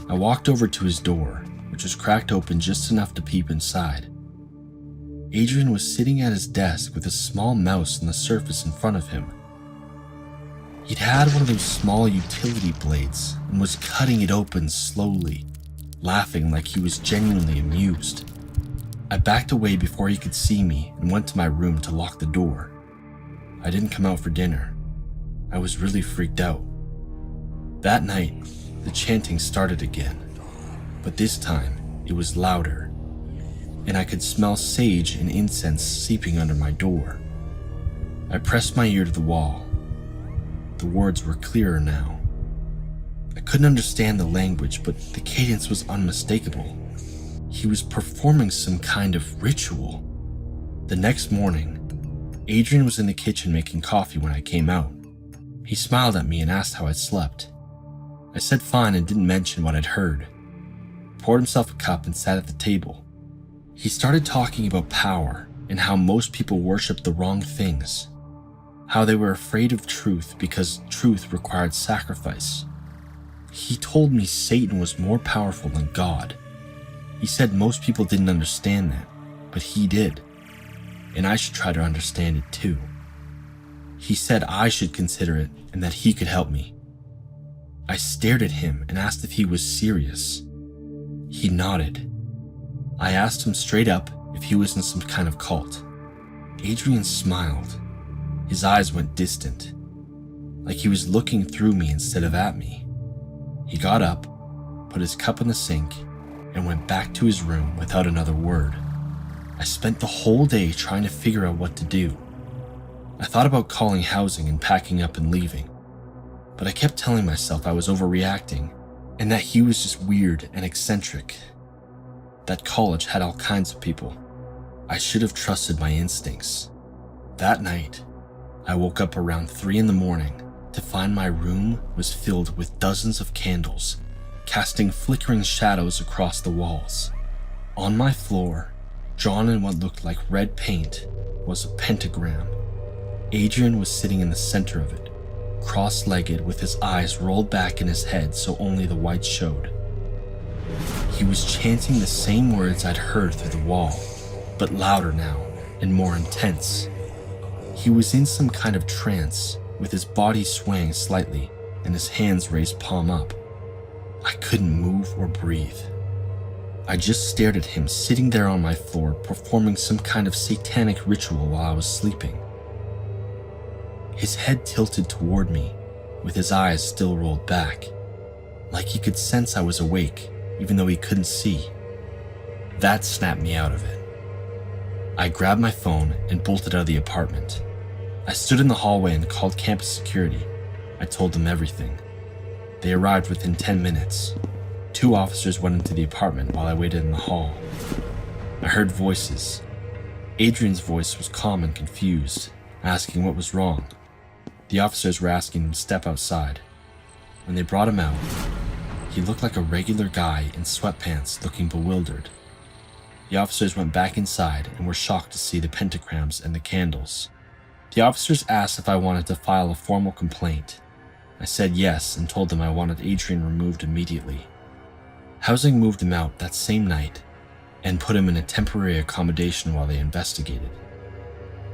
I walked over to his door, which was cracked open just enough to peep inside. Adrian was sitting at his desk with a small mouse on the surface in front of him. He'd had one of those small utility blades and was cutting it open slowly, laughing like he was genuinely amused. I backed away before he could see me and went to my room to lock the door. I didn't come out for dinner. I was really freaked out. That night, the chanting started again, but this time it was louder, and I could smell sage and incense seeping under my door. I pressed my ear to the wall. The words were clearer now. I couldn't understand the language, but the cadence was unmistakable. He was performing some kind of ritual. The next morning, Adrian was in the kitchen making coffee when I came out. He smiled at me and asked how I'd slept. I said fine and didn't mention what I'd heard. He poured himself a cup and sat at the table. He started talking about power and how most people worship the wrong things. How they were afraid of truth because truth required sacrifice. He told me Satan was more powerful than God. He said most people didn't understand that, but he did, and I should try to understand it too. He said I should consider it and that he could help me. I stared at him and asked if he was serious. He nodded. I asked him straight up if he was in some kind of cult. Adrian smiled. His eyes went distant, like he was looking through me instead of at me. He got up, put his cup in the sink, and went back to his room without another word. I spent the whole day trying to figure out what to do. I thought about calling housing and packing up and leaving, but I kept telling myself I was overreacting and that he was just weird and eccentric. That college had all kinds of people. I should have trusted my instincts. That night, I woke up around 3 in the morning to find my room was filled with dozens of candles, casting flickering shadows across the walls. On my floor, drawn in what looked like red paint, was a pentagram. Adrian was sitting in the center of it, cross-legged with his eyes rolled back in his head so only the white showed. He was chanting the same words I'd heard through the wall, but louder now and more intense. He was in some kind of trance, with his body swaying slightly and his hands raised palm up. I couldn't move or breathe. I just stared at him sitting there on my floor performing some kind of satanic ritual while I was sleeping. His head tilted toward me, with his eyes still rolled back, like he could sense I was awake, even though he couldn't see. That snapped me out of it. I grabbed my phone and bolted out of the apartment. I stood in the hallway and called campus security. I told them everything. They arrived within 10 minutes. 2 officers went into the apartment while I waited in the hall. I heard voices. Adrian's voice was calm and confused, asking what was wrong. The officers were asking him to step outside. When they brought him out, he looked like a regular guy in sweatpants looking bewildered. The officers went back inside and were shocked to see the pentagrams and the candles. The officers asked if I wanted to file a formal complaint. I said yes and told them I wanted Adrian removed immediately. Housing moved him out that same night and put him in a temporary accommodation while they investigated.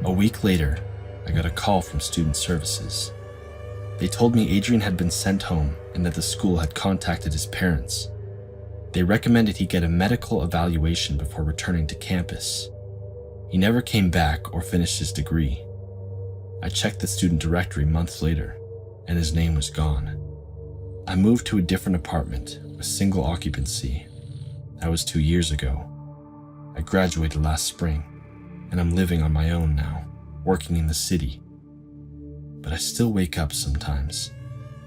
A week later, I got a call from student services. They told me Adrian had been sent home and that the school had contacted his parents. They recommended he get a medical evaluation before returning to campus. He never came back or finished his degree. I checked the student directory months later, and his name was gone. I moved to a different apartment with single occupancy. That was 2 years ago. I graduated last spring, and I'm living on my own now, working in the city. but I still wake up sometimes,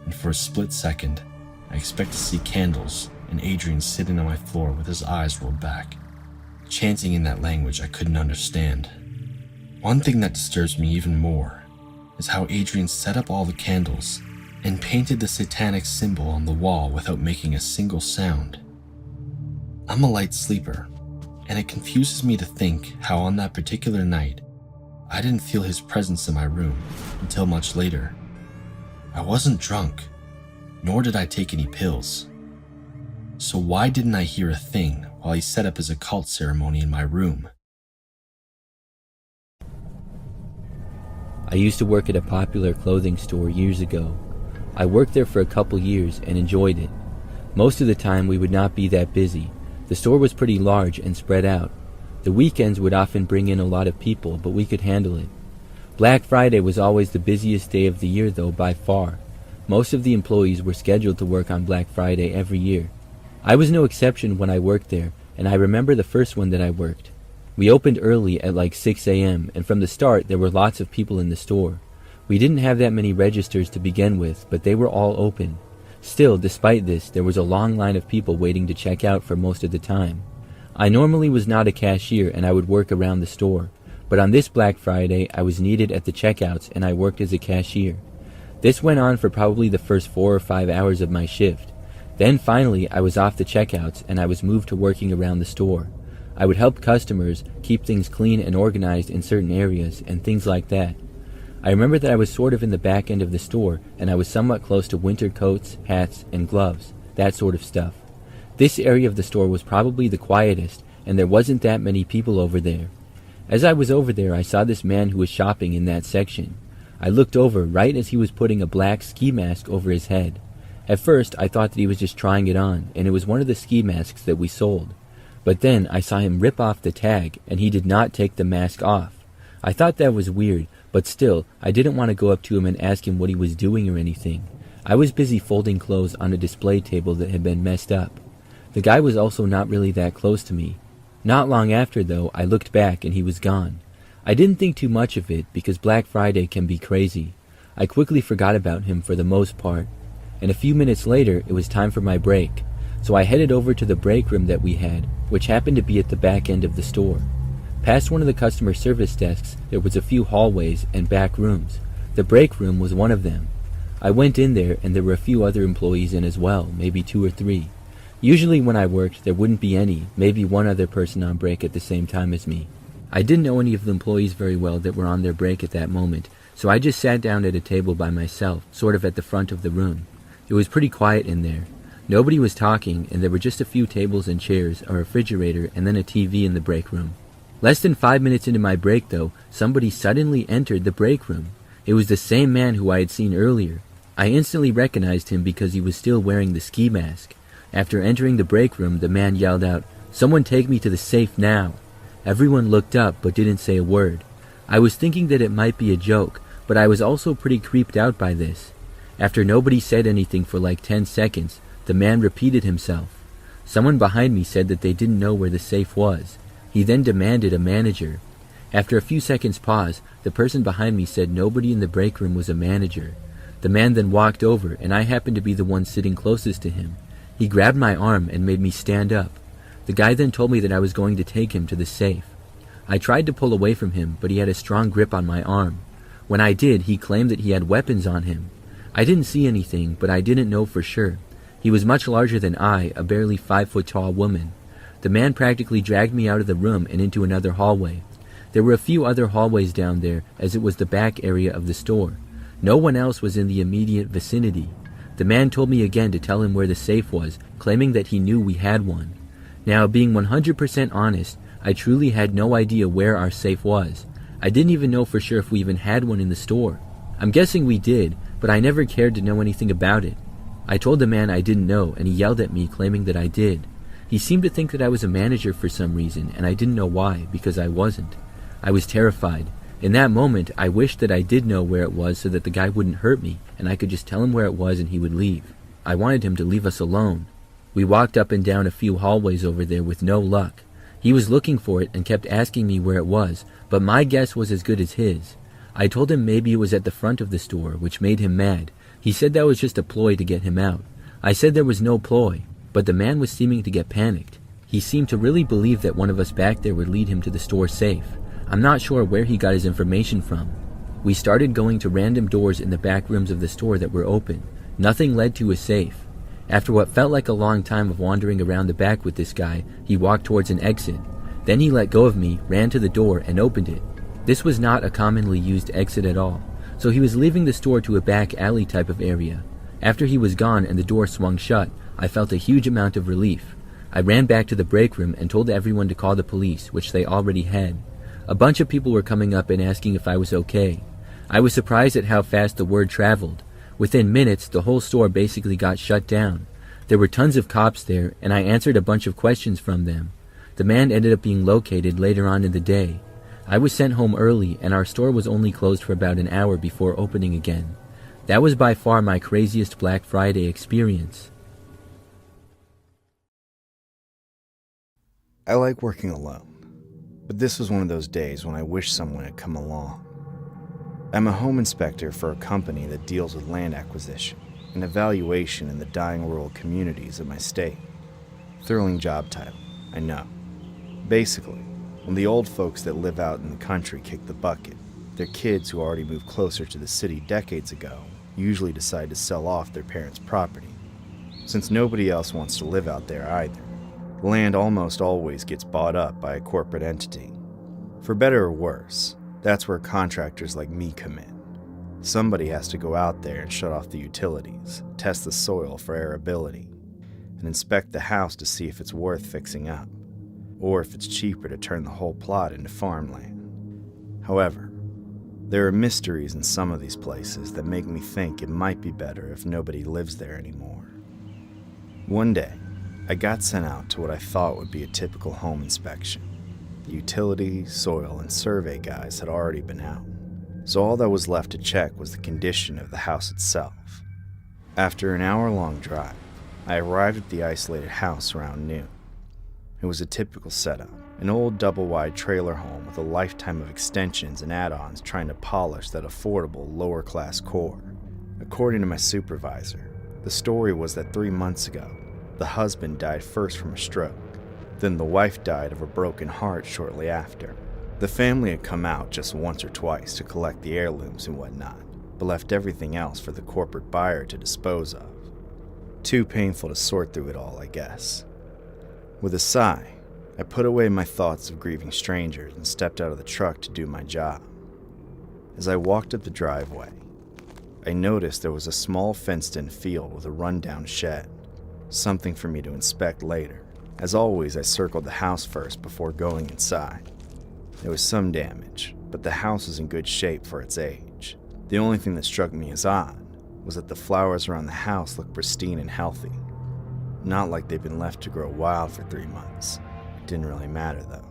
and for a split second, I expect to see candles and Adrian sitting on my floor with his eyes rolled back, chanting in that language I couldn't understand. One thing that disturbs me even more is how Adrian set up all the candles and painted the satanic symbol on the wall without making a single sound. I'm a light sleeper, and it confuses me to think how on that particular night, I didn't feel his presence in my room until much later. I wasn't drunk, nor did I take any pills. So why didn't I hear a thing while he set up his occult ceremony in my room? I used to work at a popular clothing store years ago. I worked there for a couple years and enjoyed it. Most of the time we would not be that busy. The store was pretty large and spread out. The weekends would often bring in a lot of people, but we could handle it. Black Friday was always the busiest day of the year though, by far. Most of the employees were scheduled to work on Black Friday every year. I was no exception when I worked there, and I remember the first one that I worked. We opened early at like 6 a.m., and from the start there were lots of people in the store. We didn't have that many registers to begin with, but they were all open. Still, despite this, there was a long line of people waiting to check out for most of the time. I normally was not a cashier and I would work around the store, but on this Black Friday I was needed at the checkouts and I worked as a cashier. This went on for probably the first 4 or 5 hours of my shift. Then finally I was off the checkouts and I was moved to working around the store. I would help customers keep things clean and organized in certain areas and things like that. I remember that I was sort of in the back end of the store and I was somewhat close to winter coats, hats, and gloves, that sort of stuff. This area of the store was probably the quietest and there wasn't that many people over there. As I was over there, I saw this man who was shopping in that section. I looked over right as he was putting a black ski mask over his head. At first, I thought that he was just trying it on, and it was one of the ski masks that we sold. But then I saw him rip off the tag, and he did not take the mask off. I thought that was weird, but still, I didn't want to go up to him and ask him what he was doing or anything. I was busy folding clothes on a display table that had been messed up. The guy was also not really that close to me. Not long after, though, I looked back and he was gone. I didn't think too much of it because Black Friday can be crazy. I quickly forgot about him for the most part. And a few minutes later, it was time for my break. So I headed over to the break room that we had, which happened to be at the back end of the store. Past one of the customer service desks, there was a few hallways and back rooms. The break room was one of them. I went in there and there were a few other employees in as well, maybe 2 or 3. Usually when I worked, there wouldn't be any, maybe one other person on break at the same time as me. I didn't know any of the employees very well that were on their break at that moment, so I just sat down at a table by myself, sort of at the front of the room. It was pretty quiet in there. Nobody was talking, and there were just a few tables and chairs, a refrigerator, and then a TV in the break room. Less than 5 minutes into my break, though, somebody suddenly entered the break room. It was the same man who I had seen earlier. I instantly recognized him because he was still wearing the ski mask. After entering the break room, the man yelled out, "Someone take me to the safe now." Everyone looked up but didn't say a word. I was thinking that it might be a joke, but I was also pretty creeped out by this. After nobody said anything for like 10 seconds, the man repeated himself. Someone behind me said that they didn't know where the safe was. He then demanded a manager. After a few seconds pause, the person behind me said nobody in the break room was a manager. The man then walked over, and I happened to be the one sitting closest to him. He grabbed my arm and made me stand up. The guy then told me that I was going to take him to the safe. I tried to pull away from him, but he had a strong grip on my arm. When I did, he claimed that he had weapons on him. I didn't see anything, but I didn't know for sure. He was much larger than I, a barely 5-foot-tall woman. The man practically dragged me out of the room and into another hallway. There were a few other hallways down there, as it was the back area of the store. No one else was in the immediate vicinity. The man told me again to tell him where the safe was, claiming that he knew we had one. Now, being 100% honest, I truly had no idea where our safe was. I didn't even know for sure if we even had one in the store. I'm guessing we did, but I never cared to know anything about it. I told the man I didn't know, and he yelled at me, claiming that I did. He seemed to think that I was a manager for some reason, and I didn't know why, because I wasn't. I was terrified. In that moment, I wished that I did know where it was so that the guy wouldn't hurt me, and I could just tell him where it was and he would leave. I wanted him to leave us alone. We walked up and down a few hallways over there with no luck. He was looking for it and kept asking me where it was, but my guess was as good as his. I told him maybe it was at the front of the store, which made him mad. He said that was just a ploy to get him out. I said there was no ploy, but the man was seeming to get panicked. He seemed to really believe that one of us back there would lead him to the store safe. I'm not sure where he got his information from. We started going to random doors in the back rooms of the store that were open. Nothing led to a safe. After what felt like a long time of wandering around the back with this guy, he walked towards an exit. Then he let go of me, ran to the door, and opened it. This was not a commonly used exit at all, so he was leaving the store to a back alley type of area. After he was gone and the door swung shut, I felt a huge amount of relief. I ran back to the break room and told everyone to call the police, which they already had. A bunch of people were coming up and asking if I was okay. I was surprised at how fast the word traveled. Within minutes, the whole store basically got shut down. There were tons of cops there, and I answered a bunch of questions from them. The man ended up being located later on in the day. I was sent home early, and our store was only closed for about an hour before opening again. That was by far my craziest Black Friday experience. I like working alone, but this was one of those days when I wish someone had come along. I'm a home inspector for a company that deals with land acquisition and evaluation in the dying rural communities of my state. Thrilling job title, I know. Basically, when the old folks that live out in the country kick the bucket, their kids who already moved closer to the city decades ago usually decide to sell off their parents' property. Since nobody else wants to live out there either, land almost always gets bought up by a corporate entity. For better or worse, that's where contractors like me come in. Somebody has to go out there and shut off the utilities, test the soil for arability, and inspect the house to see if it's worth fixing up, or if it's cheaper to turn the whole plot into farmland. However, there are mysteries in some of these places that make me think it might be better if nobody lives there anymore. One day, I got sent out to what I thought would be a typical home inspection. The utility, soil, and survey guys had already been out, so all that was left to check was the condition of the house itself. After an hour-long drive, I arrived at the isolated house around noon. It was a typical setup, an old double-wide trailer home with a lifetime of extensions and add-ons trying to polish that affordable lower-class core. According to my supervisor, the story was that 3 months ago, the husband died first from a stroke, then the wife died of a broken heart shortly after. The family had come out just once or twice to collect the heirlooms and whatnot, but left everything else for the corporate buyer to dispose of. Too painful to sort through it all, I guess. With a sigh, I put away my thoughts of grieving strangers and stepped out of the truck to do my job. As I walked up the driveway, I noticed there was a small fenced-in field with a rundown shed, something for me to inspect later. As always, I circled the house first before going inside. There was some damage, but the house was in good shape for its age. The only thing that struck me as odd was that the flowers around the house looked pristine and healthy. Not like they'd been left to grow wild for 3 months. It didn't really matter though.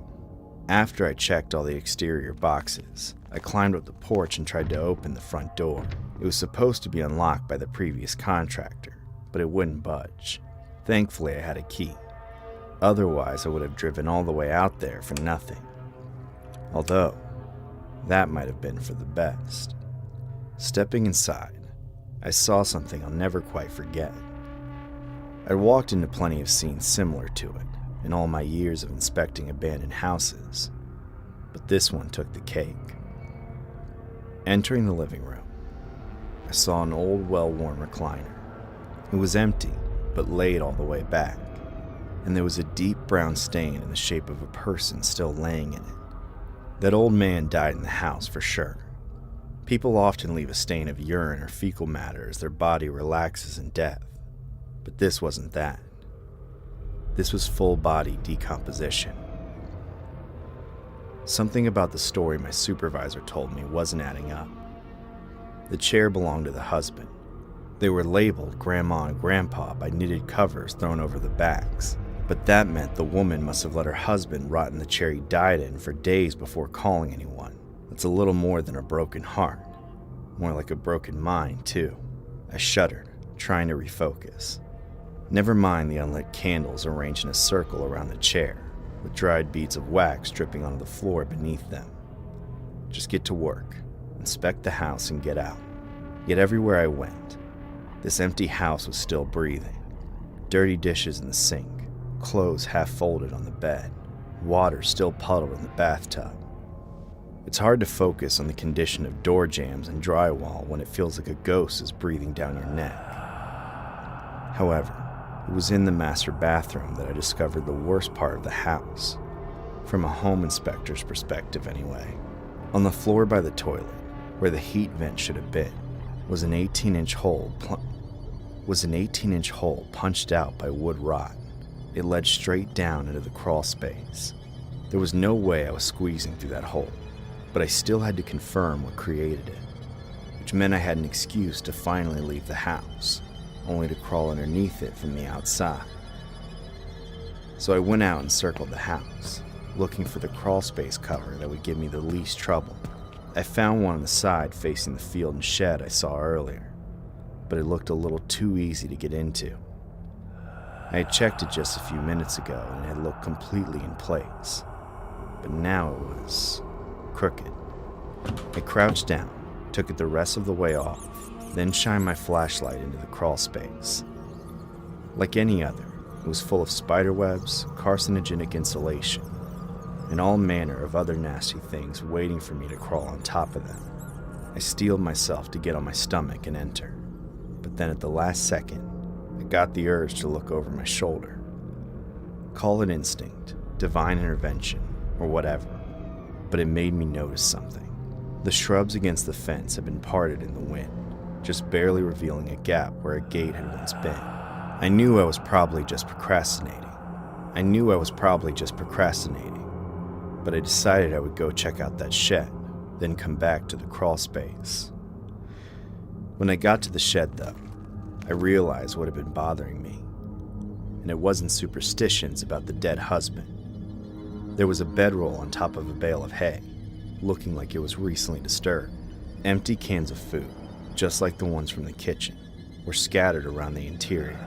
After I checked all the exterior boxes, I climbed up the porch and tried to open the front door. It was supposed to be unlocked by the previous contractor, but it wouldn't budge. Thankfully, I had a key. Otherwise, I would have driven all the way out there for nothing. Although, that might have been for the best. Stepping inside, I saw something I'll never quite forget. I'd walked into plenty of scenes similar to it in all my years of inspecting abandoned houses, but this one took the cake. Entering the living room, I saw an old, well-worn recliner. It was empty, but laid all the way back, and there was a deep brown stain in the shape of a person still laying in it. That old man died in the house for sure. People often leave a stain of urine or fecal matter as their body relaxes in death, but this wasn't that. This was full-body decomposition. Something about the story my supervisor told me wasn't adding up. The chair belonged to the husband. They were labeled Grandma and Grandpa by knitted covers thrown over the backs, but that meant the woman must have let her husband rot in the chair he died in for days before calling anyone. That's a little more than a broken heart. More like a broken mind, too. I shuddered, trying to refocus. Never mind the unlit candles arranged in a circle around the chair, with dried beads of wax dripping onto the floor beneath them. Just get to work and inspect the house and get out. Yet everywhere I went, this empty house was still breathing. Dirty dishes in the sink, clothes half folded on the bed, water still puddled in the bathtub. It's hard to focus on the condition of door jambs and drywall when it feels like a ghost is breathing down your neck. However, it was in the master bathroom that I discovered the worst part of the house, from a home inspector's perspective anyway. On the floor by the toilet, where the heat vent should have been, was an 18-inch hole punched out by wood rot. It led straight down into the crawl space. There was no way I was squeezing through that hole, but I still had to confirm what created it, which meant I had an excuse to finally leave the house, only to crawl underneath it from the outside. So I went out and circled the house, looking for the crawl space cover that would give me the least trouble. I found one on the side facing the field and shed I saw earlier, but it looked a little too easy to get into. I had checked it just a few minutes ago and it had looked completely in place, but now it was crooked. I crouched down, took it the rest of the way off, then shined my flashlight into the crawl space. Like any other, it was full of spider webs, carcinogenic insulation, and all manner of other nasty things waiting for me to crawl on top of them. I steeled myself to get on my stomach and enter, but then at the last second, I got the urge to look over my shoulder. Call it instinct, divine intervention, or whatever, but it made me notice something. The shrubs against the fence had been parted in the wind, just barely revealing a gap where a gate had once been. I knew I was probably just procrastinating, but I decided I would go check out that shed, then come back to the crawl space. When I got to the shed, though, I realized what had been bothering me, and it wasn't superstitions about the dead husband. There was a bedroll on top of a bale of hay, looking like it was recently disturbed. Empty cans of food, just like the ones from the kitchen, were scattered around the interior.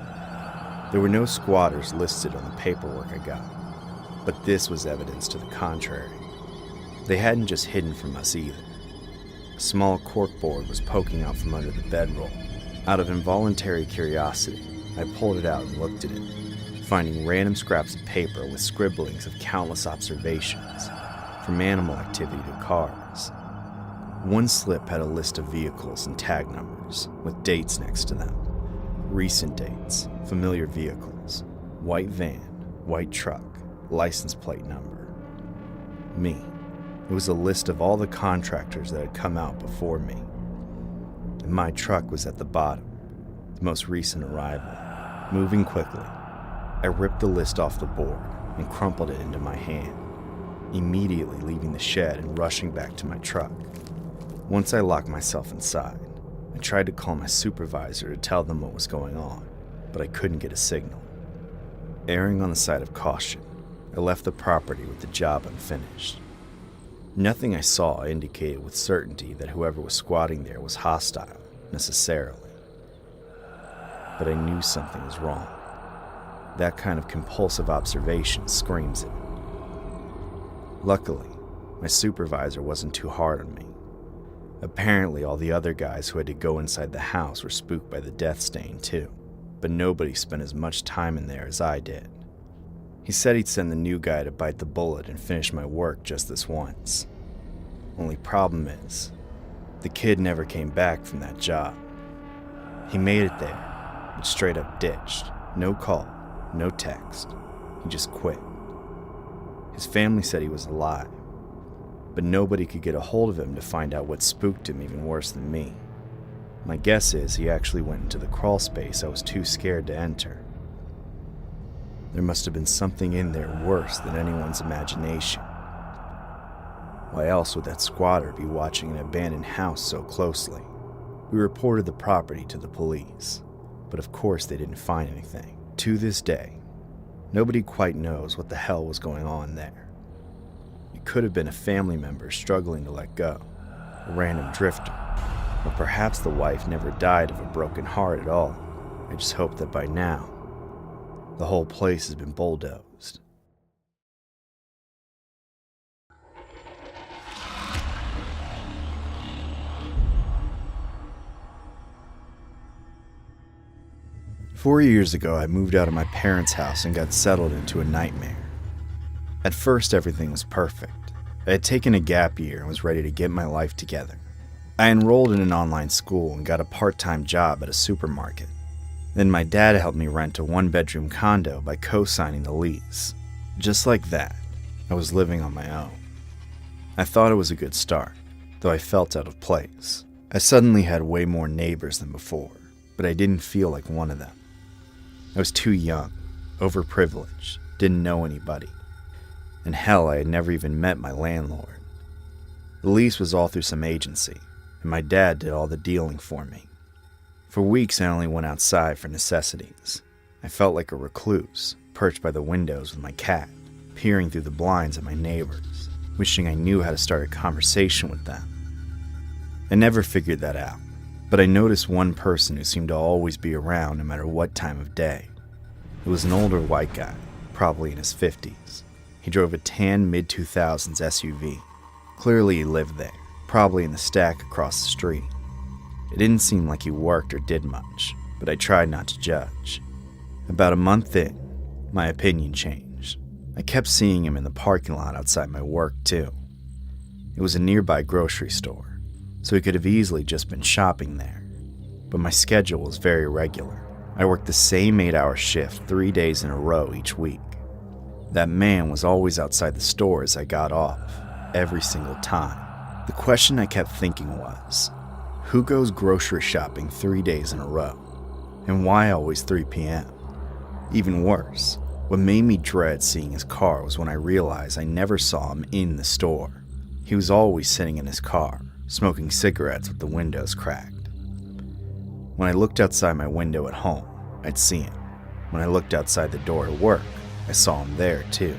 There were no squatters listed on the paperwork I got, but this was evidence to the contrary. They hadn't just hidden from us either. A small corkboard was poking out from under the bedroll. Out of involuntary curiosity, I pulled it out and looked at it, finding random scraps of paper with scribblings of countless observations, from animal activity to cars. One slip had a list of vehicles and tag numbers, with dates next to them. Recent dates, familiar vehicles, white van, white truck, license plate number. Me. It was a list of all the contractors that had come out before me. And my truck was at the bottom, the most recent arrival. Moving quickly, I ripped the list off the board and crumpled it into my hand, immediately leaving the shed and rushing back to my truck. Once I locked myself inside, I tried to call my supervisor to tell them what was going on, but I couldn't get a signal. Erring on the side of caution, I left the property with the job unfinished. Nothing I saw indicated with certainty that whoever was squatting there was hostile, necessarily. But I knew something was wrong. That kind of compulsive observation screams it. Luckily, my supervisor wasn't too hard on me. Apparently, all the other guys who had to go inside the house were spooked by the death stain too, but nobody spent as much time in there as I did. He said he'd send the new guy to bite the bullet and finish my work just this once. Only problem is, the kid never came back from that job. He made it there, but straight up ditched. No call, no text. He just quit. His family said he was alive, but nobody could get a hold of him to find out what spooked him even worse than me. My guess is he actually went into the crawl space I was too scared to enter. There must have been something in there worse than anyone's imagination. Why else would that squatter be watching an abandoned house so closely? We reported the property to the police, but of course they didn't find anything. To this day, nobody quite knows what the hell was going on there. It could have been a family member struggling to let go, a random drifter, or perhaps the wife never died of a broken heart at all. I just hope that by now, the whole place has been bulldozed. 4 years ago, I moved out of my parents' house and got settled into a nightmare. At first, everything was perfect. I had taken a gap year and was ready to get my life together. I enrolled in an online school and got a part-time job at a supermarket. Then my dad helped me rent a one-bedroom condo by co-signing the lease. Just like that, I was living on my own. I thought it was a good start, though I felt out of place. I suddenly had way more neighbors than before, but I didn't feel like one of them. I was too young, overprivileged, didn't know anybody. And hell, I had never even met my landlord. The lease was all through some agency, and my dad did all the dealing for me. For weeks, I only went outside for necessities. I felt like a recluse, perched by the windows with my cat, peering through the blinds at my neighbors, wishing I knew how to start a conversation with them. I never figured that out, but I noticed one person who seemed to always be around no matter what time of day. It was an older white guy, probably in his 50s. He drove a tan mid-2000s SUV. Clearly he lived there, probably in the stack across the street. It didn't seem like he worked or did much, but I tried not to judge. About a month in, my opinion changed. I kept seeing him in the parking lot outside my work too. It was a nearby grocery store, so he could have easily just been shopping there. But my schedule was very irregular. I worked the same 8-hour shift 3 days in a row each week. That man was always outside the store as I got off, every single time. The question I kept thinking was, who goes grocery shopping 3 days in a row? And why always 3 p.m.? Even worse, what made me dread seeing his car was when I realized I never saw him in the store. He was always sitting in his car, smoking cigarettes with the windows cracked. When I looked outside my window at home, I'd see him. When I looked outside the door at work, I saw him there too.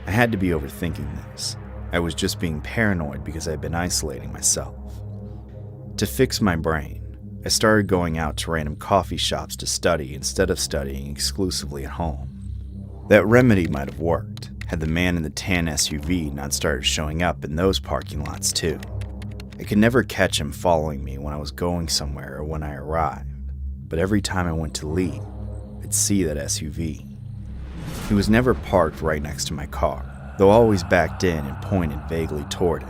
I had to be overthinking this. I was just being paranoid because I'd been isolating myself. To fix my brain, I started going out to random coffee shops to study instead of studying exclusively at home. That remedy might have worked had the man in the tan SUV not started showing up in those parking lots too. I could never catch him following me when I was going somewhere or when I arrived, but every time I went to leave, I'd see that SUV. He was never parked right next to my car, though always backed in and pointed vaguely toward it.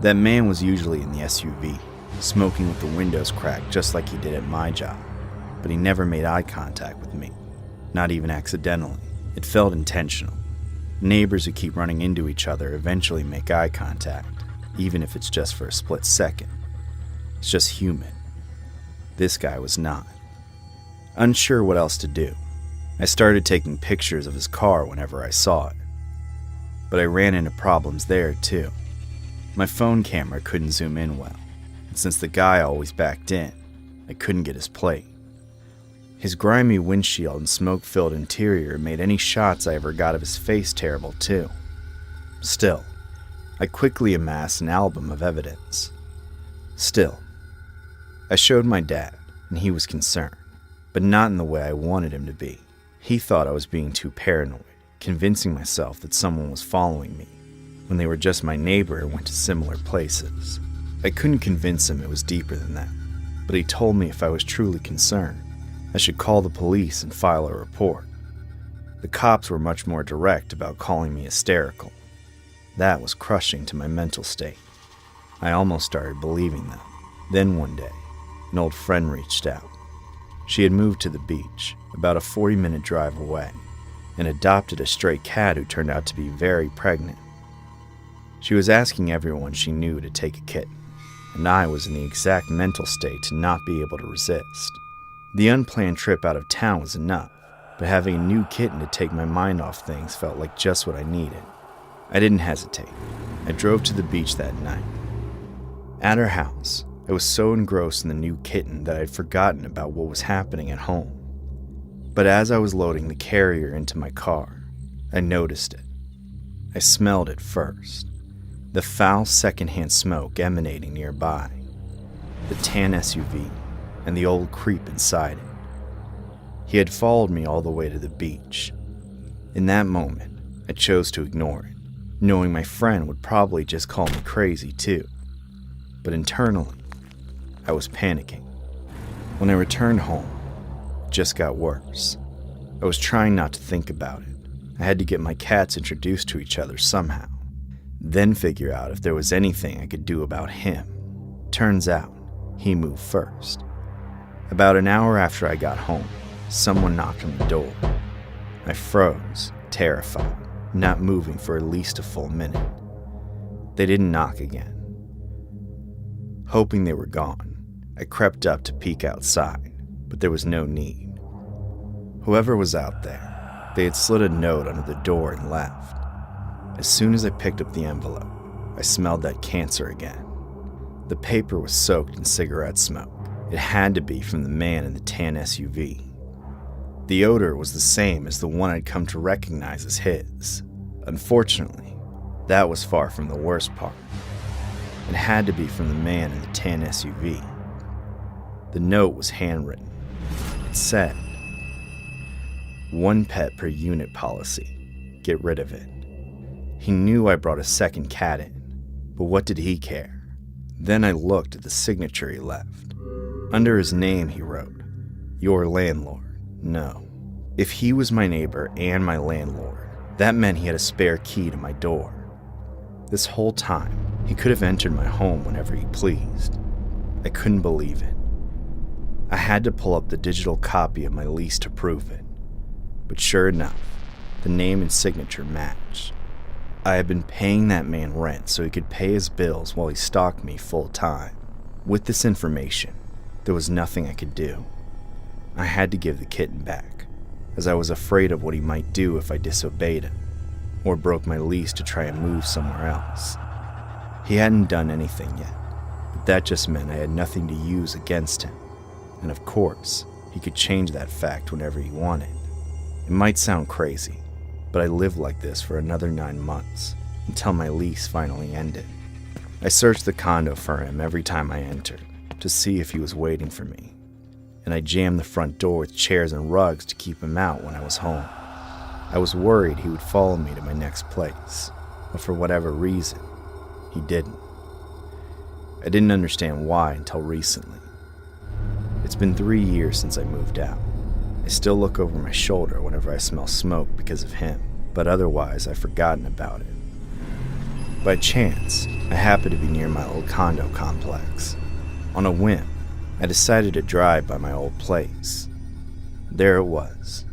That man was usually in the SUV, smoking with the windows cracked just like he did at my job, but he never made eye contact with me, not even accidentally. It felt intentional. Neighbors who keep running into each other eventually make eye contact, even if it's just for a split second. It's just human. This guy was not. Unsure what else to do, I started taking pictures of his car whenever I saw it. But I ran into problems there too. My phone camera couldn't zoom in well, and since the guy always backed in, I couldn't get his plate. His grimy windshield and smoke-filled interior made any shots I ever got of his face terrible too. Still, I quickly amassed an album of evidence. I showed my dad, and he was concerned, but not in the way I wanted him to be. He thought I was being too paranoid, convincing myself that someone was following me, when they were just my neighbor and went to similar places. I couldn't convince him it was deeper than that, but he told me if I was truly concerned, I should call the police and file a report. The cops were much more direct about calling me hysterical. That was crushing to my mental state. I almost started believing them. Then one day, an old friend reached out. She had moved to the beach, about a 40-minute drive away, and adopted a stray cat who turned out to be very pregnant. She was asking everyone she knew to take a kitten, and I was in the exact mental state to not be able to resist. The unplanned trip out of town was enough, but having a new kitten to take my mind off things felt like just what I needed. I didn't hesitate. I drove to the beach that night. At her house, I was so engrossed in the new kitten that I had forgotten about what was happening at home. But as I was loading the carrier into my car, I noticed it. I smelled it first. The foul secondhand smoke emanating nearby. The tan SUV and the old creep inside it. He had followed me all the way to the beach. In that moment, I chose to ignore it, knowing my friend would probably just call me crazy too. But internally, I was panicking. When I returned home, just got worse. I was trying not to think about it. I had to get my cats introduced to each other somehow, then figure out if there was anything I could do about him. Turns out, he moved first. About an hour after I got home, someone knocked on the door. I froze, terrified, not moving for at least a full minute. They didn't knock again. Hoping they were gone, I crept up to peek outside, but there was no need. Whoever was out there, they had slid a note under the door and left. As soon as I picked up the envelope, I smelled that cancer again. The paper was soaked in cigarette smoke. It had to be from the man in the tan SUV. The odor was the same as the one I'd come to recognize as his. Unfortunately, that was far from the worst part. It had to be from the man in the tan SUV. The note was handwritten. It said, "One pet per unit policy. Get rid of it." He knew I brought a second cat in, but what did he care? Then I looked at the signature he left. Under his name he wrote, "Your landlord." No. If he was my neighbor and my landlord, that meant he had a spare key to my door. This whole time, he could have entered my home whenever he pleased. I couldn't believe it. I had to pull up the digital copy of my lease to prove it. But sure enough, the name and signature matched. I had been paying that man rent so he could pay his bills while he stalked me full time. With this information, there was nothing I could do. I had to give the kitten back, as I was afraid of what he might do if I disobeyed him, or broke my lease to try and move somewhere else. He hadn't done anything yet, but that just meant I had nothing to use against him, and of course, he could change that fact whenever he wanted. It might sound crazy, but I lived like this for another 9 months, until my lease finally ended. I searched the condo for him every time I entered, to see if he was waiting for me, and I jammed the front door with chairs and rugs to keep him out when I was home. I was worried he would follow me to my next place, but for whatever reason, he didn't. I didn't understand why until recently. It's been 3 years since I moved out. I still look over my shoulder whenever I smell smoke because of him, but otherwise I've forgotten about it. By chance, I happened to be near my old condo complex. On a whim, I decided to drive by my old place. There it was,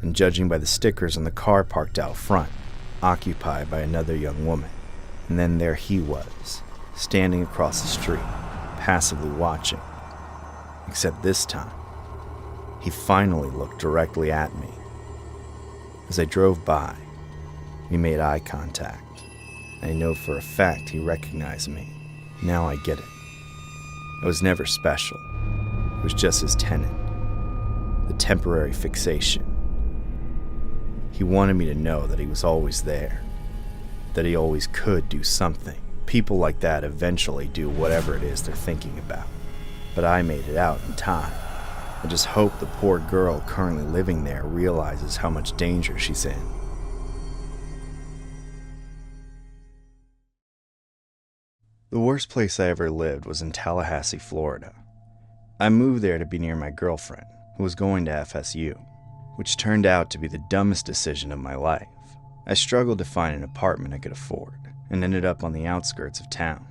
and judging by the stickers on the car parked out front, occupied by another young woman. And then there he was, standing across the street, passively watching. Except this time, he finally looked directly at me. As I drove by, we made eye contact. I know for a fact he recognized me. Now I get it. I was never special. It was just his tenant. The temporary fixation. He wanted me to know that he was always there. That he always could do something. People like that eventually do whatever it is they're thinking about. But I made it out in time. I just hope the poor girl currently living there realizes how much danger she's in. The worst place I ever lived was in Tallahassee, Florida. I moved there to be near my girlfriend, who was going to FSU, which turned out to be the dumbest decision of my life. I struggled to find an apartment I could afford, and ended up on the outskirts of town,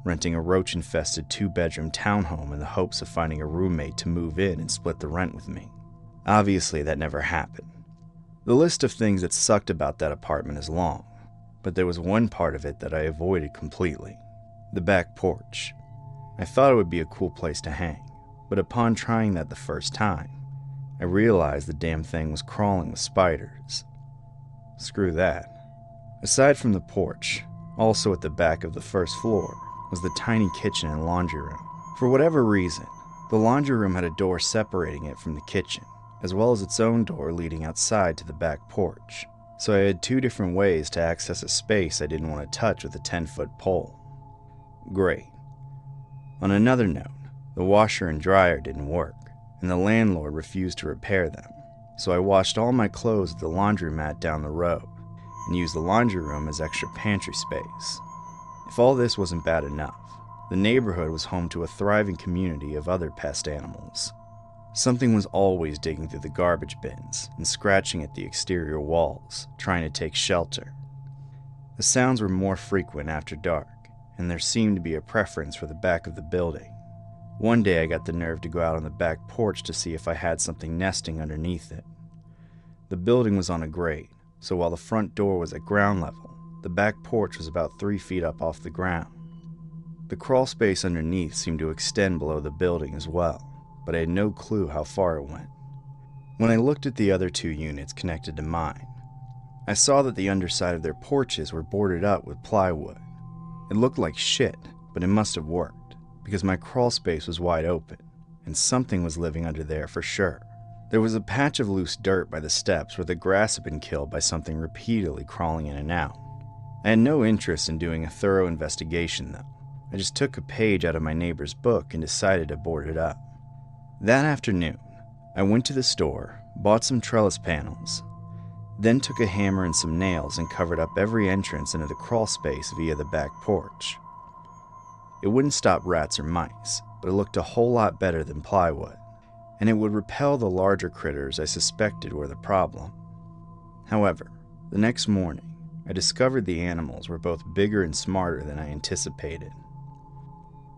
renting a roach-infested 2-bedroom townhome in the hopes of finding a roommate to move in and split the rent with me. Obviously, that never happened. The list of things that sucked about that apartment is long, but there was one part of it that I avoided completely. The back porch. I thought it would be a cool place to hang, but upon trying that the first time, I realized the damn thing was crawling with spiders. Screw that. Aside from the porch, also at the back of the first floor, was the tiny kitchen and laundry room. For whatever reason, the laundry room had a door separating it from the kitchen, as well as its own door leading outside to the back porch. So I had 2 different ways to access a space I didn't want to touch with a 10-foot pole. Great. On another note, the washer and dryer didn't work, and the landlord refused to repair them. So I washed all my clothes at the laundromat down the road, and used the laundry room as extra pantry space. If all this wasn't bad enough, the neighborhood was home to a thriving community of other pest animals. Something was always digging through the garbage bins and scratching at the exterior walls, trying to take shelter. The sounds were more frequent after dark, and there seemed to be a preference for the back of the building. One day I got the nerve to go out on the back porch to see if I had something nesting underneath it. The building was on a grade, so while the front door was at ground level, the back porch was about 3 feet up off the ground. The crawl space underneath seemed to extend below the building as well, but I had no clue how far it went. When I looked at the other 2 units connected to mine, I saw that the underside of their porches were boarded up with plywood. It looked like shit, but it must have worked, because my crawl space was wide open, and something was living under there for sure. There was a patch of loose dirt by the steps where the grass had been killed by something repeatedly crawling in and out. I had no interest in doing a thorough investigation though. I just took a page out of my neighbor's book and decided to board it up. That afternoon, I went to the store, bought some trellis panels, then took a hammer and some nails and covered up every entrance into the crawl space via the back porch. It wouldn't stop rats or mice, but it looked a whole lot better than plywood, and it would repel the larger critters I suspected were the problem. However, the next morning, I discovered the animals were both bigger and smarter than I anticipated.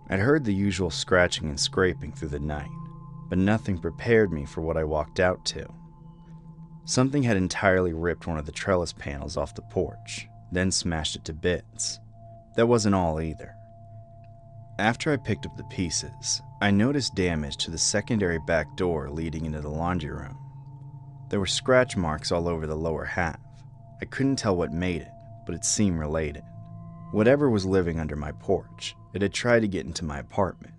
I'd heard the usual scratching and scraping through the night, but nothing prepared me for what I walked out to. Something had entirely ripped one of the trellis panels off the porch, then smashed it to bits. That wasn't all either. After I picked up the pieces, I noticed damage to the secondary back door leading into the laundry room. There were scratch marks all over the lower half. I couldn't tell what made it, but it seemed related. Whatever was living under my porch, it had tried to get into my apartment.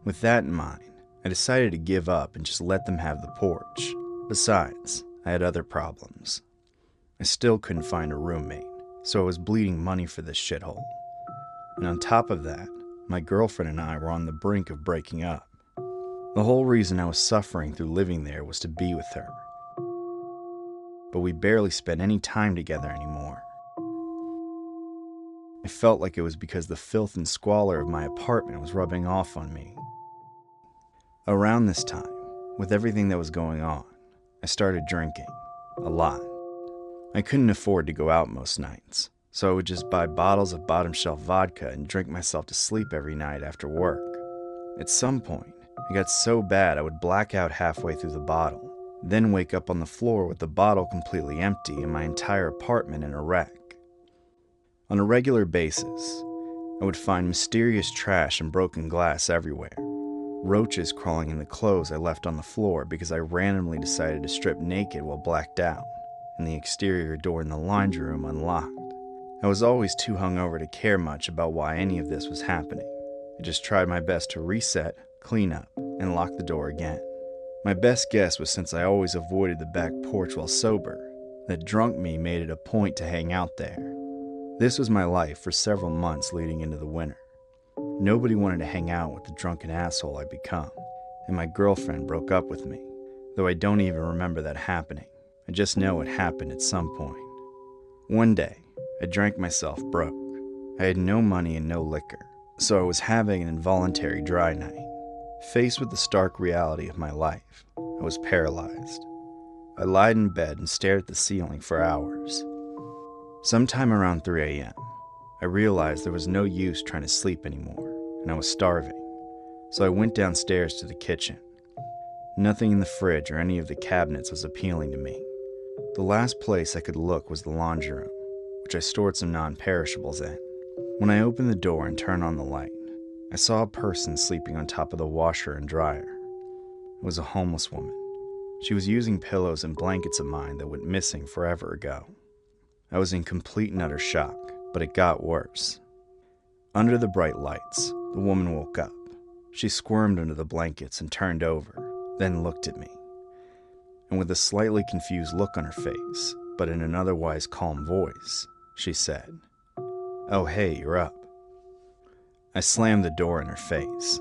With that in mind, I decided to give up and just let them have the porch. Besides, I had other problems. I still couldn't find a roommate, so I was bleeding money for this shithole. And on top of that, my girlfriend and I were on the brink of breaking up. The whole reason I was suffering through living there was to be with her. But we barely spent any time together anymore. I felt like it was because the filth and squalor of my apartment was rubbing off on me. Around this time, with everything that was going on, I started drinking. A lot. I couldn't afford to go out most nights, so I would just buy bottles of bottom shelf vodka and drink myself to sleep every night after work. At some point, it got so bad I would black out halfway through the bottle, then wake up on the floor with the bottle completely empty and my entire apartment in a wreck. On a regular basis, I would find mysterious trash and broken glass everywhere. Roaches crawling in the clothes I left on the floor because I randomly decided to strip naked while blacked out, and the exterior door in the laundry room unlocked. I was always too hungover to care much about why any of this was happening. I just tried my best to reset, clean up, and lock the door again. My best guess was, since I always avoided the back porch while sober, that drunk me made it a point to hang out there. This was my life for several months leading into the winter. Nobody wanted to hang out with the drunken asshole I'd become, and my girlfriend broke up with me, though I don't even remember that happening. I just know it happened at some point. One day, I drank myself broke. I had no money and no liquor, so I was having an involuntary dry night. Faced with the stark reality of my life, I was paralyzed. I lied in bed and stared at the ceiling for hours. Sometime around 3 a.m., I realized there was no use trying to sleep anymore, and I was starving, so I went downstairs to the kitchen. Nothing in the fridge or any of the cabinets was appealing to me. The last place I could look was the laundry room, which I stored some non-perishables in. When I opened the door and turned on the light, I saw a person sleeping on top of the washer and dryer. It was a homeless woman. She was using pillows and blankets of mine that went missing forever ago. I was in complete and utter shock, but it got worse. Under the bright lights, the woman woke up. She squirmed under the blankets and turned over, then looked at me. And with a slightly confused look on her face, but in an otherwise calm voice, she said, "Oh hey, you're up." I slammed the door in her face.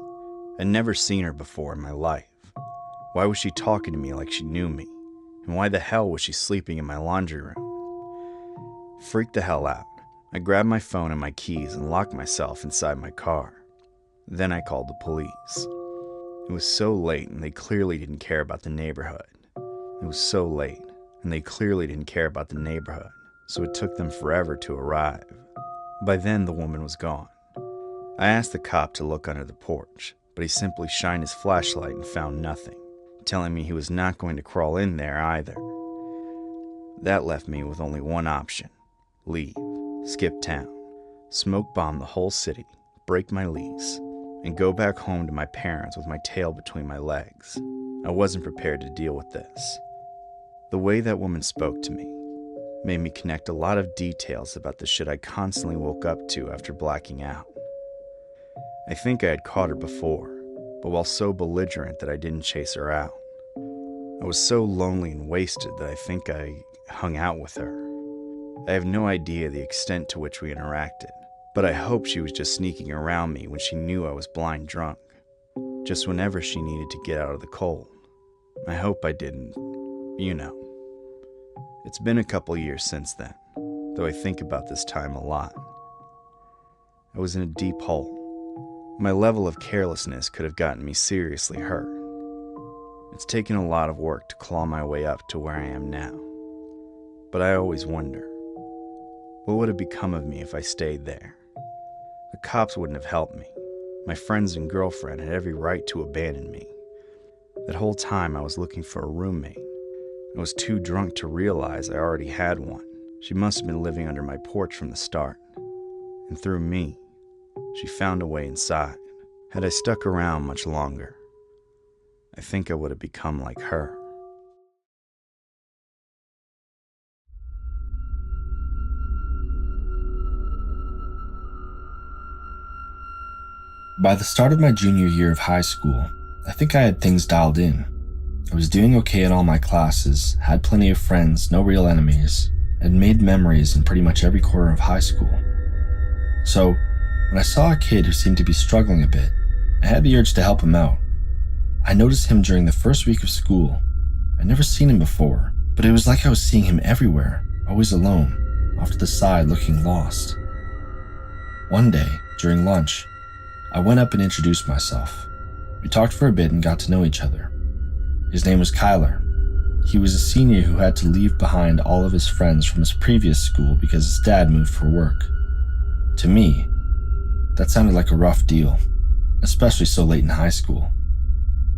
I'd never seen her before in my life. Why was she talking to me like she knew me? And why the hell was she sleeping in my laundry room? Freaked the hell out, I grabbed my phone and my keys and locked myself inside my car. Then I called the police. It was so late and they clearly didn't care about the neighborhood. It was so late and they clearly didn't care about the neighborhood, so it took them forever to arrive. By then, the woman was gone. I asked the cop to look under the porch, but he simply shined his flashlight and found nothing, telling me he was not going to crawl in there either. That left me with only one option: leave, skip town, smoke bomb the whole city, break my lease, and go back home to my parents with my tail between my legs. I wasn't prepared to deal with this. The way that woman spoke to me made me connect a lot of details about the shit I constantly woke up to after blacking out. I think I had caught her before, but while so belligerent that I didn't chase her out. I was so lonely and wasted that I think I hung out with her. I have no idea the extent to which we interacted, but I hope she was just sneaking around me when she knew I was blind drunk, just whenever she needed to get out of the cold. I hope I didn't, you know. It's been a couple years since then, though I think about this time a lot. I was in a deep hole. My level of carelessness could have gotten me seriously hurt. It's taken a lot of work to claw my way up to where I am now. But I always wonder, what would have become of me if I stayed there? The cops wouldn't have helped me. My friends and girlfriend had every right to abandon me. That whole time I was looking for a roommate. I was too drunk to realize I already had one. She must have been living under my porch from the start. And through me, she found a way inside. Had I stuck around much longer, I think I would have become like her. By the start of my junior year of high school, I think I had things dialed in. I was doing okay in all my classes, had plenty of friends, no real enemies, and made memories in pretty much every corner of high school. So, when I saw a kid who seemed to be struggling a bit, I had the urge to help him out. I noticed him during the first week of school. I'd never seen him before, but it was like I was seeing him everywhere, always alone, off to the side looking lost. One day, during lunch, I went up and introduced myself. We talked for a bit and got to know each other. His name was Kyler. He was a senior who had to leave behind all of his friends from his previous school because his dad moved for work. To me, that sounded like a rough deal, especially so late in high school.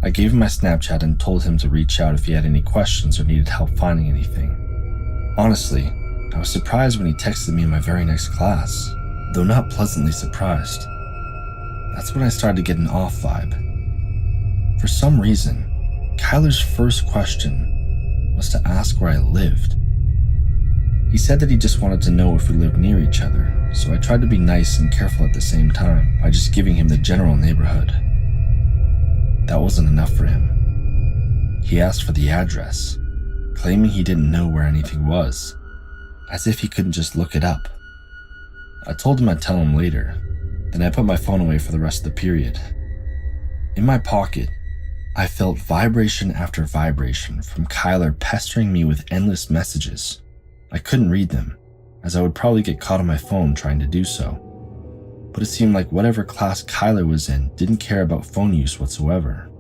I gave him my Snapchat and told him to reach out if he had any questions or needed help finding anything. Honestly, I was surprised when he texted me in my very next class, though not pleasantly surprised. That's when I started to get an off vibe. For some reason, Kyler's first question was to ask where I lived. He said that he just wanted to know if we lived near each other, so I tried to be nice and careful at the same time by just giving him the general neighborhood. That wasn't enough for him. He asked for the address, claiming he didn't know where anything was, as if he couldn't just look it up. I told him I'd tell him later, then I put my phone away for the rest of the period. In my pocket, I felt vibration after vibration from Kyler pestering me with endless messages. I couldn't read them, as I would probably get caught on my phone trying to do so. But it seemed like whatever class Kyler was in didn't care about phone use whatsoever.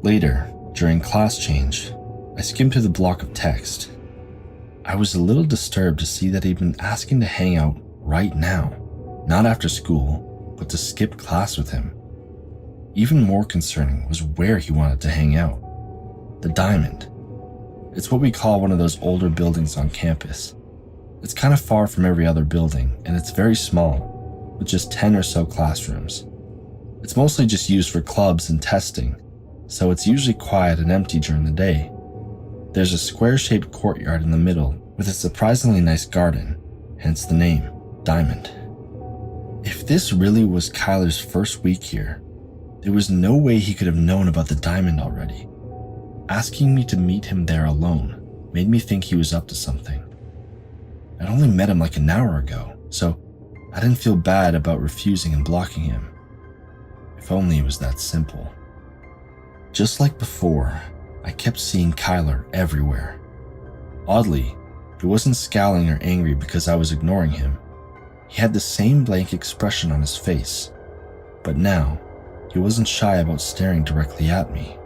Later, during class change, I skimmed through the block of text. I was a little disturbed to see that he'd been asking to hang out right now, not after school, but to skip class with him. Even more concerning was where he wanted to hang out. The Diamond. It's what we call one of those older buildings on campus. It's kind of far from every other building, and it's very small, with just 10 or so classrooms. It's mostly just used for clubs and testing, so it's usually quiet and empty during the day. There's a square-shaped courtyard in the middle with a surprisingly nice garden, hence the name, Diamond. If this really was Kyler's first week here, there was no way he could have known about the Diamond already. Asking me to meet him there alone made me think he was up to something. I'd only met him like an hour ago, so I didn't feel bad about refusing and blocking him. If only it was that simple. Just like before, I kept seeing Kyler everywhere. Oddly, he wasn't scowling or angry because I was ignoring him. He had the same blank expression on his face, but now he wasn't shy about staring directly at me.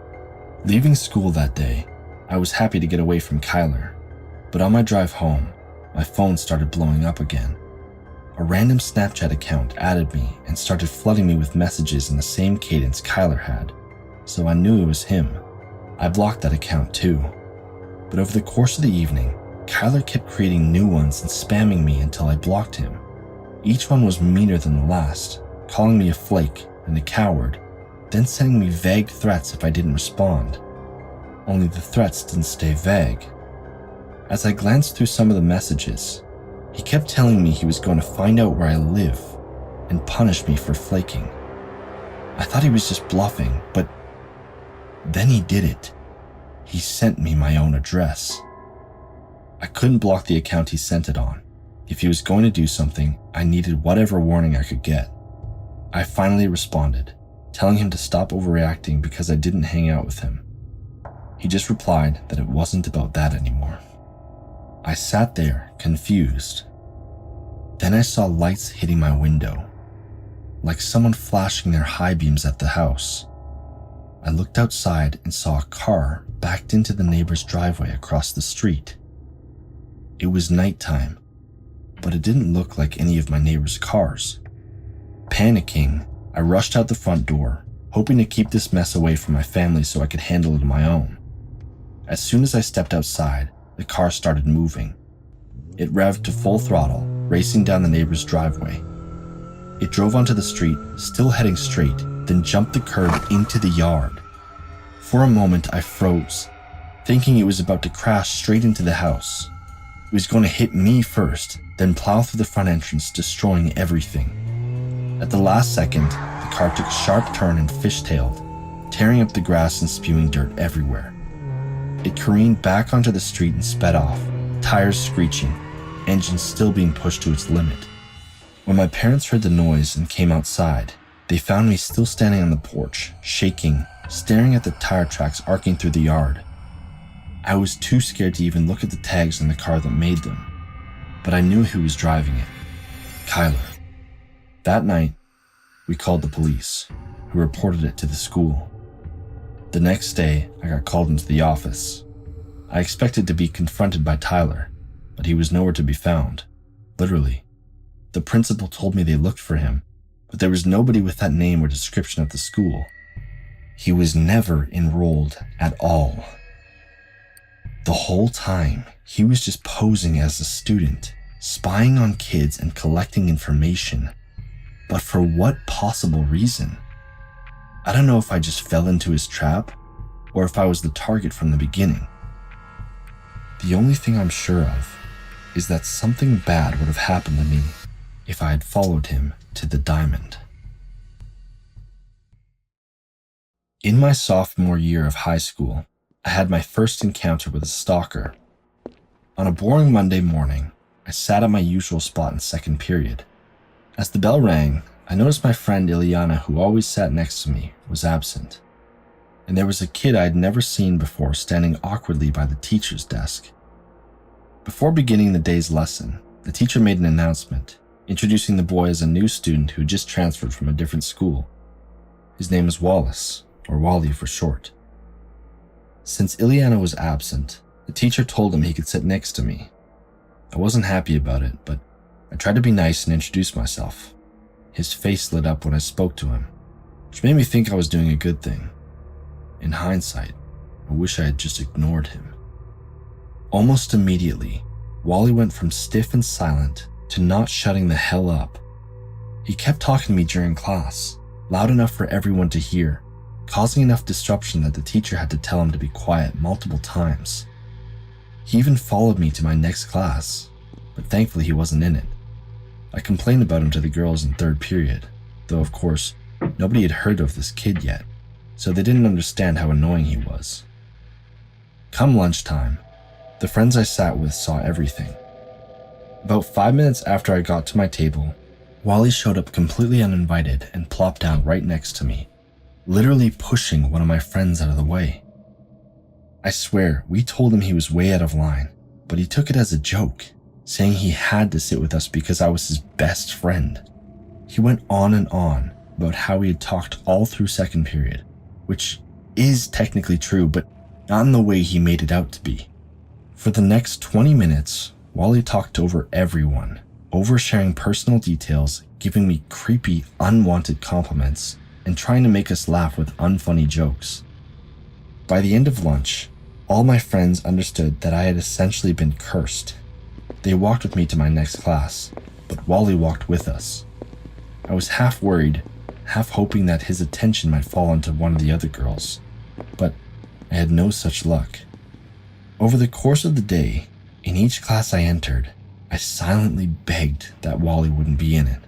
Leaving school that day, I was happy to get away from Kyler, but on my drive home, my phone started blowing up again. A random Snapchat account added me and started flooding me with messages in the same cadence Kyler had, so I knew it was him. I blocked that account too. But over the course of the evening, Kyler kept creating new ones and spamming me until I blocked him. Each one was meaner than the last, calling me a flake and a coward, then sending me vague threats if I didn't respond. Only the threats didn't stay vague. As I glanced through some of the messages, he kept telling me he was going to find out where I live and punish me for flaking. I thought he was just bluffing, but then he did it. He sent me my own address. I couldn't block the account he sent it on. If he was going to do something, I needed whatever warning I could get. I finally responded, telling him to stop overreacting because I didn't hang out with him. He just replied that it wasn't about that anymore. I sat there, confused. Then I saw lights hitting my window, like someone flashing their high beams at the house. I looked outside and saw a car backed into the neighbor's driveway across the street. It was nighttime, but it didn't look like any of my neighbor's cars. Panicking, I rushed out the front door, hoping to keep this mess away from my family so I could handle it on my own. As soon as I stepped outside, the car started moving. It revved to full throttle, racing down the neighbor's driveway. It drove onto the street, still heading straight, then jumped the curb into the yard. For a moment, I froze, thinking it was about to crash straight into the house. It was going to hit me first, then plow through the front entrance, destroying everything. At the last second, the car took a sharp turn and fishtailed, tearing up the grass and spewing dirt everywhere. It careened back onto the street and sped off, tires screeching, engine still being pushed to its limit. When my parents heard the noise and came outside, they found me still standing on the porch, shaking, staring at the tire tracks arcing through the yard. I was too scared to even look at the tags on the car that made them, but I knew who was driving it. Kyler. That night, we called the police, who reported it to the school. The next day, I got called into the office. I expected to be confronted by Tyler, but he was nowhere to be found. Literally. The principal told me they looked for him, but there was nobody with that name or description at the school. He was never enrolled at all. The whole time, he was just posing as a student, spying on kids and collecting information. But for what possible reason? I don't know if I just fell into his trap, or if I was the target from the beginning. The only thing I'm sure of is that something bad would have happened to me if I had followed him to the diamond. In my sophomore year of high school, I had my first encounter with a stalker. On a boring Monday morning, I sat at my usual spot in second period. As the bell rang, I noticed my friend Ileana, who always sat next to me, was absent. And there was a kid I had never seen before standing awkwardly by the teacher's desk. Before beginning the day's lesson, the teacher made an announcement, introducing the boy as a new student who had just transferred from a different school. His name was Wallace, or Wally for short. Since Ileana was absent, the teacher told him he could sit next to me. I wasn't happy about it, but I tried to be nice and introduce myself. His face lit up when I spoke to him, which made me think I was doing a good thing. In hindsight, I wish I had just ignored him. Almost immediately, Wally went from stiff and silent to not shutting the hell up. He kept talking to me during class, loud enough for everyone to hear, causing enough disruption that the teacher had to tell him to be quiet multiple times. He even followed me to my next class, but thankfully he wasn't in it. I complained about him to the girls in third period, though of course, nobody had heard of this kid yet, so they didn't understand how annoying he was. Come lunchtime, the friends I sat with saw everything. About 5 minutes after I got to my table, Wally showed up completely uninvited and plopped down right next to me, literally pushing one of my friends out of the way. I swear, we told him he was way out of line, but he took it as a joke, saying he had to sit with us because I was his best friend. He went on and on, about how he had talked all through second period, which is technically true, but not in the way he made it out to be. For the next 20 minutes, Wally talked over everyone, oversharing personal details, giving me creepy, unwanted compliments, and trying to make us laugh with unfunny jokes. By the end of lunch, all my friends understood that I had essentially been cursed. They walked with me to my next class, but Wally walked with us. I was half worried, half hoping that his attention might fall onto one of the other girls, but I had no such luck. Over the course of the day, in each class I entered, I silently begged that Wally wouldn't be in it.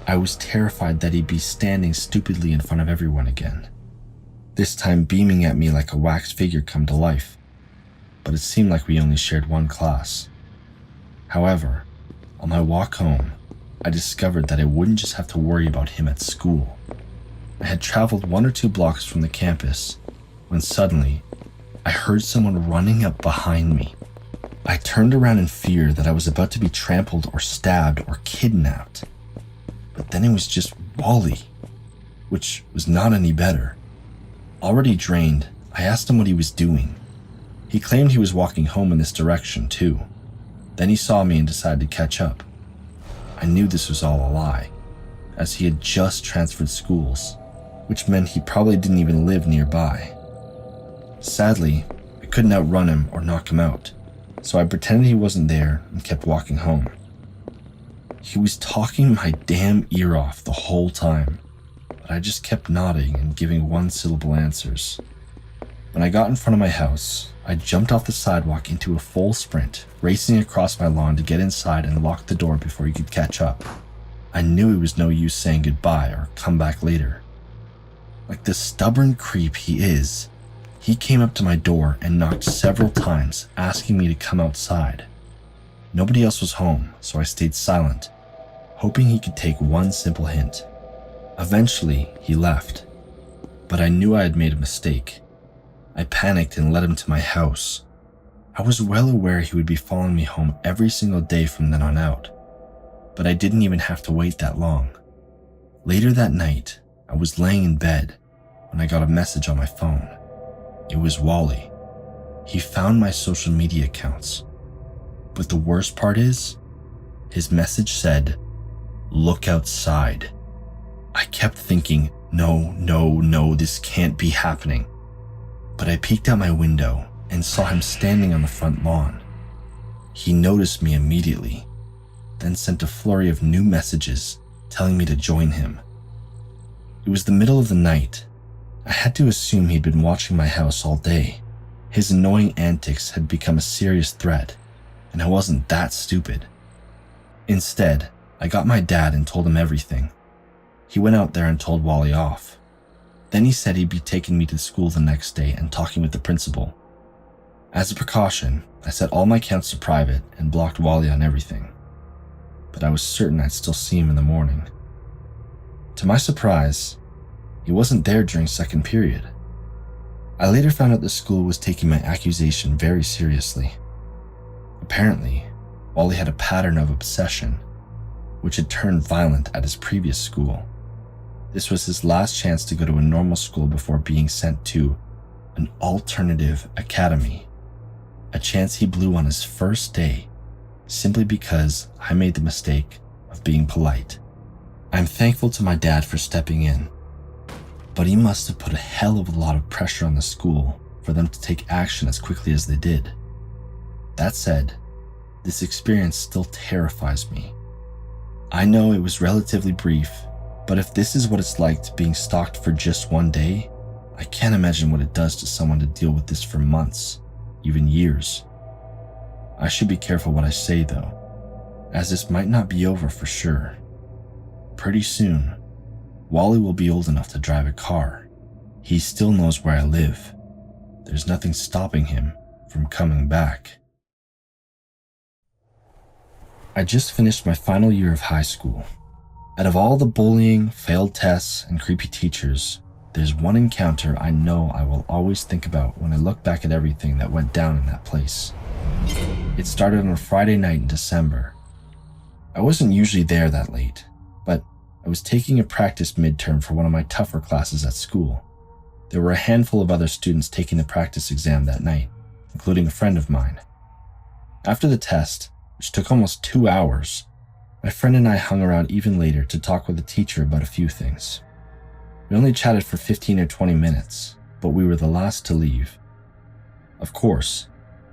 I was terrified that he'd be standing stupidly in front of everyone again, this time beaming at me like a wax figure come to life, but it seemed like we only shared one class. However, on my walk home, I discovered that I wouldn't just have to worry about him at school. I had traveled 1 or 2 blocks from the campus when suddenly I heard someone running up behind me. I turned around in fear that I was about to be trampled or stabbed or kidnapped. But then it was just Wally, which was not any better. Already drained, I asked him what he was doing. He claimed he was walking home in this direction too. Then he saw me and decided to catch up. I knew this was all a lie, as he had just transferred schools, which meant he probably didn't even live nearby. Sadly, I couldn't outrun him or knock him out, so I pretended he wasn't there and kept walking home. He was talking my damn ear off the whole time, but I just kept nodding and giving one-syllable answers. When I got in front of my house, I jumped off the sidewalk into a full sprint, racing across my lawn to get inside and lock the door before he could catch up. I knew it was no use saying goodbye or come back later. Like the stubborn creep he is, he came up to my door and knocked several times, asking me to come outside. Nobody else was home, so I stayed silent, hoping he could take one simple hint. Eventually, he left, but I knew I had made a mistake. I panicked and led him to my house. I was well aware he would be following me home every single day from then on out, but I didn't even have to wait that long. Later that night, I was laying in bed when I got a message on my phone. It was Wally. He found my social media accounts. But the worst part is, his message said, "Look outside." I kept thinking, no, this can't be happening. But I peeked out my window and saw him standing on the front lawn. He noticed me immediately, then sent a flurry of new messages telling me to join him. It was the middle of the night. I had to assume he'd been watching my house all day. His annoying antics had become a serious threat, and I wasn't that stupid. Instead, I got my dad and told him everything. He went out there and told Wally off. Then he said he'd be taking me to school the next day and talking with the principal. As a precaution, I set all my accounts to private and blocked Wally on everything. But I was certain I'd still see him in the morning. To my surprise, he wasn't there during second period. I later found out the school was taking my accusation very seriously. Apparently, Wally had a pattern of obsession, which had turned violent at his previous school. This was his last chance to go to a normal school before being sent to an alternative academy, a chance he blew on his first day simply because I made the mistake of being polite. I'm thankful to my dad for stepping in, but he must have put a hell of a lot of pressure on the school for them to take action as quickly as they did. That said, this experience still terrifies me. I know it was relatively brief, but if this is what it's like being stalked for just one day, I can't imagine what it does to someone to deal with this for months, even years. I should be careful what I say though, as this might not be over for sure. Pretty soon, Wally will be old enough to drive a car. He still knows where I live. There's nothing stopping him from coming back. I just finished my final year of high school. Out of all the bullying, failed tests, and creepy teachers, there's one encounter I know I will always think about when I look back at everything that went down in that place. It started on a Friday night in December. I wasn't usually there that late, but I was taking a practice midterm for one of my tougher classes at school. There were a handful of other students taking the practice exam that night, including a friend of mine. After the test, which took almost 2 hours, my friend and I hung around even later to talk with the teacher about a few things. We only chatted for 15 or 20 minutes, but we were the last to leave. Of course,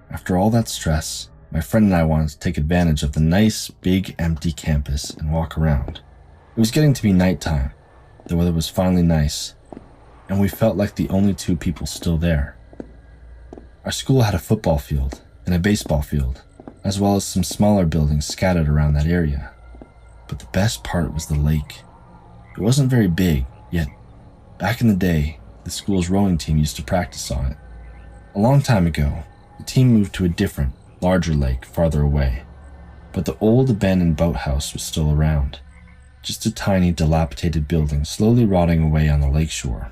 after all that stress, my friend and I wanted to take advantage of the nice, big, empty campus and walk around. It was getting to be nighttime, the weather was finally nice, and we felt like the only two people still there. Our school had a football field and a baseball field, as well as some smaller buildings scattered around that area. But the best part was the lake. It wasn't very big, yet back in the day, the school's rowing team used to practice on it. A long time ago, the team moved to a different, larger lake farther away, but the old abandoned boathouse was still around, just a tiny, dilapidated building slowly rotting away on the lakeshore.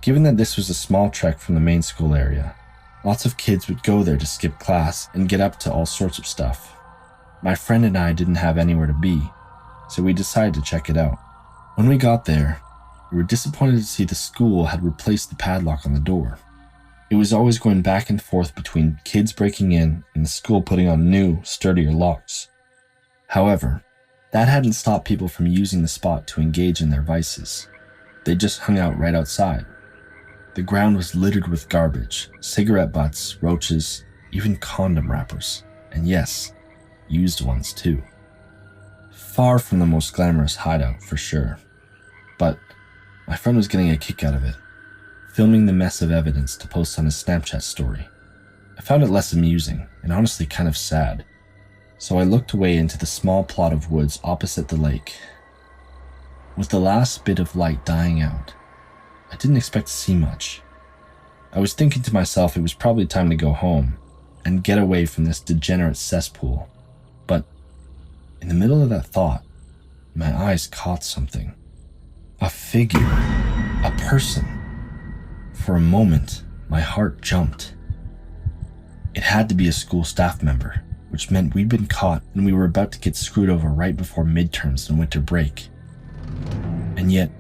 Given that this was a small trek from the main school area, lots of kids would go there to skip class and get up to all sorts of stuff. My friend and I didn't have anywhere to be, so we decided to check it out. When we got there, we were disappointed to see the school had replaced the padlock on the door. It was always going back and forth between kids breaking in and the school putting on new, sturdier locks. However, that hadn't stopped people from using the spot to engage in their vices. They just hung out right outside. The ground was littered with garbage, cigarette butts, roaches, even condom wrappers, and yes, used ones too. Far from the most glamorous hideout, for sure. But my friend was getting a kick out of it, filming the mess of evidence to post on his Snapchat story. I found it less amusing and honestly kind of sad, so I looked away into the small plot of woods opposite the lake. With the last bit of light dying out, I didn't expect to see much. I was thinking to myself it was probably time to go home and get away from this degenerate cesspool, but in the middle of that thought, my eyes caught something. A figure. A person. For a moment, my heart jumped. It had to be a school staff member, which meant we'd been caught and we were about to get screwed over right before midterms and winter break. And yet,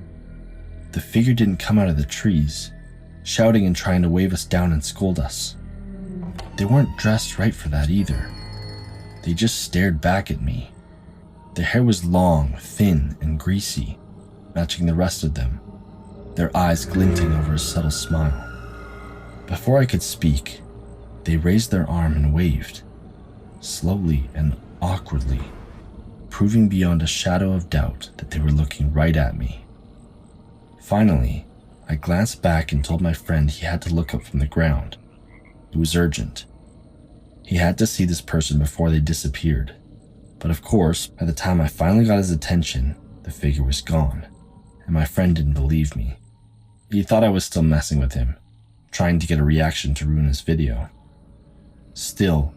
the figure didn't come out of the trees, shouting and trying to wave us down and scold us. They weren't dressed right for that either. They just stared back at me. Their hair was long, thin, and greasy, matching the rest of them, their eyes glinting over a subtle smile. Before I could speak, they raised their arm and waved, slowly and awkwardly, proving beyond a shadow of doubt that they were looking right at me. Finally, I glanced back and told my friend he had to look up from the ground. It was urgent. He had to see this person before they disappeared. But of course, by the time I finally got his attention, the figure was gone, and my friend didn't believe me. He thought I was still messing with him, trying to get a reaction to ruin his video. Still,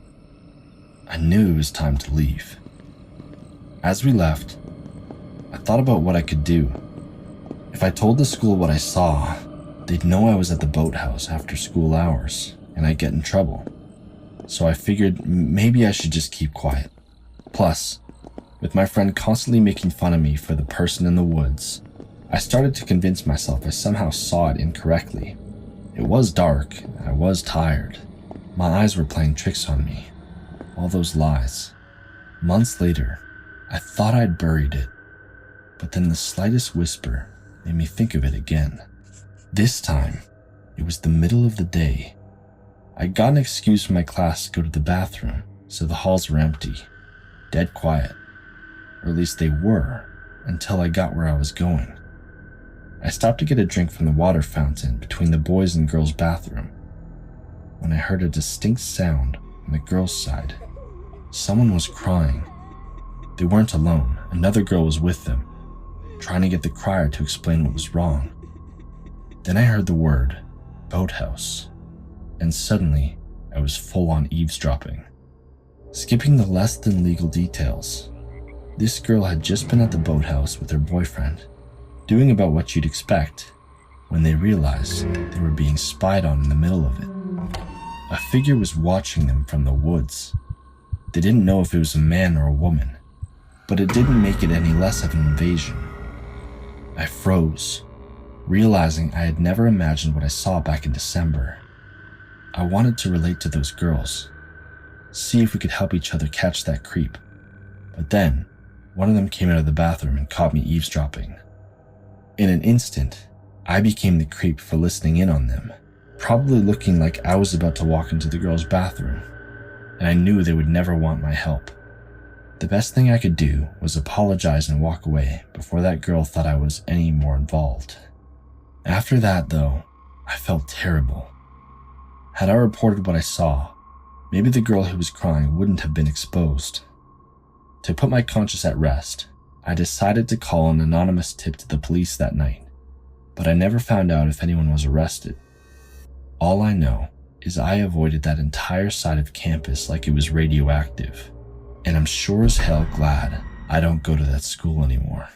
I knew it was time to leave. As we left, I thought about what I could do. If I told the school what I saw, they'd know I was at the boathouse after school hours, and I'd get in trouble. So I figured maybe I should just keep quiet. Plus, with my friend constantly making fun of me for the person in the woods, I started to convince myself I somehow saw it incorrectly. It was dark, and I was tired. My eyes were playing tricks on me. All those lies. Months later, I thought I'd buried it, but then the slightest whisper made me think of it again. This time, it was the middle of the day. I got an excuse from my class to go to the bathroom, so the halls were empty. Dead quiet, or at least they were, until I got where I was going. I stopped to get a drink from the water fountain between the boys' and girls' bathroom, when I heard a distinct sound on the girls' side. Someone was crying. They weren't alone, another girl was with them, trying to get the crier to explain what was wrong. Then I heard the word, boathouse, and suddenly I was full on eavesdropping. Skipping the less than legal details, this girl had just been at the boathouse with her boyfriend, doing about what you'd expect, when they realized they were being spied on in the middle of it. A figure was watching them from the woods. They didn't know if it was a man or a woman, but it didn't make it any less of an invasion. I froze, realizing I had never imagined what I saw back in December. I wanted to relate to those girls, see if we could help each other catch that creep. But then, one of them came out of the bathroom and caught me eavesdropping. In an instant, I became the creep for listening in on them, probably looking like I was about to walk into the girls' bathroom, and I knew they would never want my help. The best thing I could do was apologize and walk away before that girl thought I was any more involved. After that, though, I felt terrible. Had I reported what I saw, maybe the girl who was crying wouldn't have been exposed. To put my conscience at rest, I decided to call an anonymous tip to the police that night, but I never found out if anyone was arrested. All I know is I avoided that entire side of campus like it was radioactive, and I'm sure as hell glad I don't go to that school anymore.